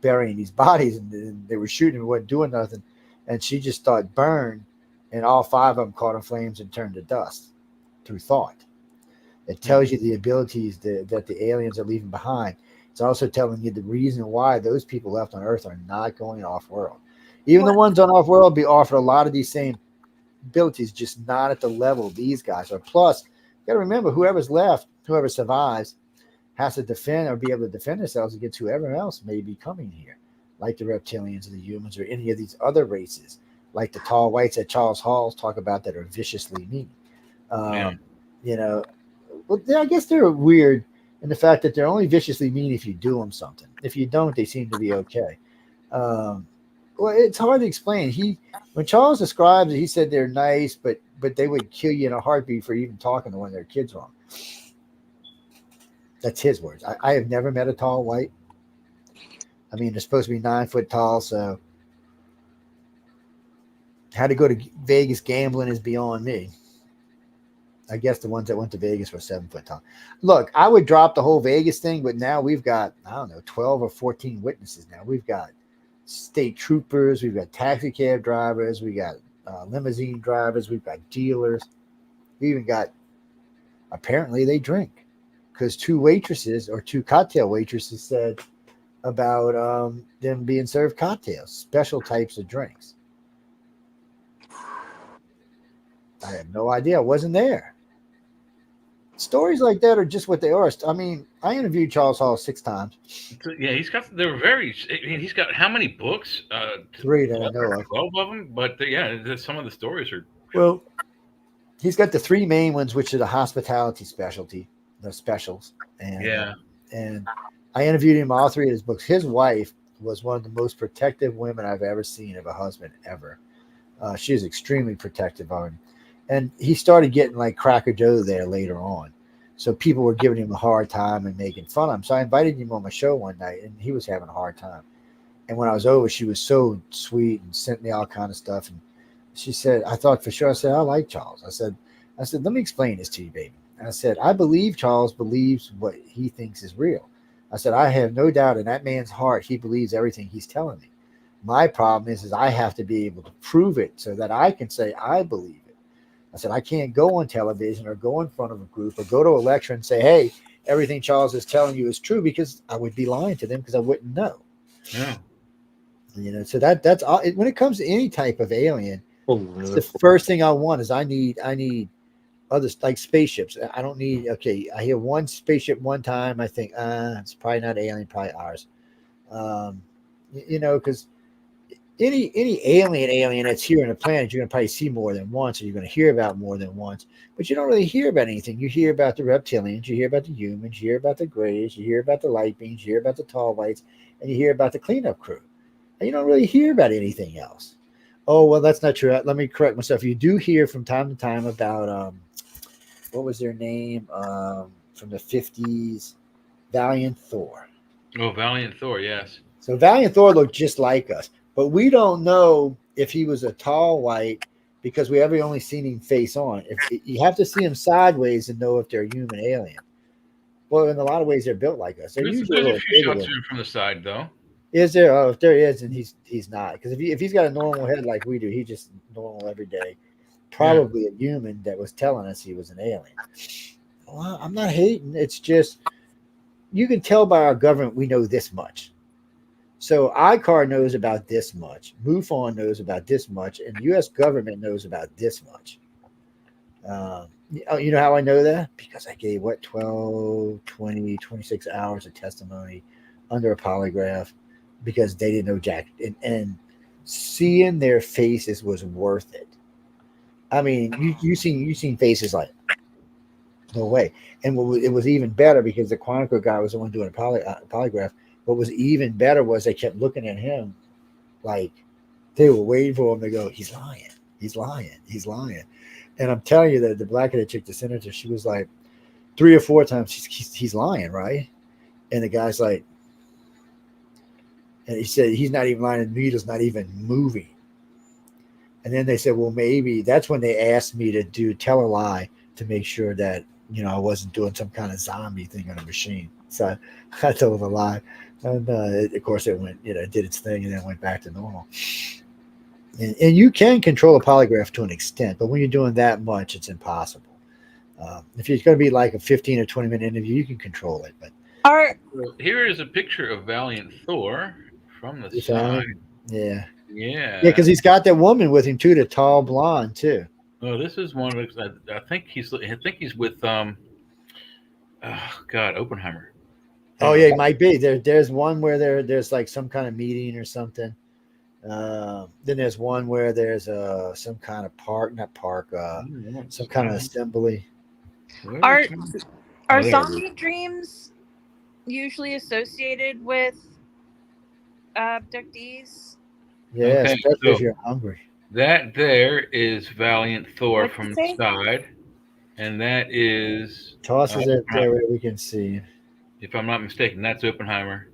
burying these bodies, and they were shooting and wasn't doing nothing. And she just thought burn, and all 5 of them caught in flames and turned to dust through thought. It tells you the abilities that the aliens are leaving behind. It's also telling you the reason why those people left on Earth are not going off-world. Even the ones on off-world be offered a lot of these same abilities, just not at the level these guys are. Plus, you got to remember, whoever's left, whoever survives, has to defend or be able to defend themselves against whoever else may be coming here, like the reptilians or the humans or any of these other races, like the tall whites that Charles Halls talk about that are viciously mean. Well, I guess they're weird in the fact that they're only viciously mean if you do them something. If you don't, they seem to be okay. Well, it's hard to explain. When Charles describes it, he said they're nice, but they would kill you in a heartbeat for even talking to one of their kids wrong. That's his words. I have never met a tall white. I mean, they're supposed to be 9 foot tall, so how to go to Vegas gambling is beyond me. I guess the ones that went to Vegas were 7 foot tall. Look, I would drop the whole Vegas thing, but now we've got, 12 or 14 witnesses now. We've got state troopers, we've got taxi cab drivers, we got limousine drivers, we've got dealers. We even got, apparently they drink, because 2 cocktail waitresses said about them being served cocktails, special types of drinks. I have no idea. I wasn't there. Stories like that are just what they are. I mean, I interviewed Charles Hall 6 times. Yeah, he's got how many books? 3 that I know of. 12 of them, but some of the stories are. Well, he's got the 3 main ones, which are the hospitality specialty, the specials. And I interviewed him all 3 of his books. His wife was one of the most protective women I've ever seen of a husband ever. She is extremely protective of him. And he started getting like Cracker Joe there later on. So people were giving him a hard time and making fun of him. So I invited him on my show one night, and he was having a hard time. And when I was over, she was so sweet and sent me all kind of stuff. And she said, I thought for sure, I said, I like Charles. I said, let me explain this to you, baby. And I said, I believe Charles believes what he thinks is real. I said, I have no doubt in that man's heart, he believes everything he's telling me. My problem is I have to be able to prove it so that I can say I believe it. I said, I can't go on television or go in front of a group or go to a lecture and say, hey, everything Charles is telling you is true, because I would be lying to them because I wouldn't know. Yeah. So that's all. When it comes to any type of alien, the first thing I want is I need others, like spaceships. I don't need, I hear one spaceship one time. I think, it's probably not alien, probably ours. Because any alien that's here on the planet, you're gonna probably see more than once, or you're gonna hear about more than once. But you don't really hear about anything. You hear about the reptilians, you hear about the humans, you hear about the grays, you hear about the light beings, you hear about the tall whites, and you hear about the cleanup crew. And you don't really hear about anything else. Oh well, that's not true. Let me correct myself. You do hear from time to time about what was their name from the 50s, Valiant Thor. Oh, Valiant Thor, yes. So Valiant Thor looked just like us, but we don't know if he was a tall white because we ever only seen him face on. If you have to see him sideways to know if they're human alien. Well, in a lot of ways, they're built like us. They're usually a There's a little few bigger. shots from the side, though. Is there? Oh, if there is, and he's not. Because if he's got a normal head like we do, he's just normal every day. Probably a human that was telling us he was an alien. Well, I'm not hating. It's just you can tell by our government we know this much. So ICAR knows about this much. MUFON knows about this much, and the U.S. government knows about this much. You know how I know that? Because I gave 12, 20, 26 hours of testimony under a polygraph because they didn't know jack. And seeing their faces was worth it. I mean, you seen faces like no way. And it was even better because the Quantico guy was the one doing a polygraph. What was even better was they kept looking at him like they were waiting for him to go, he's lying, he's lying, he's lying. And I'm telling you that the black-headed chick, the senator, she was like 3 or 4 times, he's lying, right? And the guy's like, and he said, he's not even lying, the needle's not even moving. And then they said, well, maybe that's when they asked me to tell a lie to make sure that, I wasn't doing some kind of zombie thing on a machine. So I told a lie. And of course, it went, did its thing and then went back to normal. And you can control a polygraph to an extent, but when you're doing that much, it's impossible. If it's going to be like a 15 or 20-minute interview, you can control it. But here is a picture of Valiant Thor from the side. Yeah. Yeah. Yeah, because he's got that woman with him too, the tall blonde too. Oh, this is one of I think he's with Oppenheimer. Oh yeah, it might be. There's one where there's like some kind of meeting or something. Then there's one where there's some kind of some kind of assembly. Are zombie dreams usually associated with abductees? Yeah, okay, especially if you're hungry. That there is Valiant Thor from the side, and that is tosses it there where we can see. If I'm not mistaken, that's Oppenheimer.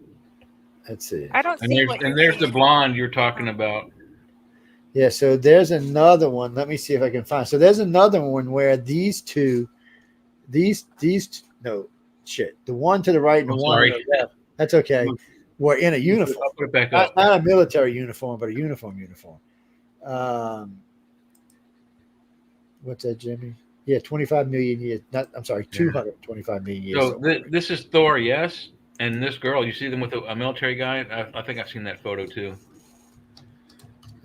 Let's see. I don't see what. And there's the blonde you're talking about. Yeah, so there's another one. Let me see if I can find. So there's another one where the one to the right and the one to the left. That's okay. We're in a uniform. I'll put it back up. Not a military uniform, but a uniform. What's that, Jimmy? Yeah, 25 million years. 225 million years. So this is Thor, yes? And this girl, you see them with a military guy? I think I've seen that photo too.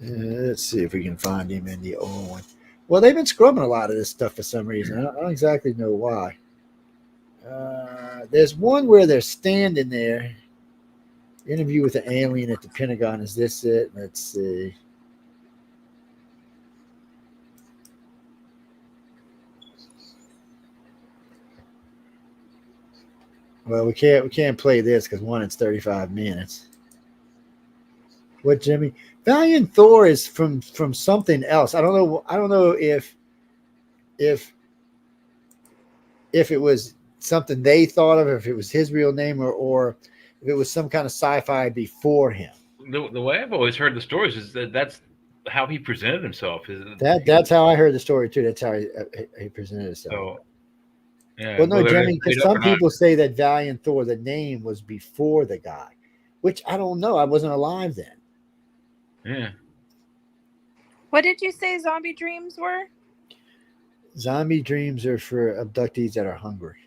Let's see if we can find him in the old one. Well, they've been scrubbing a lot of this stuff for some reason. I don't exactly know why. There's one where they're standing there. Interview with an alien at the Pentagon. Is this it? Let's see. Well, we can't play this because one, it's 35 minutes. What, Jimmy? Valiant Thor is from something else. I don't know if it was something they thought of, if it was his real name, or if it was some kind of sci-fi before him. The way I've always heard the stories is that's how he presented himself. That's how I heard the story too. That's how he presented himself. So, yeah. Well, no, Jimmy, because some people say that Valiant Thor, the name was before the guy, which I don't know. I wasn't alive then. Yeah. What did you say zombie dreams were? Zombie dreams are for abductees that are hungry.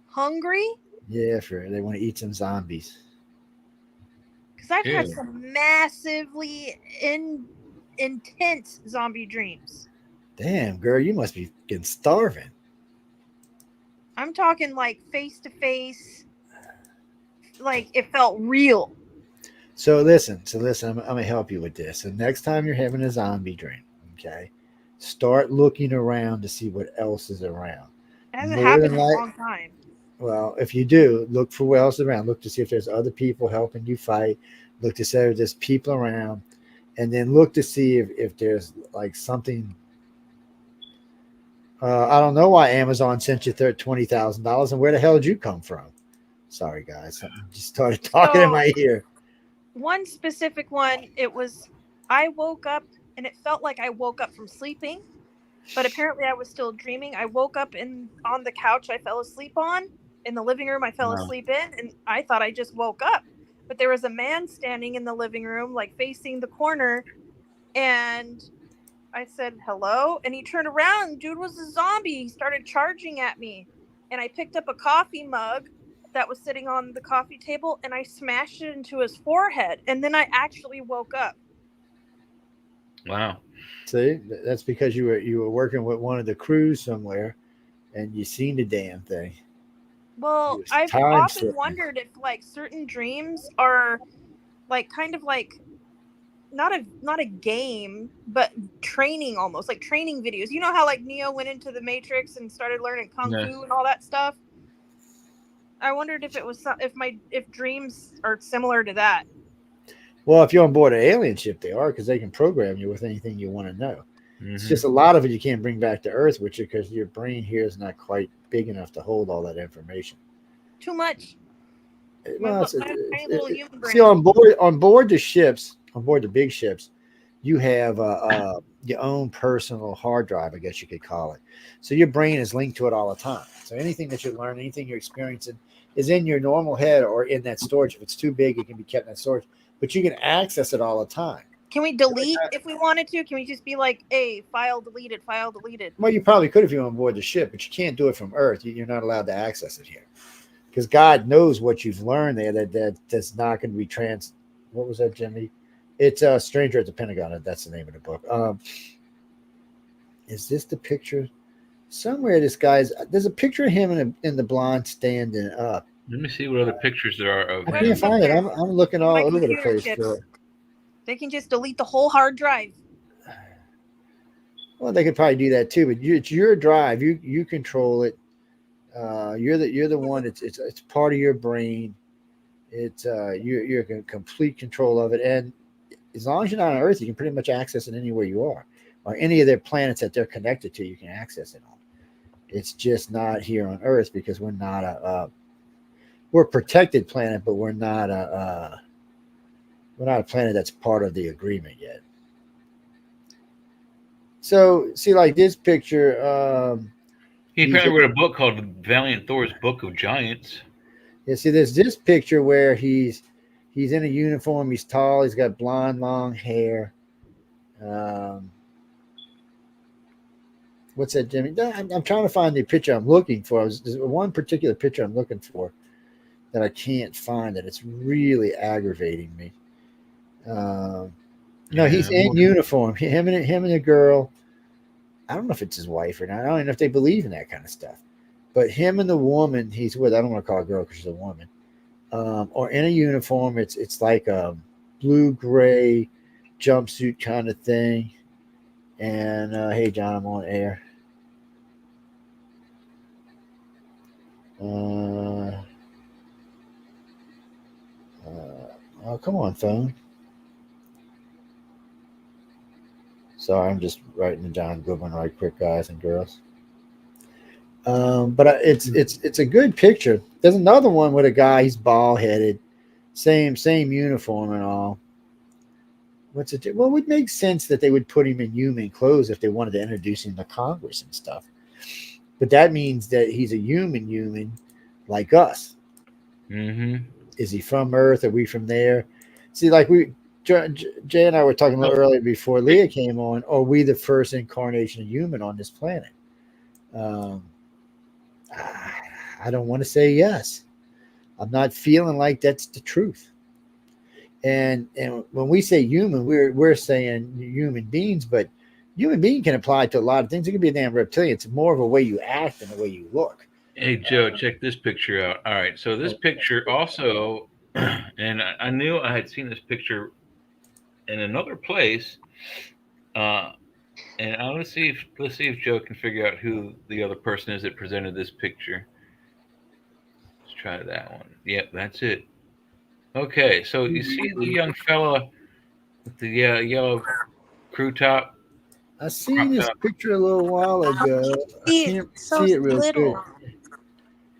Hungry? Yeah, they want to eat some zombies. Because I've had some massively intense zombie dreams. Damn, girl, you must be getting starving. I'm talking like face to face. Like it felt real. So listen. I'm gonna help you with this. So next time you're having a zombie dream, okay, start looking around to see what else is around. It hasn't More happened than in a like, long time. well, if you do, look for what else is around. Look to see if there's other people helping you fight. Look to see if there's people around, and then look to see if there's like something. I don't know why Amazon sent you $20,000, and where the hell did you come from? Sorry, guys, something just started talking in So my ear. one specific one, I woke up and it felt like I woke up from sleeping, but apparently I was still dreaming. I woke up on the couch I fell asleep on. In the living room I fell No. asleep in, and I thought I just woke up. But there was a man standing in the living room, like facing the corner, and I said hello, and he turned around. Dude was a zombie. He started charging at me, and I picked up a coffee mug that was sitting on the coffee table, and I smashed it into his forehead, and then I actually woke up. Wow. See, that's because you were working with one of the crews somewhere, and you seen the damn thing. Well, I've often wondered if like certain dreams are like kind of like not a game, but training, almost like training videos. You know how like Neo went into the Matrix and started learning kung fu and all that stuff. I wondered if it was if dreams are similar to that. Well, if you're on board an alien ship, they are, because they can program you with anything you want to know. Mm-hmm. It's just a lot of it you can't bring back to Earth with you because your brain here is not quite big enough to hold all that information. Too much. Well, see, on board the ships, on board the big ships, you have your own personal hard drive, I guess you could call it. So your brain is linked to it all the time. So anything that you learn, anything you're experiencing, is in your normal head or in that storage. If it's too big, it can be kept in that storage. But you can access it all the time. Can we delete if we wanted to? Can we just be like, hey, file deleted, file deleted? Well, you probably could if you're on board the ship, but you can't do it from Earth. You're not allowed to access it here. Because God knows what you've learned there that's not going to be What was that, Jimmy? It's Stranger at the Pentagon. That's the name of the book. Is this the picture? Somewhere there's a picture of him in the blonde standing up. Let me see what other pictures there are of I can't find it. I'm looking all over the place for it. They can just delete the whole hard drive. Well, they could probably do that too, but it's your drive. You control it. You're the one. It's part of your brain. It's you're in complete control of it, and as long as you're not on Earth, you can pretty much access it anywhere you are, or any of their planets that they're connected to. You can access it on. It's just not here on Earth because we're not we're a protected planet, but we're not a planet that's part of the agreement yet. So see, like this picture. He probably wrote a book called Valiant Thor's Book of Giants. Yeah, see, there's this picture where he's in a uniform. He's tall. He's got blonde, long hair. What's that, Jimmy? I'm trying to find the picture I'm looking for. There's one particular picture I'm looking for that I can't find, and it's really aggravating me. No, he's in uniform. Him and a girl. I don't know if it's his wife or not. I don't even know if they believe in that kind of stuff. But him and the woman he's with, I don't want to call her a girl because she's a woman, or in a uniform. It's like a blue-gray jumpsuit kind of thing. And hey, John, I'm on air. Oh, come on, phone. Sorry, I'm just writing it down. Good one, right quick, guys and girls. But it's a good picture. There's another one with a guy. He's bald headed, same uniform and all. What's it? Well, it would make sense that they would put him in human clothes if they wanted to introduce him to Congress and stuff. But that means that he's a human like us. Mm-hmm. Is he from Earth? Are we from there? See, like Jay and I were talking a little earlier before Leah came on. Are we the first incarnation of human on this planet? I don't want to say yes. I'm not feeling like that's the truth. And when we say human, we're saying human beings, but human being can apply to a lot of things. It could be a damn reptilian. It's more of a way you act than the way you look. Hey, Joe, check this picture out. All right, so this picture also And I knew I had seen this picture in another place. And let's see if Joe can figure out who the other person is that presented this picture. Let's try that one. Yep, that's it. Okay, so you see the young fella with the yellow crew top. I seen this picture a little while ago. I can't so see it real good. little.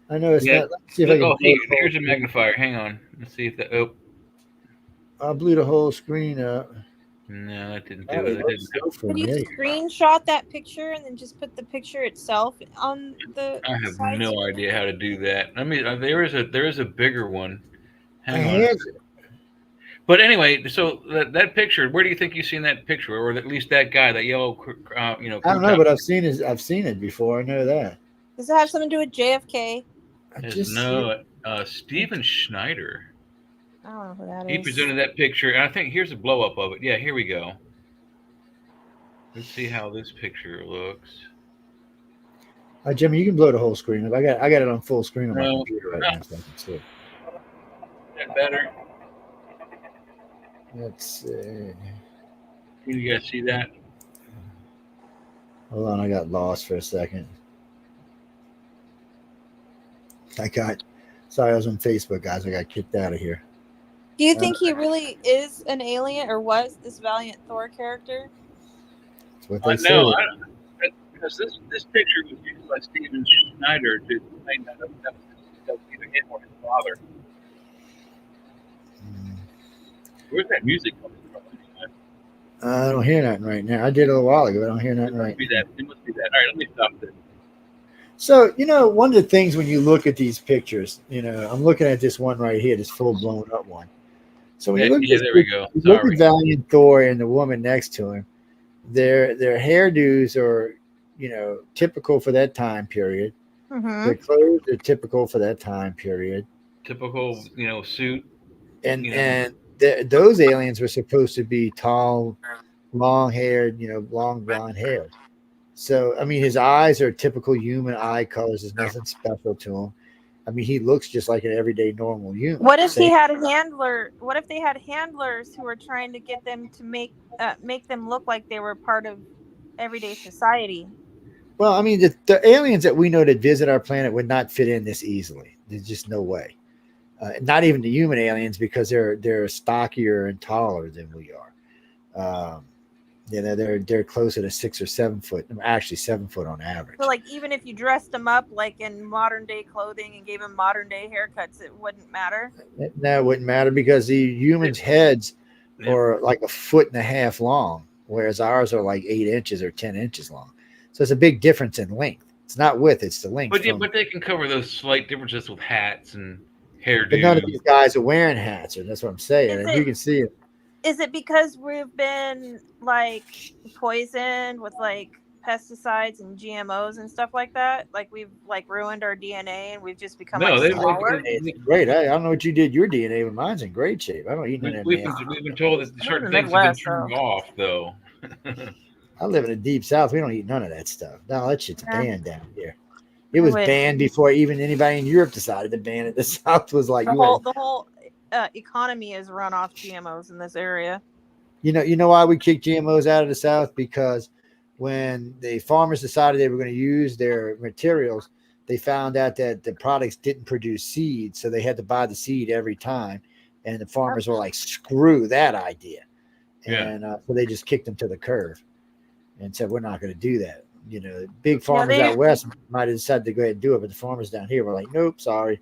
I know it's Yeah. not. Let's see if I can. Here's a magnifier. Hang on. Let's see if that. Oh, I blew the whole screen up. no, that didn't Oh, do it. it That looks didn't. so Could you familiar. screenshot that picture and then just put the picture itself on the I have side no screen? idea how to do that. I mean, there is a bigger one. I Hang on. had But anyway, so that picture. Where do you think you've seen that picture, or at least that guy, that yellow, I don't know, but I've seen it before. I know that. Does it have something to do with JFK? I There's just Steven Schneider. I don't know who that He is. presented that picture, and I think here's a blow up of it. Yeah, here we go. Let's see how this picture looks. Jimmy, you can blow the whole screen up. I got it on full screen on my No, computer right no. now, so I can see it. Is that better? Let's see. Can you guys see that? Hold on, I got lost for a second. Sorry, I was on Facebook, guys. I got kicked out of here. Do you think he really is an alien, or was this Valiant Thor character? That's what they No, say. because this picture was used by Steven Schneider to explain that was either him or his father. Where's that music coming from? I don't hear nothing right now. I did it a little while ago. I don't hear nothing right now. It must be that. All right, let me stop this. So, one of the things when you look at these pictures, I'm looking at this one right here, this full blown up one. So when you look at this there we go. you look at Valiant Thor and the woman next to him, their hairdos are, typical for that time period. Mm-hmm. Their clothes are typical for that time period. Typical, suit. And those aliens were supposed to be tall, long-haired, long blonde hair. So, I mean, his eyes are typical human eye colors. There's nothing special to him. I mean, he looks just like an everyday normal human. What if he had a handler? What if they had handlers who were trying to get them to make them look like they were part of everyday society? Well, I mean, the aliens that we know that visit our planet would not fit in this easily. There's just no way. Not even the human aliens, because they're stockier and taller than we are. They're closer to 6 or 7 foot. Actually, 7 foot on average. So, like, even if you dressed them up like in modern day clothing and gave them modern day haircuts, it wouldn't matter. No, it wouldn't matter, because the humans' heads are like 1.5 foot long, whereas ours are like 8 inches or 10 inches long. So it's a big difference in length. It's not width; it's the length. But they can cover those slight differences with hats and hairdos. But none of these guys are wearing hats, and that's what I'm saying. And you can see it. Is it because we've been like poisoned with like pesticides and GMOs and stuff like that? Like we've like ruined our DNA and we've just become smaller? It's great. I don't know what you did your DNA, but mine's in great shape. I don't eat none of We've been told that certain things have been turned off, though. I live in the deep south. We don't eat none of that stuff. No, that shit's banned down here. It was banned before even anybody in Europe decided to ban it. The South was like, the whole economy is run off GMOs in this area. You know why we kicked GMOs out of the South? Because when the farmers decided they were going to use their materials, they found out that the products didn't produce seed, so they had to buy the seed every time. And the farmers were like, screw that idea. And so they just kicked them to the curb and said, we're not going to do that. Big farmers out west might have decided to go ahead and do it, but the farmers down here were like, nope, sorry.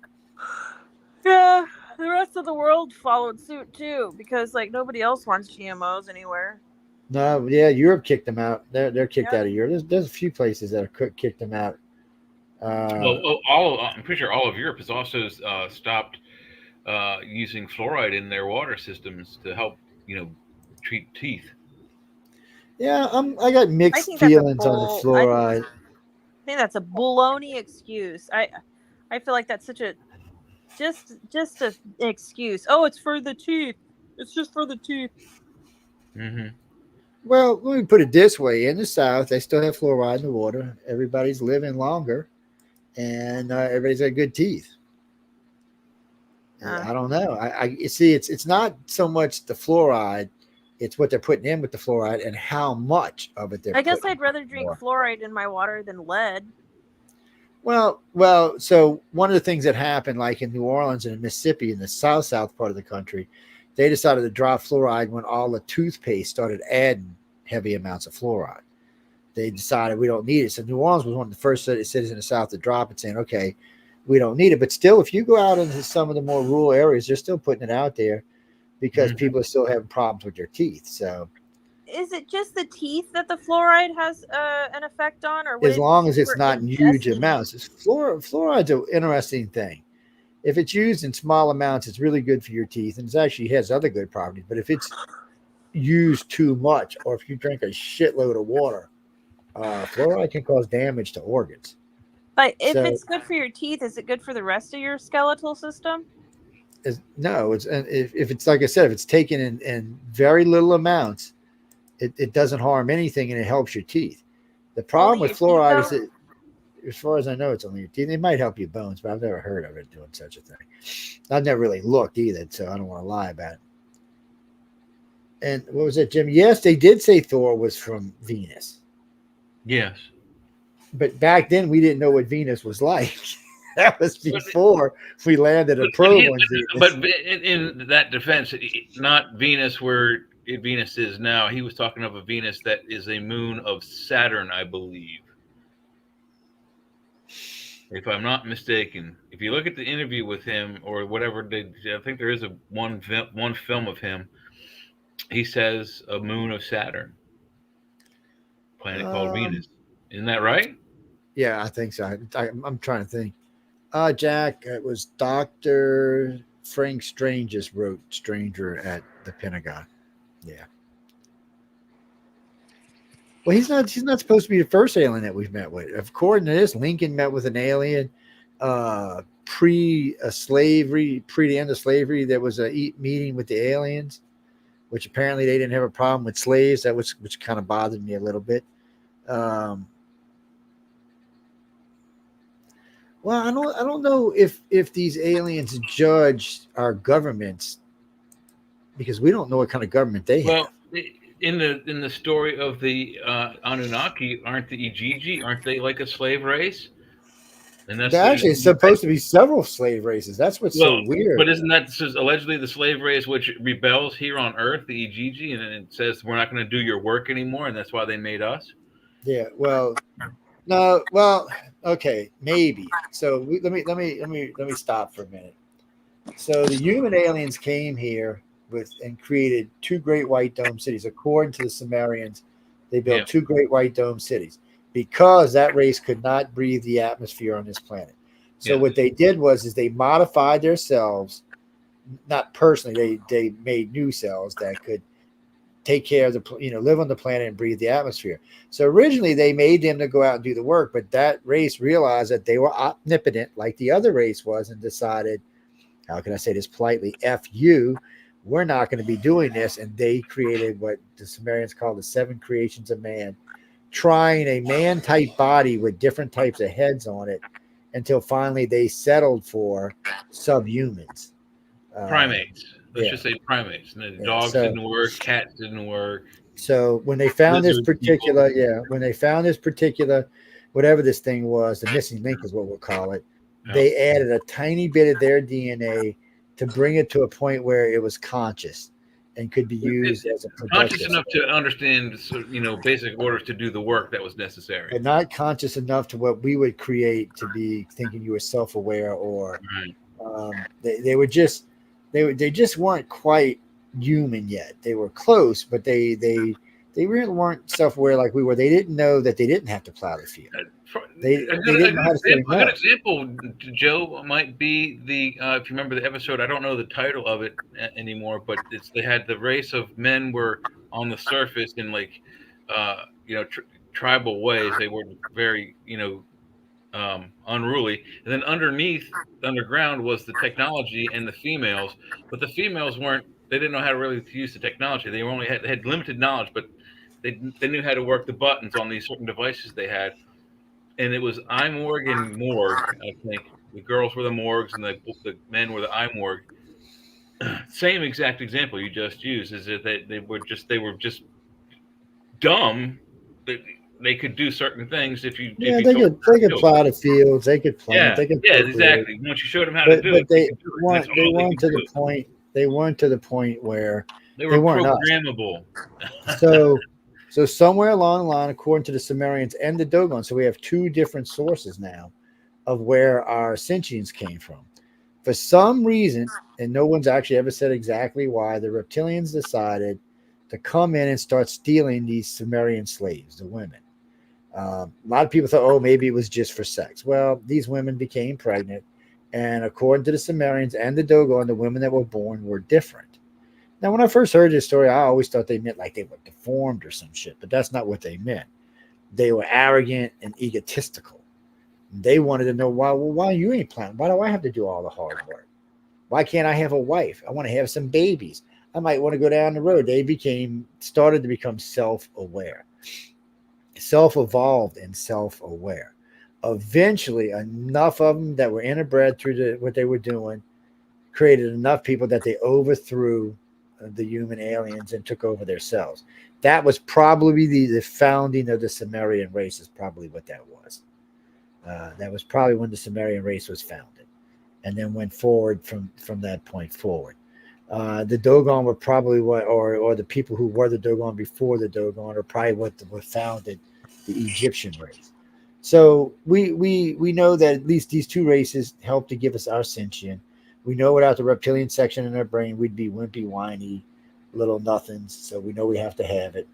Yeah, the rest of the world followed suit too, because like nobody else wants GMOs anywhere. No, yeah, Europe kicked them out. They're kicked out of Europe. There's a few places that have kicked them out. I'm pretty sure all of Europe has also stopped using fluoride in their water systems to help, treat teeth. Yeah, I got mixed feelings on the fluoride. I think that's a baloney excuse. I feel like that's such a just an excuse. Oh, it's for the teeth. It's just for the teeth. Mm-hmm. Well, let me put it this way: in the South, they still have fluoride in the water. Everybody's living longer, and everybody's got good teeth. I don't know. I see. It's not so much the fluoride; it's what they're putting in with the fluoride and how much of it they're. I guess putting I'd rather drink more. fluoride in my water than lead. Well. So one of the things that happened, like in New Orleans and in Mississippi, in the south part of the country, they decided to drop fluoride when all the toothpaste started adding heavy amounts of fluoride. They decided we don't need it. So New Orleans was one of the first cities in the South to drop it, saying, okay, we don't need it. But still, if you go out into some of the more rural areas, they're still putting it out there because people are still having problems with their teeth. So is it just the teeth that the fluoride has an effect on, or as long as it's not in huge amounts? Fluoride's an interesting thing. If it's used in small amounts, it's really good for your teeth, and it actually has other good properties. But if it's used too much, or if you drink a shitload of water, fluoride can cause damage to organs. But if it's good for your teeth, is it good for the rest of your skeletal system? No, if it's like I said, if it's taken in very little amounts, it doesn't harm anything and it helps your teeth. The problem with fluoride is that, as far as I know, it's only your teeth. It might help your bones, but I've never heard of it doing such a thing. I've never really looked either, so I don't want to lie about it. And what was it, Jim? Yes, they did say Thor was from Venus. Yes. But back then, we didn't know what Venus was like. That was before we landed a probe on Venus. But in that defense, not Venus where Venus is now. He was talking of a Venus that is a moon of Saturn, I believe. If I'm not mistaken. If you look at the interview with him or whatever, I think there is one film of him. He says a moon of Saturn. Planet called Venus. Isn't that right? Yeah, I think so. I'm trying to think. Jack, it was Dr. Frank Strange just wrote Stranger at the Pentagon. Yeah. Well, he's not supposed to be the first alien that we've met with. According to this, Lincoln met with an alien pre the end of slavery. There was a meeting with the aliens, which apparently they didn't have a problem with slaves. Which kind of bothered me a little bit. Well, I don't know if these aliens judge our governments because we don't know what kind of government they have. Well, in the story of the Anunnaki, aren't the Ijiji? Aren't they like a slave race? And that's actually supposed to be several slave races. That's what's so weird. But isn't that allegedly the slave race which rebels here on Earth, the Ijiji, and it says we're not going to do your work anymore, and that's why they made us? Yeah. Well. No, well, okay, maybe. So let me stop for a minute. So the human aliens came here and created two great white dome cities. According to the Sumerians, they built two great white dome cities because that race could not breathe the atmosphere on this planet. So what they did was they modified their cells, not personally. They made new cells that could take care of live on the planet and breathe the atmosphere. So originally they made them to go out and do the work, but that race realized that they were omnipotent like the other race was and decided, how can I say this politely, F you, we're not going to be doing this. And they created what the Sumerians call the 7 creations of man, trying a man type body with different types of heads on it until finally they settled for subhumans. Primates. Let's just say primates. And the dogs didn't work, cats didn't work. So when they found this particular, whatever this thing was, the missing link is what we'll call it, they added a tiny bit of their DNA to bring it to a point where it was conscious and could be used as a conscious enough to understand, basic orders to do the work that was necessary, but not conscious enough to what we would create to be thinking you were self-aware or they just weren't quite human yet. They were close, but they really weren't self-aware like we were. They didn't know that they didn't have to plow the field. They didn't know how to say no. A good example, Joe, might be if you remember the episode, I don't know the title of it anymore, but they had the race of men were on the surface in tribal ways. They were very, unruly. And then underground was the technology and the females, but the females they didn't know how to really use the technology. They had limited knowledge, but they knew how to work the buttons on these certain devices they had. And it was Morg, I think, the girls were the morgues and the men were the eye morgue. Same exact example you just used is that they were just dumb. They could do certain things if you they told could them how to do it. plow the fields, they could plant, Yeah, they could yeah, procreate. exactly. Once you showed them how to But do it, they they could do it. And that's all they weren't could to the do. point. They weren't to the point where They they were weren't us. programmable. So somewhere along the line, according to the Sumerians and the Dogon, so we have two different sources now of where our sentience came from. For some reason, and no one's actually ever said exactly why, the reptilians decided to come in and start stealing these Sumerian slaves, the women. A lot of people thought, oh, maybe it was just for sex. Well, these women became pregnant, and according to the Sumerians and the Dogon, the women that were born were different. Now, when I first heard this story, I always thought they meant like they were deformed or some shit, but that's not what they meant. They were arrogant and egotistical. They wanted to know why you ain't planning? Why do I have to do all the hard work? Why can't I have a wife? I want to have some babies. I might want to go down the road. They started to become self-aware, self-evolved and self-aware. Eventually, enough of them that were interbred through what they were doing created enough people that they overthrew the human aliens and took over their cells. That was probably the founding of the Sumerian race is probably what that was. That was probably when the Sumerian race was founded and then went forward from that point forward. The Dogon were probably or the people who were the Dogon before the Dogon are probably what founded the Egyptian race. So we know that at least these two races helped to give us our sentience. We know without the reptilian section in our brain, we'd be wimpy, whiny, little nothings. So we know we have to have it.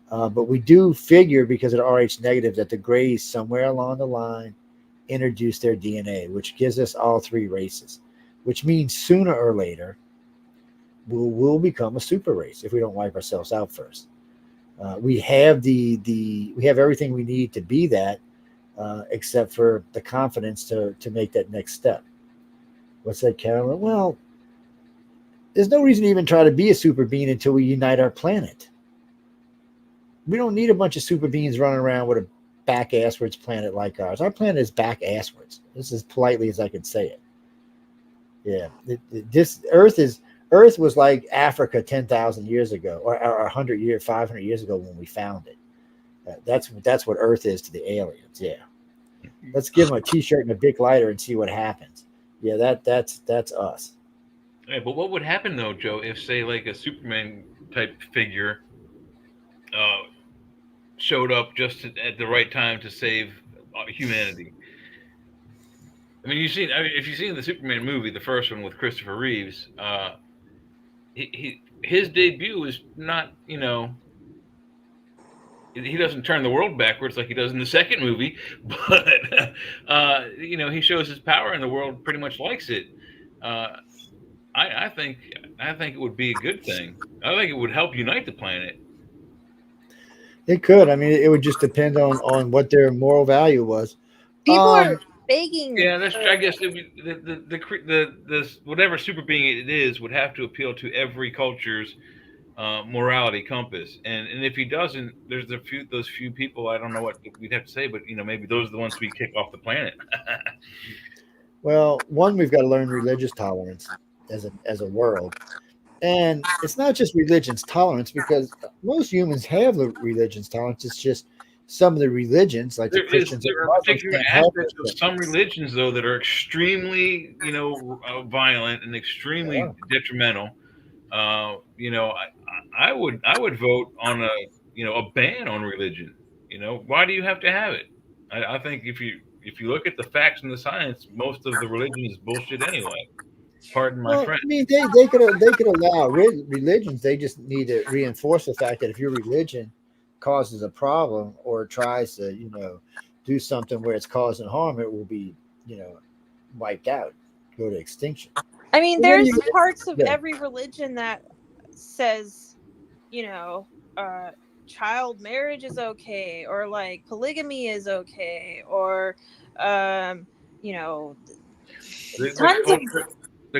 But we do figure because of the RH negative that the Greys somewhere along the line introduced their DNA, which gives us all three races, which means sooner or later we'll become a super race if we don't wipe ourselves out first. We have we have everything we need to be that, except for the confidence to make that next step. What's that, Carolyn? Well, there's no reason to even try to be a super being until we unite our planet. We don't need a bunch of super beings running around with a back-asswards planet like ours. Our planet is back-asswards. This is as politely as I can say it. Yeah, this Earth was like Africa 10,000 years ago, or 100 years, 500 years ago when we found it. That's what Earth is to the aliens. Yeah, let's give them a T-shirt and a big lighter and see what happens. Yeah, that's us. Yeah, but what would happen though, Joe, if say like a Superman type figure showed up just at the right time to save humanity? I mean, if you've seen the Superman movie, the first one with Christopher Reeves, his debut is not, he doesn't turn the world backwards like he does in the second movie, but he shows his power and the world pretty much likes it. I think it would be a good thing. I think it would help unite the planet. It could. I mean, it would just depend on what their moral value was. People are begging. Yeah, that's. I guess the whatever super being it is would have to appeal to every culture's morality compass, and if he doesn't, there's those few people. I don't know what we'd have to say, but maybe those are the ones we kick off the planet. Well, one, we've got to learn religious tolerance as a world, and it's not just religions tolerance because most humans have the religions tolerance. It's just some of the religions, like the Christians, there are particular aspects of some religions though that are extremely, violent and extremely detrimental. I would vote on a ban on religion. Why do you have to have it? I think if you look at the facts and the science, most of the religion is bullshit anyway. Pardon my friend. I mean, they could allow religions. They just need to reinforce the fact that if your religion causes a problem or tries to, do something where it's causing harm, it will be, wiped out, go to extinction. I mean, there's parts of every religion that says, child marriage is okay, or like polygamy is okay, or, the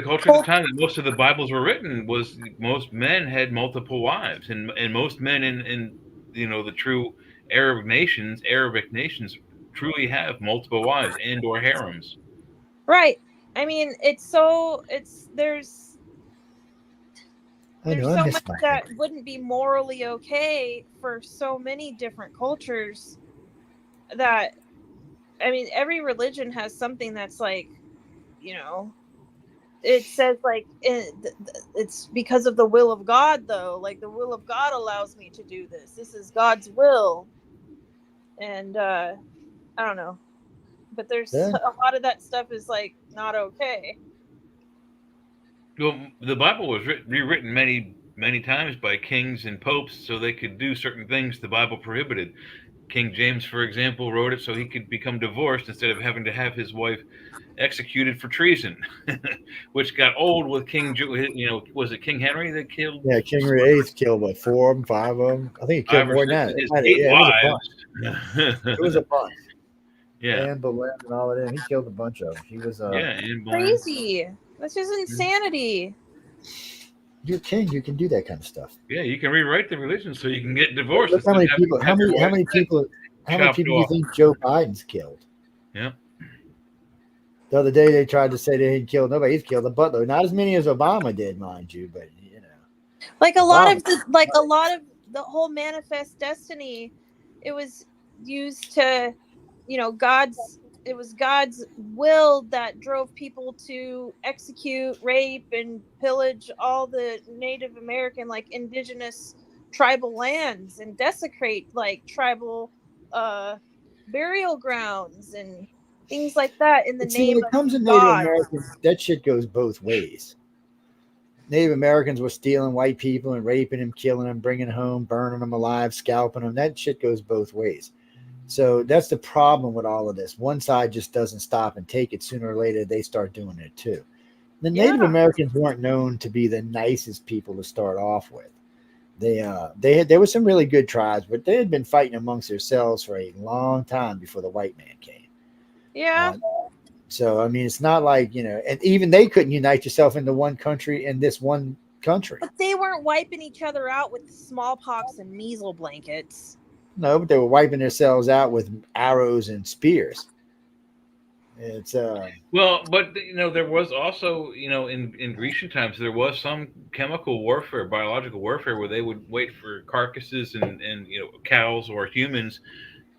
culture at the time that most of the Bibles were written was most men had multiple wives, and most men in the true Arabic nations truly have multiple wives and or harems. Right. I mean, there's I know, I so miss much my that wouldn't be morally okay for so many different cultures that, I mean, every religion has something that's like, it says like it's because of the will of God, though. Like, the will of God allows me to do this. This is God's will. And I don't know. But there's Yeah. a lot of that stuff is like not okay. Well, the Bible was rewritten many times by kings and popes so they could do certain things the Bible prohibited. King James, for example, wrote it so he could become divorced instead of having to have his wife executed for treason, which got old with was it King Henry that killed? Yeah, King Henry VIII killed what, 4 of them, 5 of them? I think he killed Five or more than six that. of his Yeah, it was a bunch. It was wives. a bunch. Yeah, Anne Boleyn and all of them. He killed a bunch of them. He was and Crazy. That's just insanity. You're king. You can do that kind of stuff. yeah, you can rewrite the religion so you can get divorced. Look how many instead of people. having How your many wife people? How many chopped people do you off. think Joe Biden's killed? Yeah. The other day they tried to say they didn't kill nobody. He's killed a buttload. Not as many as Obama did, mind you, but Like a Obama. lot of the whole manifest destiny, it was used to, it was God's will that drove people to execute, rape, and pillage all the Native American, like, indigenous tribal lands, and desecrate like tribal burial grounds and things like that in the But see, when name it of comes to Native God. Americans, that shit goes both ways. Native Americans were stealing white people and raping them, killing them, bringing them home, burning them alive, scalping them. That shit goes both ways. So that's the problem with all of this. One side just doesn't stop and take it. Sooner or later, they start doing it too. The Native Americans weren't known to be the nicest people to start off with. There were some really good tribes, but they had been fighting amongst themselves for a long time before the white man came. Yeah. So I mean, it's not like, and even they couldn't unite yourself into one country in this one country. But they weren't wiping each other out with smallpox and measles blankets. No, but they were wiping themselves out with arrows and spears. It's well, but there was also in Grecian times there was some chemical warfare, biological warfare, where they would wait for carcasses and cows or humans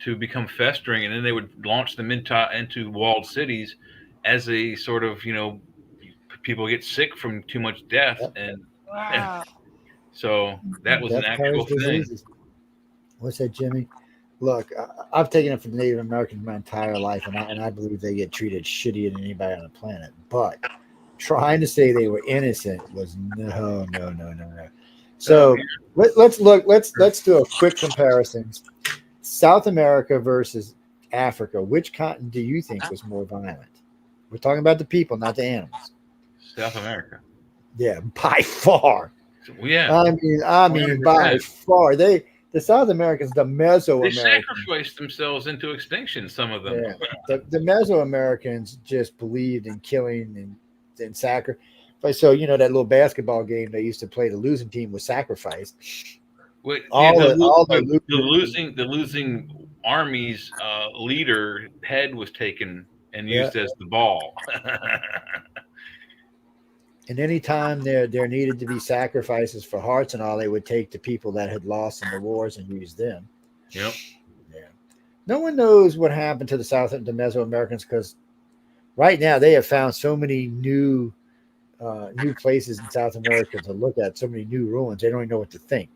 to become festering, and then they would launch them into walled cities as a sort of people get sick from too much death, and so that was an actual thing. What's that, Jimmy? Look, I've taken it from the Native Americans my entire life, and I believe they get treated shittier than anybody on the planet. But trying to say they were innocent was no. So let's do a quick comparison. South America versus Africa. Which continent do you think was more violent? We're talking about the people, not the animals. South America. Yeah, by far. Yeah. I mean, by far. The South Americans, the Mesoamericans, they sacrificed themselves into extinction. Some of them. Yeah. The Mesoamericans just believed in killing and sacrifice. So that little basketball game they used to play, the losing team was sacrificed. The losing army's leader head was taken and used as the ball. And anytime there needed to be sacrifices for hearts and all, they would take the people that had lost in the wars and use them. Yep. Yeah. No one knows what happened to the Mesoamericans, because right now they have found so many new places in South America to look at, so many new ruins. They don't even know what to think.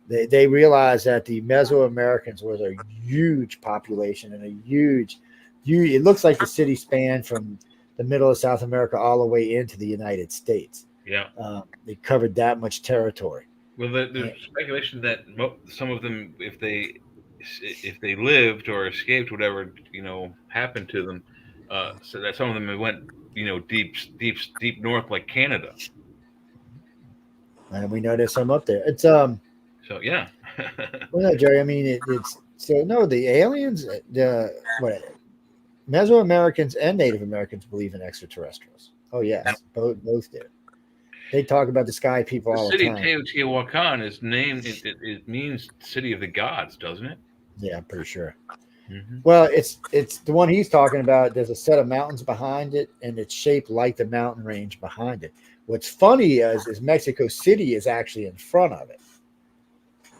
They realize that the Mesoamericans was a huge population and a huge. It looks like the city spanned from the middle of South America all the way into the United States. Yeah. They covered that much territory. Well, there's speculation that some of them, if they lived or escaped whatever happened to them, so that some of them went deep north, like Canada. And we know there's some up there. It's So yeah. Well, no, Jerry. I mean, it's so no. The aliens, Mesoamericans and Native Americans believe in extraterrestrials. Oh yes, both do. They talk about the sky people all the time. The city Teotihuacan is named. It means city of the gods, doesn't it? Yeah, I'm pretty sure. Mm-hmm. Well, it's the one he's talking about. There's a set of mountains behind it, and it's shaped like the mountain range behind it. What's funny is Mexico City is actually in front of it.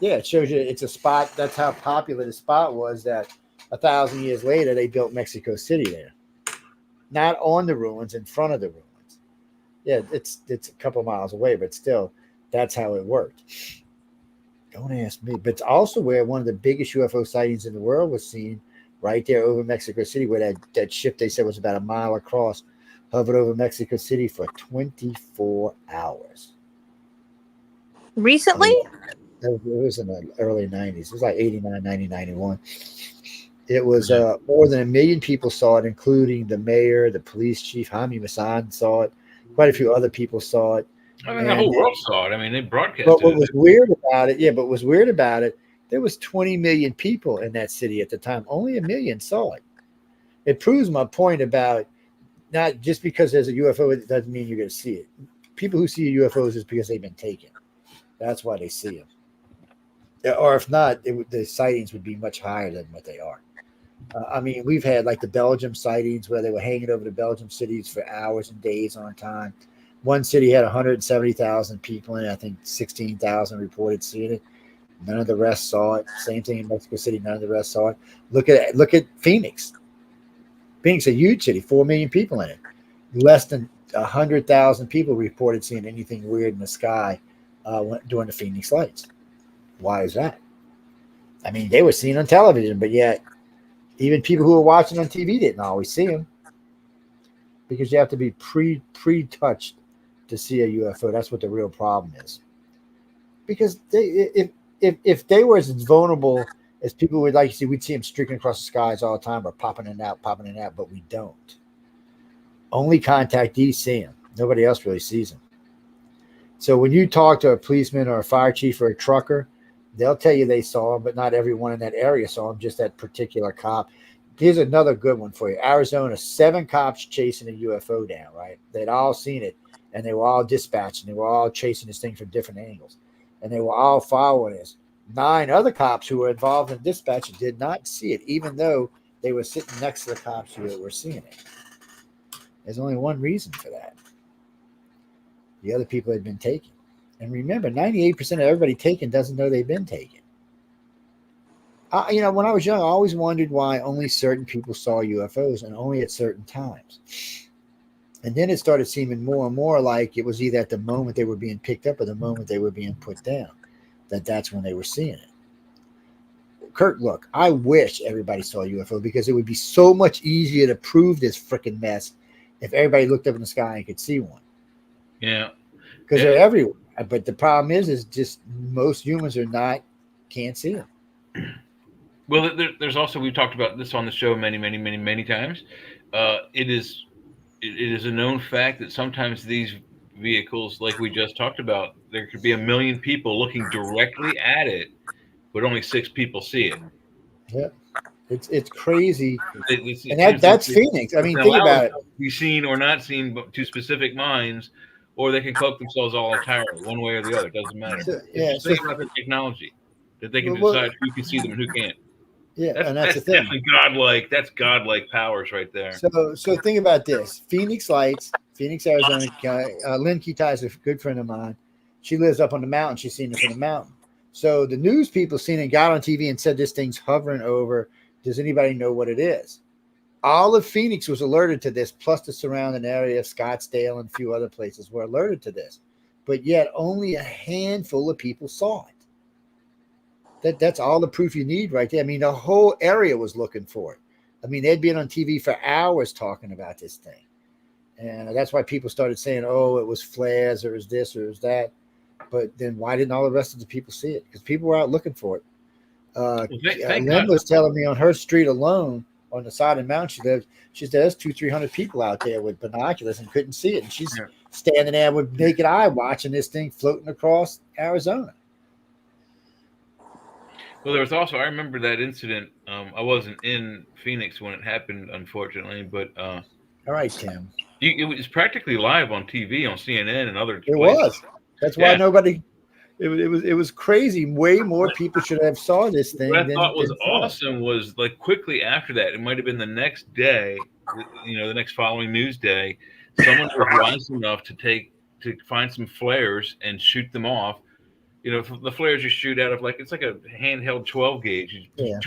Yeah, it shows you it's a spot. That's how popular the spot was. That 1,000 years later, they built Mexico City there, not on the ruins, in front of the ruins. Yeah, it's a couple miles away, but still, that's how it worked. Don't ask me. But it's also where one of the biggest UFO sightings in the world was seen, right there over Mexico City, where that ship they said was about a mile across, hovered over Mexico City for 24 hours. Recently? It was in the early 90s. It was like 89, 90, 91. It was more than 1 million people saw it, including the mayor, the police chief, Jaime Maussan saw it. Quite a few other people saw it. I mean, the whole world saw it. I mean, they broadcast But what it. was weird about it, there was 20 million people in that city at the time. Only 1 million saw it. It proves my point about not just because there's a UFO, it doesn't mean you're going to see it. People who see UFOs is because they've been taken. That's why they see them. Or if not, the sightings would be much higher than what they are. I mean, we've had like the Belgium sightings where they were hanging over the Belgium cities for hours and days on time. One city had 170,000 people in it. I think 16,000 reported seeing it. None of the rest saw it. Same thing in Mexico City. None of the rest saw it. Look at Phoenix. Phoenix, a huge city, 4 million people in it. Less than 100,000 people reported seeing anything weird in the sky during the Phoenix lights. Why is that? I mean, they were seen on television, but yet even people who were watching on TV didn't always see them, because you have to be pre-touched to see a UFO. That's what the real problem is. Because if they were as vulnerable as people would like to see, we'd see them streaking across the skies all the time, or popping in and out, but we don't. Only contactees see them. Nobody else really sees them. So when you talk to a policeman or a fire chief or a trucker, they'll tell you they saw them, but not everyone in that area saw them, just that particular cop. Here's another good one for you. Arizona, 7 cops chasing a UFO down, right? They'd all seen it, and they were all dispatching. They were all chasing this thing from different angles, and they were all following this. 9 other cops who were involved in dispatch did not see it, even though they were sitting next to the cops who were seeing it. There's only one reason for that. The other people had been taken. And remember, 98% of everybody taken doesn't know they've been taken. When I was young, I always wondered why only certain people saw UFOs and only at certain times. And then it started seeming more and more like it was either at the moment they were being picked up or the moment they were being put down, that's when they were seeing it. Kurt, look, I wish everybody saw a UFO, because it would be so much easier to prove this freaking mess if everybody looked up in the sky and could see one. Yeah. Because they're everywhere. But the problem is just most humans can't see them. Well, there's also, we've talked about this on the show many times. It is a known fact that sometimes these vehicles, like we just talked about, there could be 1 million people looking directly at it, but only 6 people see it. Yeah, it's crazy. And that's Phoenix. I mean, think about it. Be seen or not seen to specific minds, or they can cloak themselves all entirely, one way or the other. It doesn't matter. It's just about the technology that they can decide who can see them and who can't. Yeah, that's the thing. Definitely godlike. That's godlike powers right there. So think about this: Phoenix Lights, Phoenix, Arizona. Lynn Kitai is a good friend of mine. She lives up on the mountain. She's seen it from the mountain. So the news people seen it, got on TV and said this thing's hovering over. Does anybody know what it is? All of Phoenix was alerted to this, plus the surrounding area of Scottsdale and a few other places were alerted to this. But yet only a handful of people saw it. That's all the proof you need right there. I mean, the whole area was looking for it. I mean, they'd been on TV for hours talking about this thing. And that's why people started saying, oh, it was flares, or it was this, or it was that. But then why didn't all the rest of the people see it? Because people were out looking for it. Lynn was telling me on her street alone, on the side of the mountain she lives, she said there's 200-300 people out there with binoculars and couldn't see it. And she's standing there with naked eye watching this thing floating across Arizona. Well, there was also, I remember that incident. I wasn't in Phoenix when it happened, unfortunately, but all right, Tim. It was practically live on TV on CNN and other places. It was. That's why nobody. It was crazy. Way more people should have saw this thing. What I than, thought was than saw it. awesome was like quickly after that, it might have been the next day, the next following news day, someone was wise enough to find some flares and shoot them off. The flares you shoot out of it's like a handheld 12 gauge. Yeah.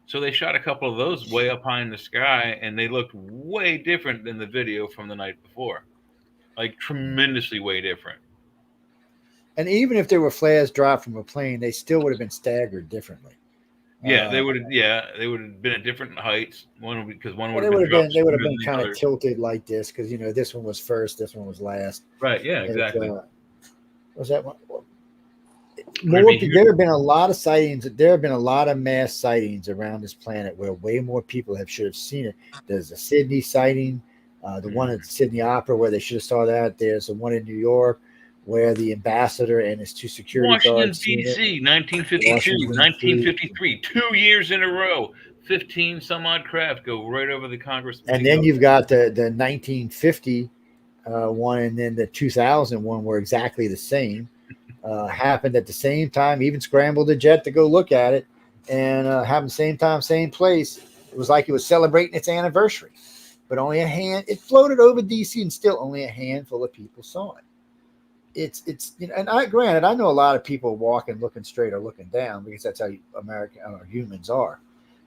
So they shot a couple of those way up high in the sky, and they looked way different than the video from the night before, like tremendously way different. And even if there were flares dropped from a plane, they still would have been staggered differently. Yeah, they would have. Yeah, they would have been at different heights. One would have been kind of tilted like this because this one was first, this one was last. Right. Yeah. Exactly. Was that one? There have been a lot of sightings. There have been a lot of mass sightings around this planet where way more people should have seen it. There's a Sydney sighting, the one at Sydney Opera where they should have saw that. There's the one in New York where the ambassador and his two security guards. Washington, D.C., 1952, 1953, 2 years in a row, 15 some odd craft go right over the Congress. And then you've got the 1950 one, and then the 2000 one were exactly the same. Happened at the same time, even scrambled a jet to go look at it, and happened same time, same place. It was like it was celebrating its anniversary, but it floated over DC, and still only a handful of people saw it. It's and granted, I know a lot of people walking, looking straight or looking down because that's how humans are.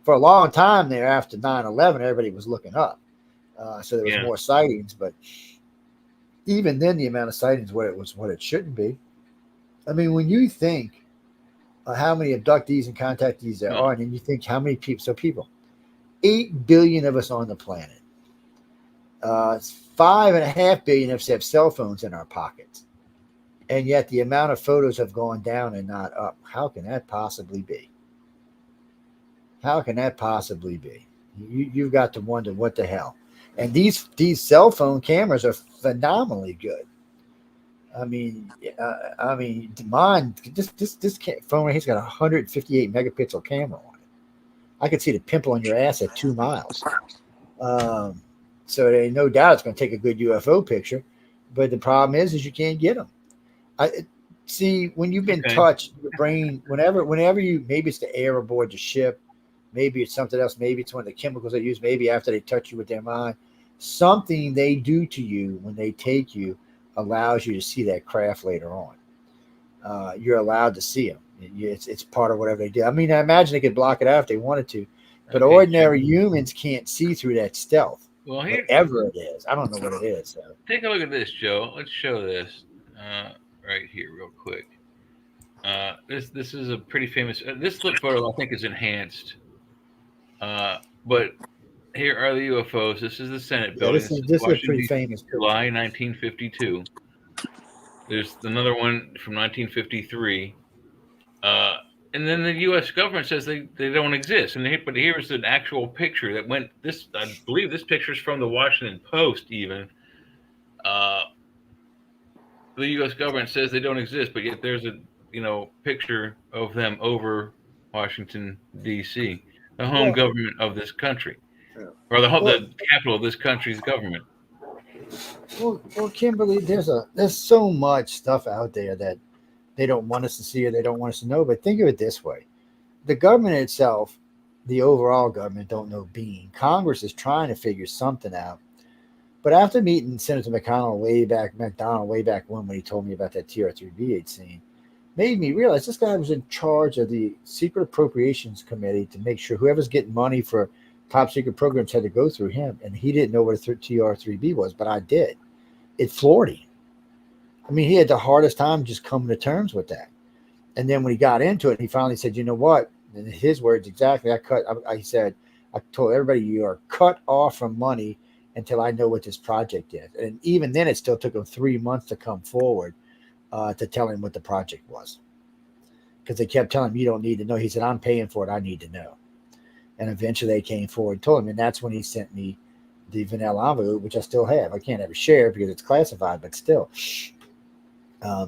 For a long time there, after 9/11, everybody was looking up, so there was more sightings. But even then, the amount of sightings what it shouldn't be. I mean, when you think how many abductees and contactees there are, and then you think how many people, 8 billion of us on the planet. 5.5 billion of us have cell phones in our pockets. And yet the amount of photos have gone down and not up. How can that possibly be? How can that possibly be? You've got to wonder what the hell. And these cell phone cameras are phenomenally good. I mean, mine. This phone right here's got a 158 megapixel camera on it. I could see the pimple on your ass at 2 miles. So there ain't no doubt it's going to take a good UFO picture. But the problem is you can't get them. I see when you've been touched, your brain. Whenever you, maybe it's the air aboard the ship, maybe it's something else, maybe it's one of the chemicals they use, maybe after they touch you with their mind, something they do to you when they take you allows you to see that craft later on. You're allowed to see them. It's part of whatever they do. I mean, I imagine they could block it out if they wanted to, but ordinary humans can't see through that stealth. Well, whatever it is, I don't know what it is. So. Take a look at this, Joe. Let's show this right here, real quick. This is a pretty famous. This photo I think is enhanced, but here are the UFOs. This is the Senate building. This is pretty famous. July 1952. There's another one from 1953. And then the U.S. government says they don't exist. But here's an actual picture that went. I believe this picture is from the Washington Post. Even the U.S. government says they don't exist, but yet there's a picture of them over Washington D.C., the home government of this country, or the capital of this country's government. Well, Kimberly, there's so much stuff out there that they don't want us to see or they don't want us to know. But think of it this way. The government itself, the overall government, don't know being. Congress is trying to figure something out. But after meeting Senator McDonald way back when he told me about that TR-3B he'd seen, made me realize this guy was in charge of the Secret Appropriations Committee to make sure whoever's getting money for top secret programs had to go through him. And he didn't know what a TR-3B was, but I did. It floored him. I mean, he had the hardest time just coming to terms with that. And then when he got into it, he finally said, you know what? In his words exactly, I said, I told everybody, you are cut off from money until I know what this project is. And even then, it still took him 3 months to come forward to tell him what the project was. Because they kept telling him, you don't need to know. He said, I'm paying for it. I need to know. And eventually they came forward and told him. And that's when he sent me the vanilla envelope, which I still have. I can't ever share it because it's classified, but still.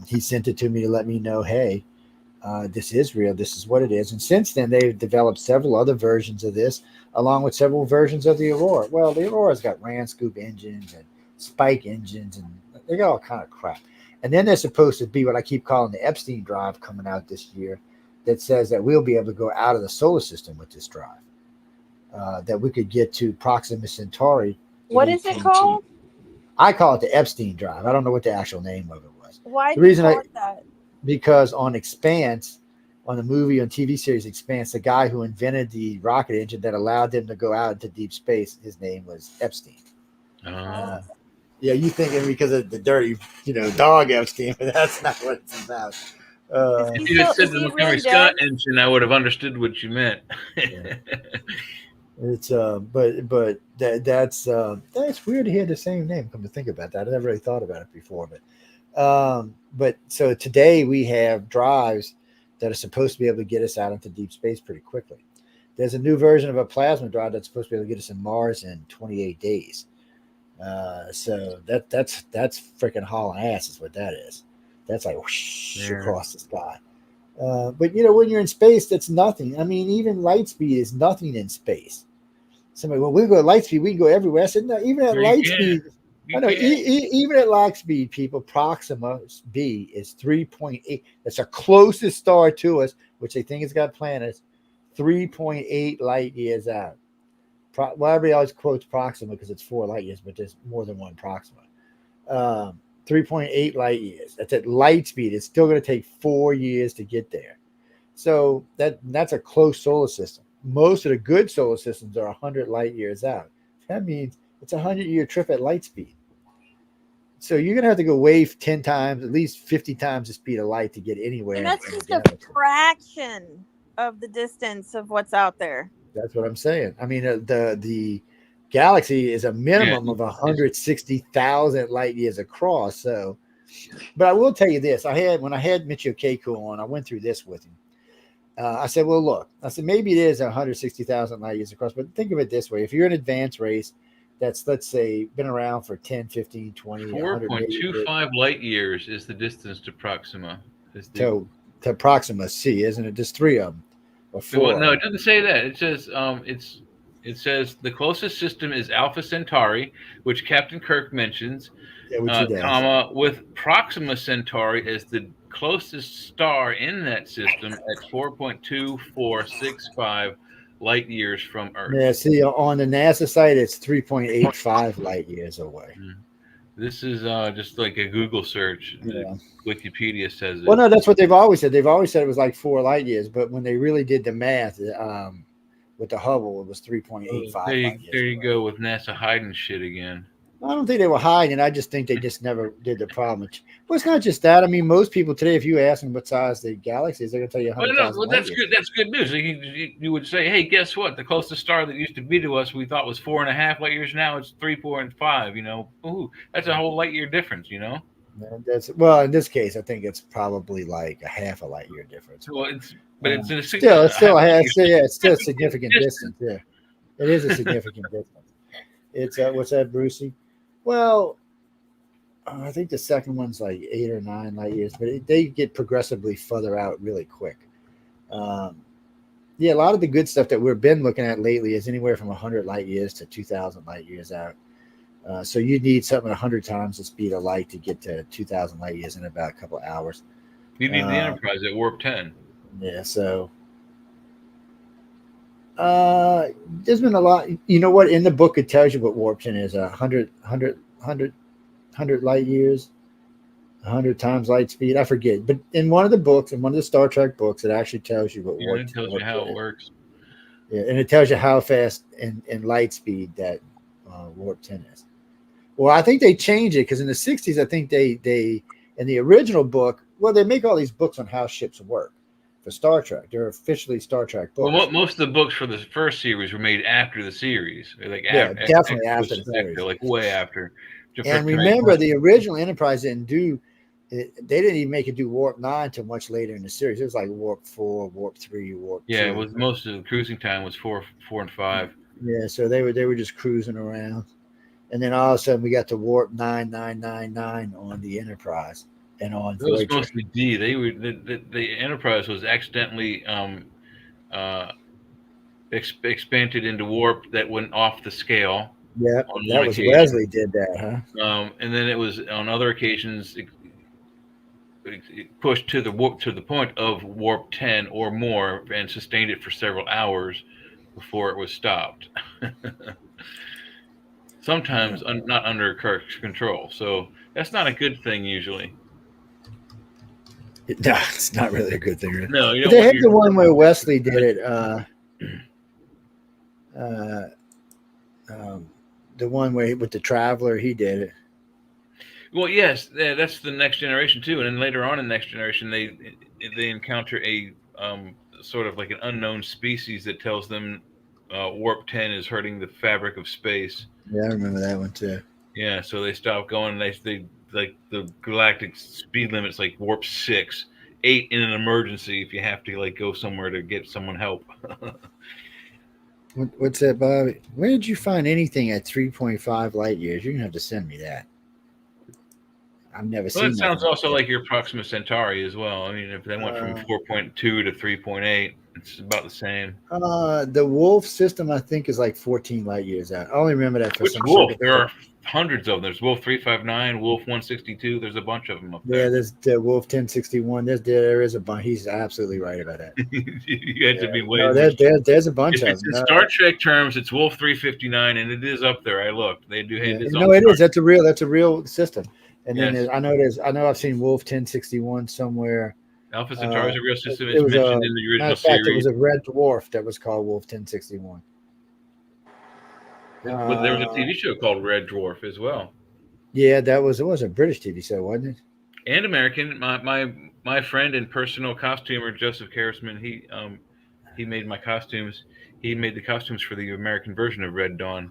He sent it to me to let me know, hey, this is real. This is what it is. And since then, they've developed several other versions of this, along with several versions of the Aurora. Well, the Aurora's got Ran Scoop engines and Spike engines, and they got all kind of crap. And then there's supposed to be what I keep calling the Epstein drive coming out this year that says that we'll be able to go out of the solar system with this drive, that we could get to Proxima Centauri. What is it called? I call it the Epstein drive. I don't know what the actual name of it was. Why The do you reason call it that? Because on Expanse, on the movie and TV series Expanse, the guy who invented the rocket engine that allowed them to go out into deep space, his name was Epstein. Yeah, you thinking because of the dirty, dog Epstein, but that's not what it's about. If you had said the Montgomery Scott engine, I would have understood what you meant. Yeah. It's but that's weird to hear the same name. Come to think about that, I never really thought about it before. But so today we have drives that are supposed to be able to get us out into deep space pretty quickly. There's a new version of a plasma drive that's supposed to be able to get us in Mars in 28 days. So that's freaking hauling ass is what that is. That's like whoosh, across the sky. But when you're in space, that's nothing. I mean, even light speed is nothing in space. Somebody, well, we go at light speed, we can go everywhere. I said, no, even at light speed. I know, even at light speed, people, Proxima B is 3.8. That's the closest star to us, which they think has got planets, 3.8 light years out. Well, everybody always quotes Proxima because it's 4 light years, but there's more than one Proxima. 3.8 light years. That's at light speed. It's still going to take 4 years to get there. So that's a close solar system. Most of the good solar systems are 100 light years out. That means it's a 100-year trip at light speed. So you're going to have to go way 10 times, at least 50 times the speed of light to get anywhere. And that's just a fraction of the distance of what's out there. That's what I'm saying. I mean, the galaxy is a minimum of 160,000 light years across. So, but I will tell you this: when I had Michio Keiko on, I went through this with him. I said, well, look, maybe it is 160,000 light years across, but think of it this way: if you're an advanced race that's, let's say, been around for 10, 15, 20, 4.25 light years is the distance to Proxima. To Proxima C, isn't it? There's 3 of them. Or 4. Well, no, it doesn't say that. It says it says the closest system is Alpha Centauri, which Captain Kirk mentions, with Proxima Centauri as the closest star in that system at 4.2465 light years from Earth. Yeah, see, on the NASA site, it's 3.85 light years away. This is just like a Google search. Yeah. Wikipedia says it. Well, no, that's what they've always said. They've always said it was like 4 light years, but when they really did the math with the Hubble, it was 3.85. There you go with NASA hiding shit again. I don't think they were hiding. I just think they just never did the problem. Well, it's not just that. I mean, most people today, if you ask them what size the galaxy is, they're going to tell you 100,000. Well, that's good. That's good news. You would say, hey, guess what? The closest star that used to be to us, we thought was 4.5 light years. Now it's 3.5. Ooh, that's a whole light year difference. In this case, I think it's probably like a half a light year difference. Well, it's still a significant distance. Yeah, it is a significant distance. It's what's that, Brucey? Well, I think the second one's like 8 or 9 light years, but they get progressively further out really quick. A lot of the good stuff that we've been looking at lately is anywhere from 100 light years to 2,000 light years out. So you need something 100 times the speed of light to get to 2,000 light years in about a couple of hours. You need the Enterprise at warp 10. Yeah, so there's been a lot. You know what? In the book, it tells you what warp 10 is: 100 light years, 100 times light speed. I forget, but in one of the books, in one of the Star Trek books, it actually tells you what warp 10 is. It tells you how it works. Yeah, and it tells you how fast in light speed that warp 10 is. Well, I think they changed it because in the 60s, I think they in the original book, well, they make all these books on how ships work. For Star Trek, they're officially Star Trek books. Well, most of the books for the first series were made after the series, definitely after the series, like way after. And remember, the original Enterprise didn't do it. They didn't even make it do warp 9 until much later in the series. It was like warp 4, warp 3, warp 2. Yeah, it was most of the cruising time was 4 and 5. Yeah, so they were just cruising around, and then all of a sudden we got to warp 9999 on the Enterprise. And on it was mostly D. The Enterprise was accidentally expanded into warp that went off the scale. Yeah, that was occasion. Wesley did that, huh? And then it was on other occasions pushed to the point of warp 10 or more and sustained it for several hours before it was stopped. Sometimes not under Kirk's control. So that's not a good thing usually. No, it's not really a good thing. Right? No, you but don't they want had the one where Wesley did it. The one where with the Traveler, he did it. Well, yes, that's the Next Generation too, and then later on in Next Generation, they encounter a sort of like an unknown species that tells them warp 10 is hurting the fabric of space. Yeah, I remember that one too. Yeah, so they stop going. They like the galactic speed limit's like warp 6, 8 in an emergency if you have to like go somewhere to get someone help. What's that, Bobby? Where did you find anything at 3.5 light years? You're gonna have to send me that. I've never seen. Well, it sounds also like your Proxima Centauri as well. I mean, if they went from 4.2 to 3.8, it's about the same. The Wolf system, I think, is like 14 light years out. I only remember that for Which some Wolf? There are hundreds of them. There's Wolf 359, Wolf 162. There's a bunch of them up there. Yeah, there's the Wolf 1061. There is a bunch. He's absolutely right about that. You had to be way. No, there's a bunch of them. In Star Trek terms, it's Wolf 359, and it is up there. I looked. They do. Yeah. No, it is. That's a real system. And then I know I've seen Wolf 1061 somewhere. Alpha Centauri is a real system. It It's was mentioned in the original series. It was a red dwarf that was called Wolf 1061. There was a TV show called Red Dwarf as well. Yeah, it was a British TV show, wasn't it? And American. My friend and personal costumer Joseph Karasman, he made my costumes. He made the costumes for the American version of Red Dawn.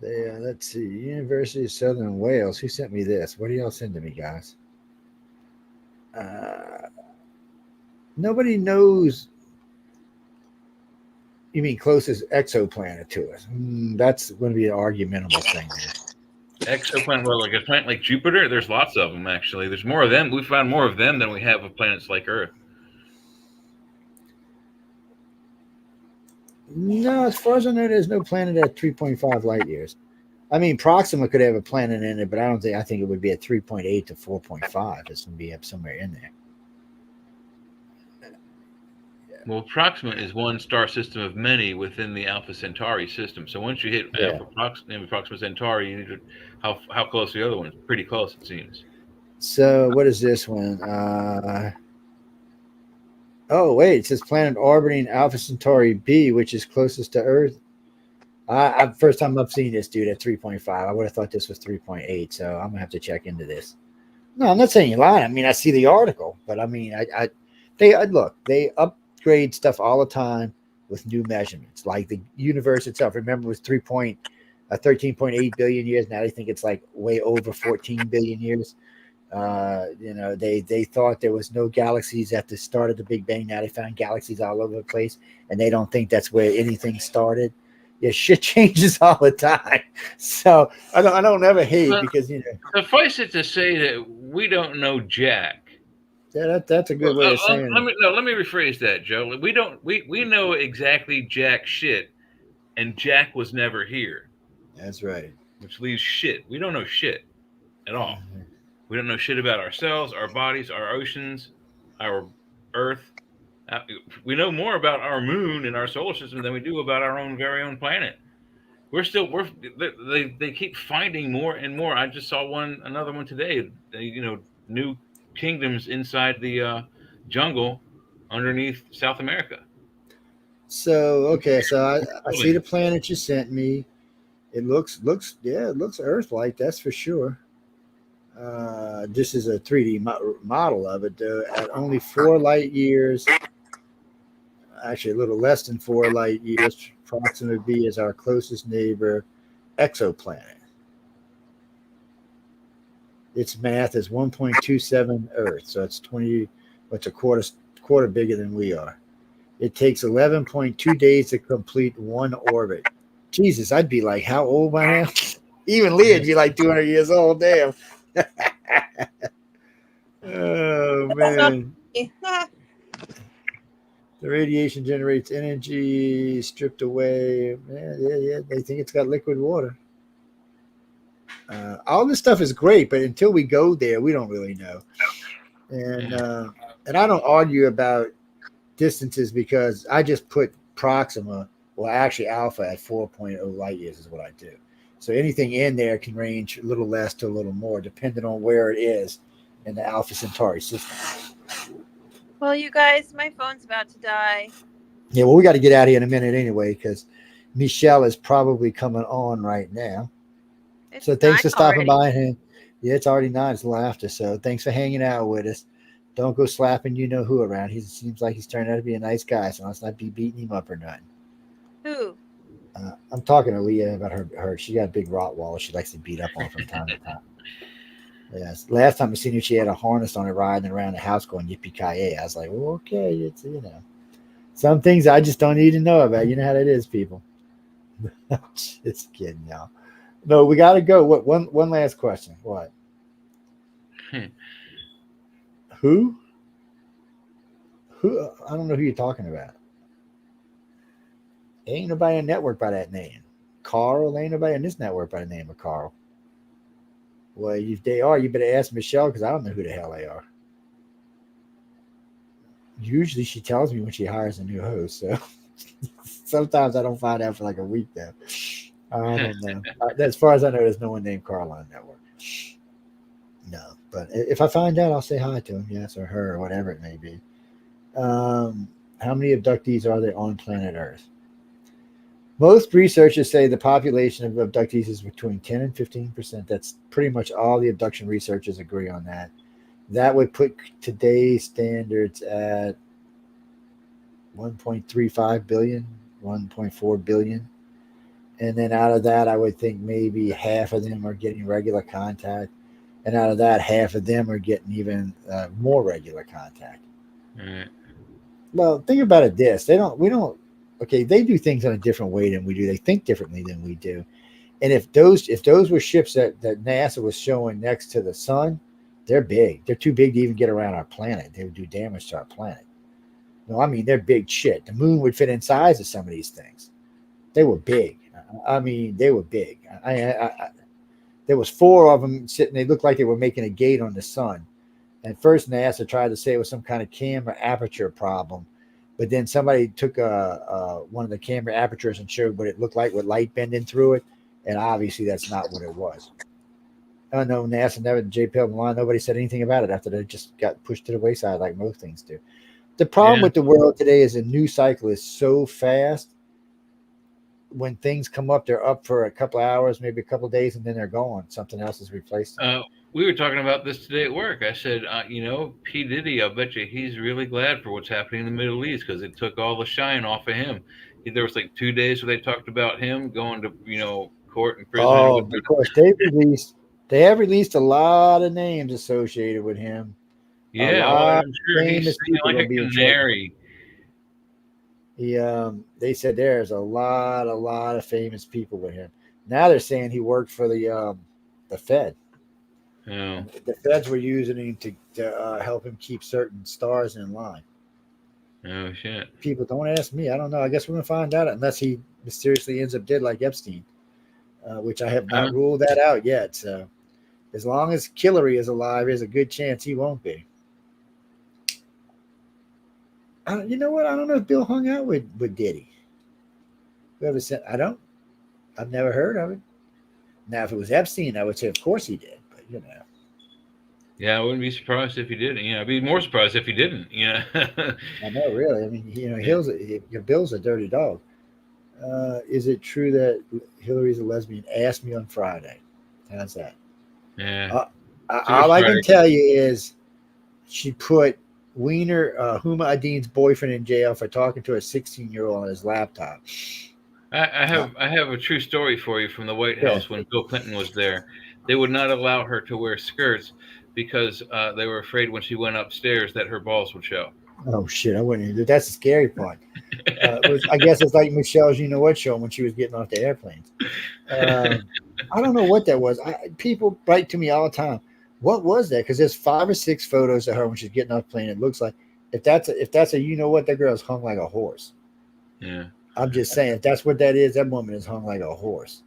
Let's see. University of Southern Wales. Who sent me this? What do y'all send to me, guys? Nobody knows. You mean closest exoplanet to us? That's going to be an argumentable thing there. Exoplanet, well, like a planet like Jupiter, there's lots of them actually. There's more of them. We found more of them than we have of planets like Earth. No, as far as I know, there's no planet at 3.5 light years. I mean, Proxima could have a planet in it, but I think it would be at 3.8 to 4.5. It's going to be up somewhere in there. Well, Proxima is one star system of many within the Alpha Centauri system. So once you hit Proxima Centauri, you need to how close are the other ones? Pretty close, it seems. So what is this one? Oh, wait, it says planet orbiting Alpha Centauri B, which is closest to Earth. First time I've seen this dude at 3.5. I would have thought this was 3.8, so I'm going to have to check into this. No, I'm not saying you're lying. I mean, I see the article, but I mean, they upgrade stuff all the time with new measurements, like the universe itself. Remember, it was 13.8 billion years. Now they think it's like way over 14 billion years. They thought there was no galaxies at the start of the Big Bang. Now they found galaxies all over the place, and they don't think that's where anything started. Yeah, shit changes all the time. So I don't ever hate because Suffice it to say that we don't know jack. Yeah, that's a good way of saying it. Let me rephrase that, Joe. We know exactly jack shit, and Jack was never here. That's right. Which leaves shit. We don't know shit at all. Mm-hmm. We don't know shit about ourselves, our bodies, our oceans, our Earth. We know more about our moon and our solar system than we do about our own very own planet. They keep finding more and more. I just saw another one today. New kingdoms inside the jungle underneath South America. So I see the planet you sent me. It looks Earth-like, that's for sure. This is a 3D model of it, though, at only 4 light years. Actually, a little less than 4 light years. Proxima B is our closest neighbor exoplanet. Its mass is 1.27 Earth, so it's a quarter bigger than we are. It takes 11.2 days to complete one orbit. Jesus, I'd be like, how old am I now? Even Leah'd be like 200 years old. Damn. Oh man. The radiation generates energy stripped away. Yeah. They think it's got liquid water. All this stuff is great, but until we go there, we don't really know. And I don't argue about distances because I just put Proxima, well, actually Alpha at 4.0 light years is what I do. So anything in there can range a little less to a little more, depending on where it is in the Alpha Centauri system. Well, you guys, my phone's about to die. Yeah, well, we got to get out of here in a minute anyway, because Michelle is probably coming on right now. It's So thanks for stopping already. by. And yeah, it's already 9. It's a little after. So thanks for hanging out with us. Don't go slapping you know who around. He seems like he's turned out to be a nice guy, so let's not be beating him up or nothing. Who? I'm talking to Leah about her. She got a big Rottweiler she likes to beat up on from time to time. Yes. Last time I seen her, she had a harness on her riding around the house going yippee-ki-yay. I was like, well, okay, it's some things I just don't need to know about. You know how that is, people. Just kidding, y'all. No, we got to go. What? One last question. What? Who? I don't know who you're talking about. Ain't nobody in the network by that name. Carl, ain't nobody in this network by the name of Carl. Well, if they are, you better ask Michelle because I don't know who the hell they are. Usually she tells me when she hires a new host. So sometimes I don't find out for like a week though. I don't know. As far as I know, there's no one named Carl on the network. No, but if I find out, I'll say hi to him, yes, or her, or whatever it may be. How many abductees are there on planet Earth? Most researchers say the population of abductees is between 10 and 15%. That's pretty much all the abduction researchers agree on that. That would put today's standards at 1.35 billion, 1.4 billion. And then out of that, I would think maybe half of them are getting regular contact. And out of that, half of them are getting even more regular contact. Right. Well, think about it this. They do things in a different way than we do. They think differently than we do. And if those were ships that NASA was showing next to the sun, they're big. They're too big to even get around our planet. They would do damage to our planet. No, I mean, they're big shit. The moon would fit inside of some of these things. They were big. I mean, they were big. There was 4 of them sitting. They looked like they were making a gate on the sun. At first, NASA tried to say it was some kind of camera aperture problem. But then somebody took one of the camera apertures and showed what it looked like with light bending through it. And obviously, that's not what it was. I know NASA never, JPL Milan, nobody said anything about it after they just got pushed to the wayside like most things do. The problem with the world today is the news cycle is so fast. When things come up, they're up for a couple of hours, maybe a couple of days, and then they're gone. Something else is replaced. We were talking about this today at work. I said, P. Diddy, I bet you he's really glad for what's happening in the Middle East because it took all the shine off of him. There was like 2 days where they talked about him going to, court and prison. Oh, of course. They have released a lot of names associated with him. Yeah, I'm sure he's like a canary. They said there's a lot of famous people with him. Now they're saying he worked for the Fed. Yeah. The Feds were using him to help him keep certain stars in line. Oh shit! People, don't ask me. I don't know. I guess we're gonna find out unless he mysteriously ends up dead like Epstein, which I have not ruled that out yet. So as long as Hillary is alive, there's a good chance he won't be. You know what? I don't know if Bill hung out with Diddy. Whoever said, I've never heard of it. Now, if it was Epstein, I would say, of course he did. But yeah, I wouldn't be surprised if he didn't. I'd be more surprised if he didn't. I know, really. I mean, Bill's a dirty dog. Is it true that Hillary's a lesbian? Ask me on Friday. How's that? Yeah. All I can tell you is she put Wiener, Huma Adin's boyfriend, in jail for talking to a 16-year-old on his laptop. I have a true story for you from the White House when Bill Clinton was there. They would not allow her to wear skirts because they were afraid when she went upstairs that her balls would show. Oh shit! I wouldn't even do. That's the scary part. I guess it's like Michelle's "You Know What" show when she was getting off the airplanes. I don't know what that was. People write to me all the time. What was that? Because there's 5 or 6 photos of her when she's getting off the plane. It looks like if that's a you know what, that girl's hung like a horse. Yeah. I'm just saying, if that's what that is, that woman is hung like a horse.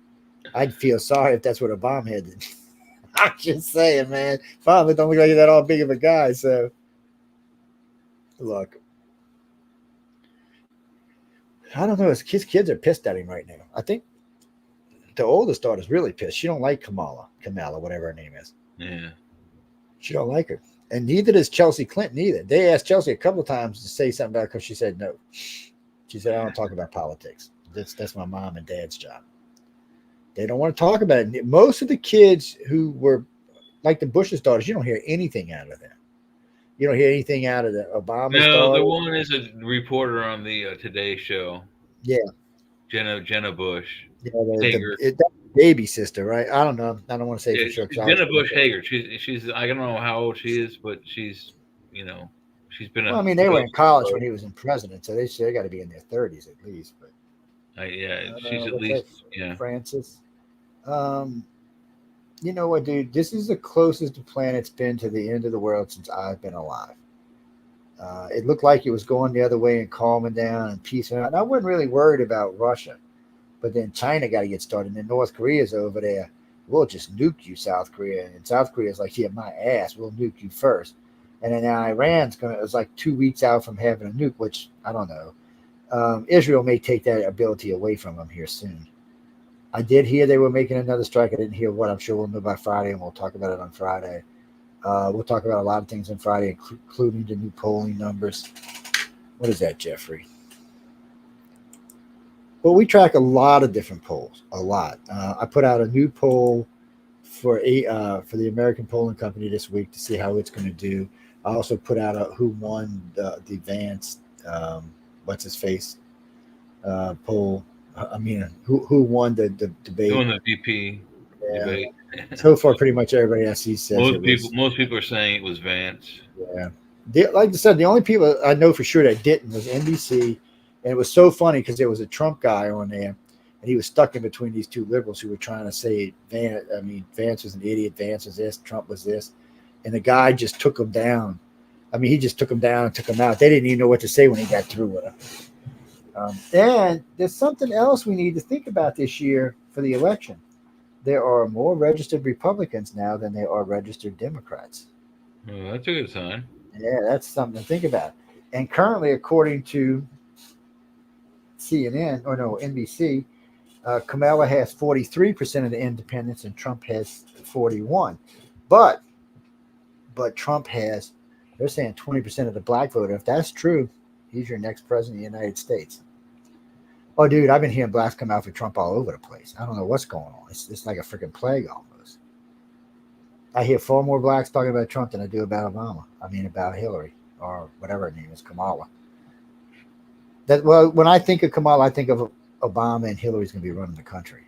I'd feel sorry if that's what a bomb head did. I'm just saying, man. Father don't look like that all big of a guy. So, look, I don't know. His kids are pissed at him right now. I think the oldest daughter's really pissed. She don't like Kamala, whatever her name is. Yeah. She don't like her. And neither does Chelsea Clinton either. They asked Chelsea a couple of times to say something about her because she said no. She said, I don't talk about politics. That's my mom and dad's job. They don't want to talk about it. Most of the kids who were like the Bush's daughters, you don't hear anything out of them. You don't hear anything out of the Obama's No, daughter. the woman is a reporter on the Today Show. Yeah. Jenna Bush. Yeah, Hager. That's baby sister, right? I don't know. I don't want to say for sure. Jenna Bush Hager. She's I don't know how old she is, but she's she's been. Well, I mean, they were in college when he was in president, so they got to be in their 30s at least. But she's at least Francis. You know what, dude? This is the closest the planet's been to the end of the world since I've been alive. It looked like it was going the other way and calming down and peacing out. And I wasn't really worried about Russia. But then China got to get started. And then North Korea's over there. We'll just nuke you, South Korea. And South Korea's like, yeah, my ass. We'll nuke you first. And then now Iran's it was like 2 weeks out from having a nuke, which I don't know. Israel may take that ability away from them here soon. I did hear they were making another strike. I didn't hear what. I'm sure we'll know by Friday, and we'll talk about it on Friday. We'll talk about a lot of things on Friday, including the new polling numbers. What is that, Jeffrey? Well, we track a lot of different polls, a lot. I put out a new poll for the American Polling Company this week to see how it's going to do. I also put out a who won the Vance, what's his face poll. I mean, who won the debate? Who won the VP debate? So far, pretty much everybody I see says most people are saying it was Vance. Yeah, like I said, the only people I know for sure that didn't was NBC, and it was so funny because there was a Trump guy on there, and he was stuck in between these two liberals who were trying to say Vance was an idiot, Vance was this, Trump was this, and the guy just took him down. I mean, he just took him down and took him out. They didn't even know what to say when he got through with him. And there's something else we need to think about this year for the election. There are more registered Republicans now than there are registered Democrats. Oh, that's a good sign. Yeah, that's something to think about. And currently, according to NBC, Kamala has 43% of the independents and Trump has 41%. But Trump has, they're saying 20% of the black voter. If that's true, he's your next president of the United States. Oh, dude, I've been hearing blacks come out for Trump all over the place. I don't know what's going on. It's like a freaking plague almost. I hear far more blacks talking about Trump than I do about about Hillary or whatever her name is, Kamala. When I think of Kamala, I think of Obama and Hillary's going to be running the country.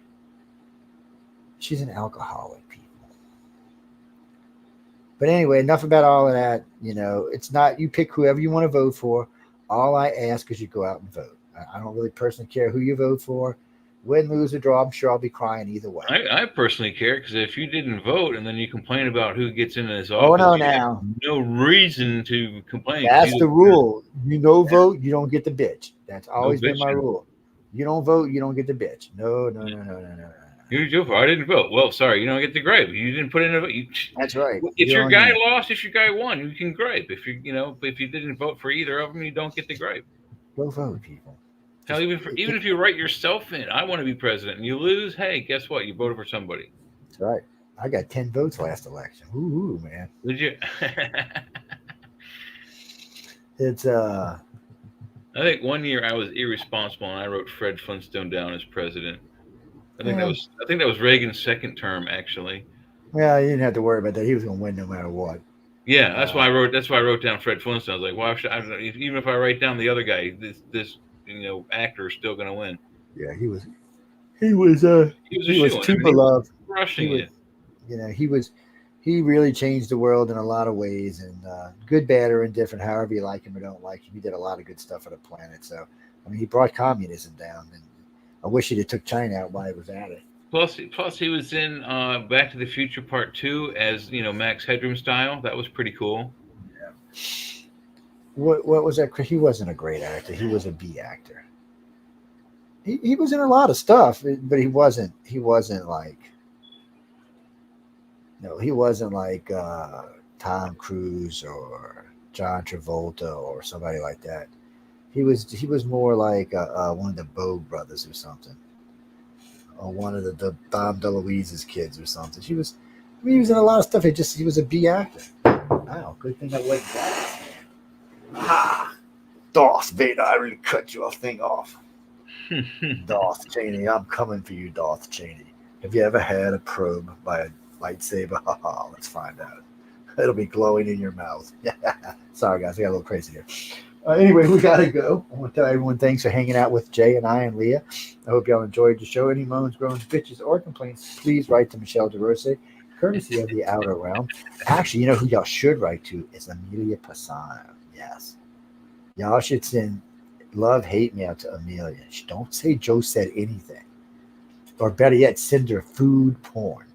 She's an alcoholic, people. But anyway, enough about all of that. It's not, you pick whoever you want to vote for. All I ask is you go out and vote. I don't really personally care who you vote for. Win, lose, or draw, I'm sure I'll be crying either way. I personally care because if you didn't vote and then you complain about who gets into this office, now. No reason to complain. That's the rule. Vote, you don't get the bitch. That's always been my rule. You don't vote, you don't get the bitch. No. Who did you vote for? I didn't vote. Well, sorry, you don't get the gripe. You didn't put in a vote. That's right. If your guy lost, if your guy won, you can gripe. If if you didn't vote for either of them, you don't get the gripe. Go vote, people. Hell, even if you write yourself in, I want to be president, and you lose, hey, guess what? You voted for somebody. That's right. I got 10 votes last election. Ooh, man. Did you? It's I think one year I was irresponsible and I wrote Fred Flintstone down as president. I think that was Reagan's second term, actually. Well, you didn't have to worry about that. He was going to win no matter what. Yeah, that's why I wrote down Fred Flintstone. I was like, why should even if I write down the other guy, this actor is still going to win. Yeah, he was too beloved. Rushing it. He really changed the world in a lot of ways, and good, bad, or indifferent, however you like him or don't like him. He did a lot of good stuff for the planet. So, he brought communism down, and I wish he'd have took China out while he was at it. Plus he was in Back to the Future Part 2 as Max Headroom style. That was pretty cool. Yeah. What was that? He wasn't a great actor. He was a B actor. He was in a lot of stuff, but he wasn't like. No, he wasn't like Tom Cruise or John Travolta or somebody like that. He was more like one of the Bogue brothers or something, or one of the Dom DeLuise's kids or something. He was in a lot of stuff. He was a B actor. Wow, good thing I wasn't that. Ha! Darth Vader, I really cut your thing off. Darth Cheney, I'm coming for you, Darth Cheney. Have you ever had a probe by a lightsaber? Haha, let's find out. It'll be glowing in your mouth. Sorry, guys, I got a little crazy here. Anyway, we got to go. I want to tell everyone thanks for hanging out with Jay and I and Leah. I hope y'all enjoyed the show. Any moans, groans, bitches, or complaints, please write to Michelle DeRose, courtesy of the Outer Realm. Actually, you know who y'all should write to is Amelia Pisano. Yes. Y'all should send love, hate me out to Amelia. Don't say Joe said anything. Or better yet, send her food porn.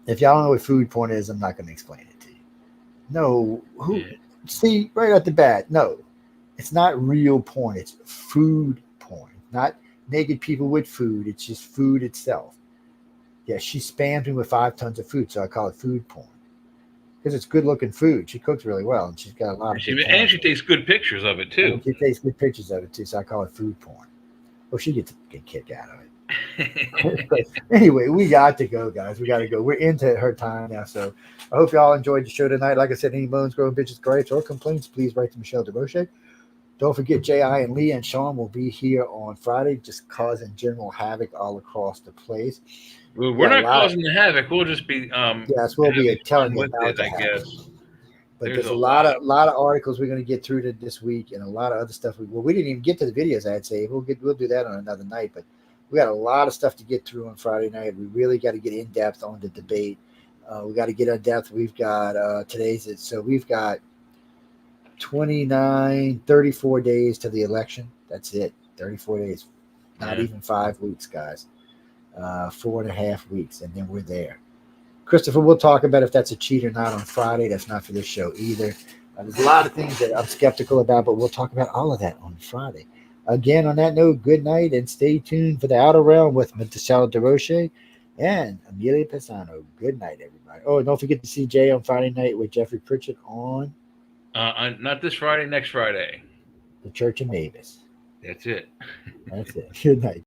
If y'all don't know what food porn is, I'm not going to explain it to you. No, see, right off the bat, no. It's not real porn. It's food porn. Not naked people with food. It's just food itself. Yeah, she spammed me with 5 tons of food, so I call it food porn. Because it's good-looking food. She cooks really well, and she's got a lot of and she takes good pictures of it, too. And she takes good pictures of it, too, so I call it food porn. Well, she gets a kick out of it. But anyway, we got to go, guys. We got to go. We're into her time now, so I hope y'all enjoyed the show tonight. Like I said, any moans, grown bitches, gripes, or complaints, please write to Michelle DeRoche. Don't forget, J.I. and Leah and Sean will be here on Friday, just causing general havoc all across the place. Well, we're not causing the havoc. We'll just be yes, we'll be telling you about it, I guess. But there's a lot of articles we're going to get through this week, and a lot of other stuff. We didn't even get to the videos. I'd say we'll do that on another night. But we got a lot of stuff to get through on Friday night. We really got to get in depth on the debate. We got to get in depth. We've got we've got 34 days to the election. That's it. 34 days, not even 5 weeks, guys. 4.5 weeks, and then we're there. Christopher, we'll talk about if that's a cheat or not on Friday. That's not for this show either. There's a lot of things that I'm skeptical about, but we'll talk about all of that on Friday. Again, on that note, good night and stay tuned for the Outer Realm with Michelle DeRoche and Amelia Pisano. Good night, everybody. Oh, and don't forget to see Jay on Friday night with Jeffrey Pritchett on... not this Friday, next Friday. The Church of Mavis. That's it. That's it. Good night.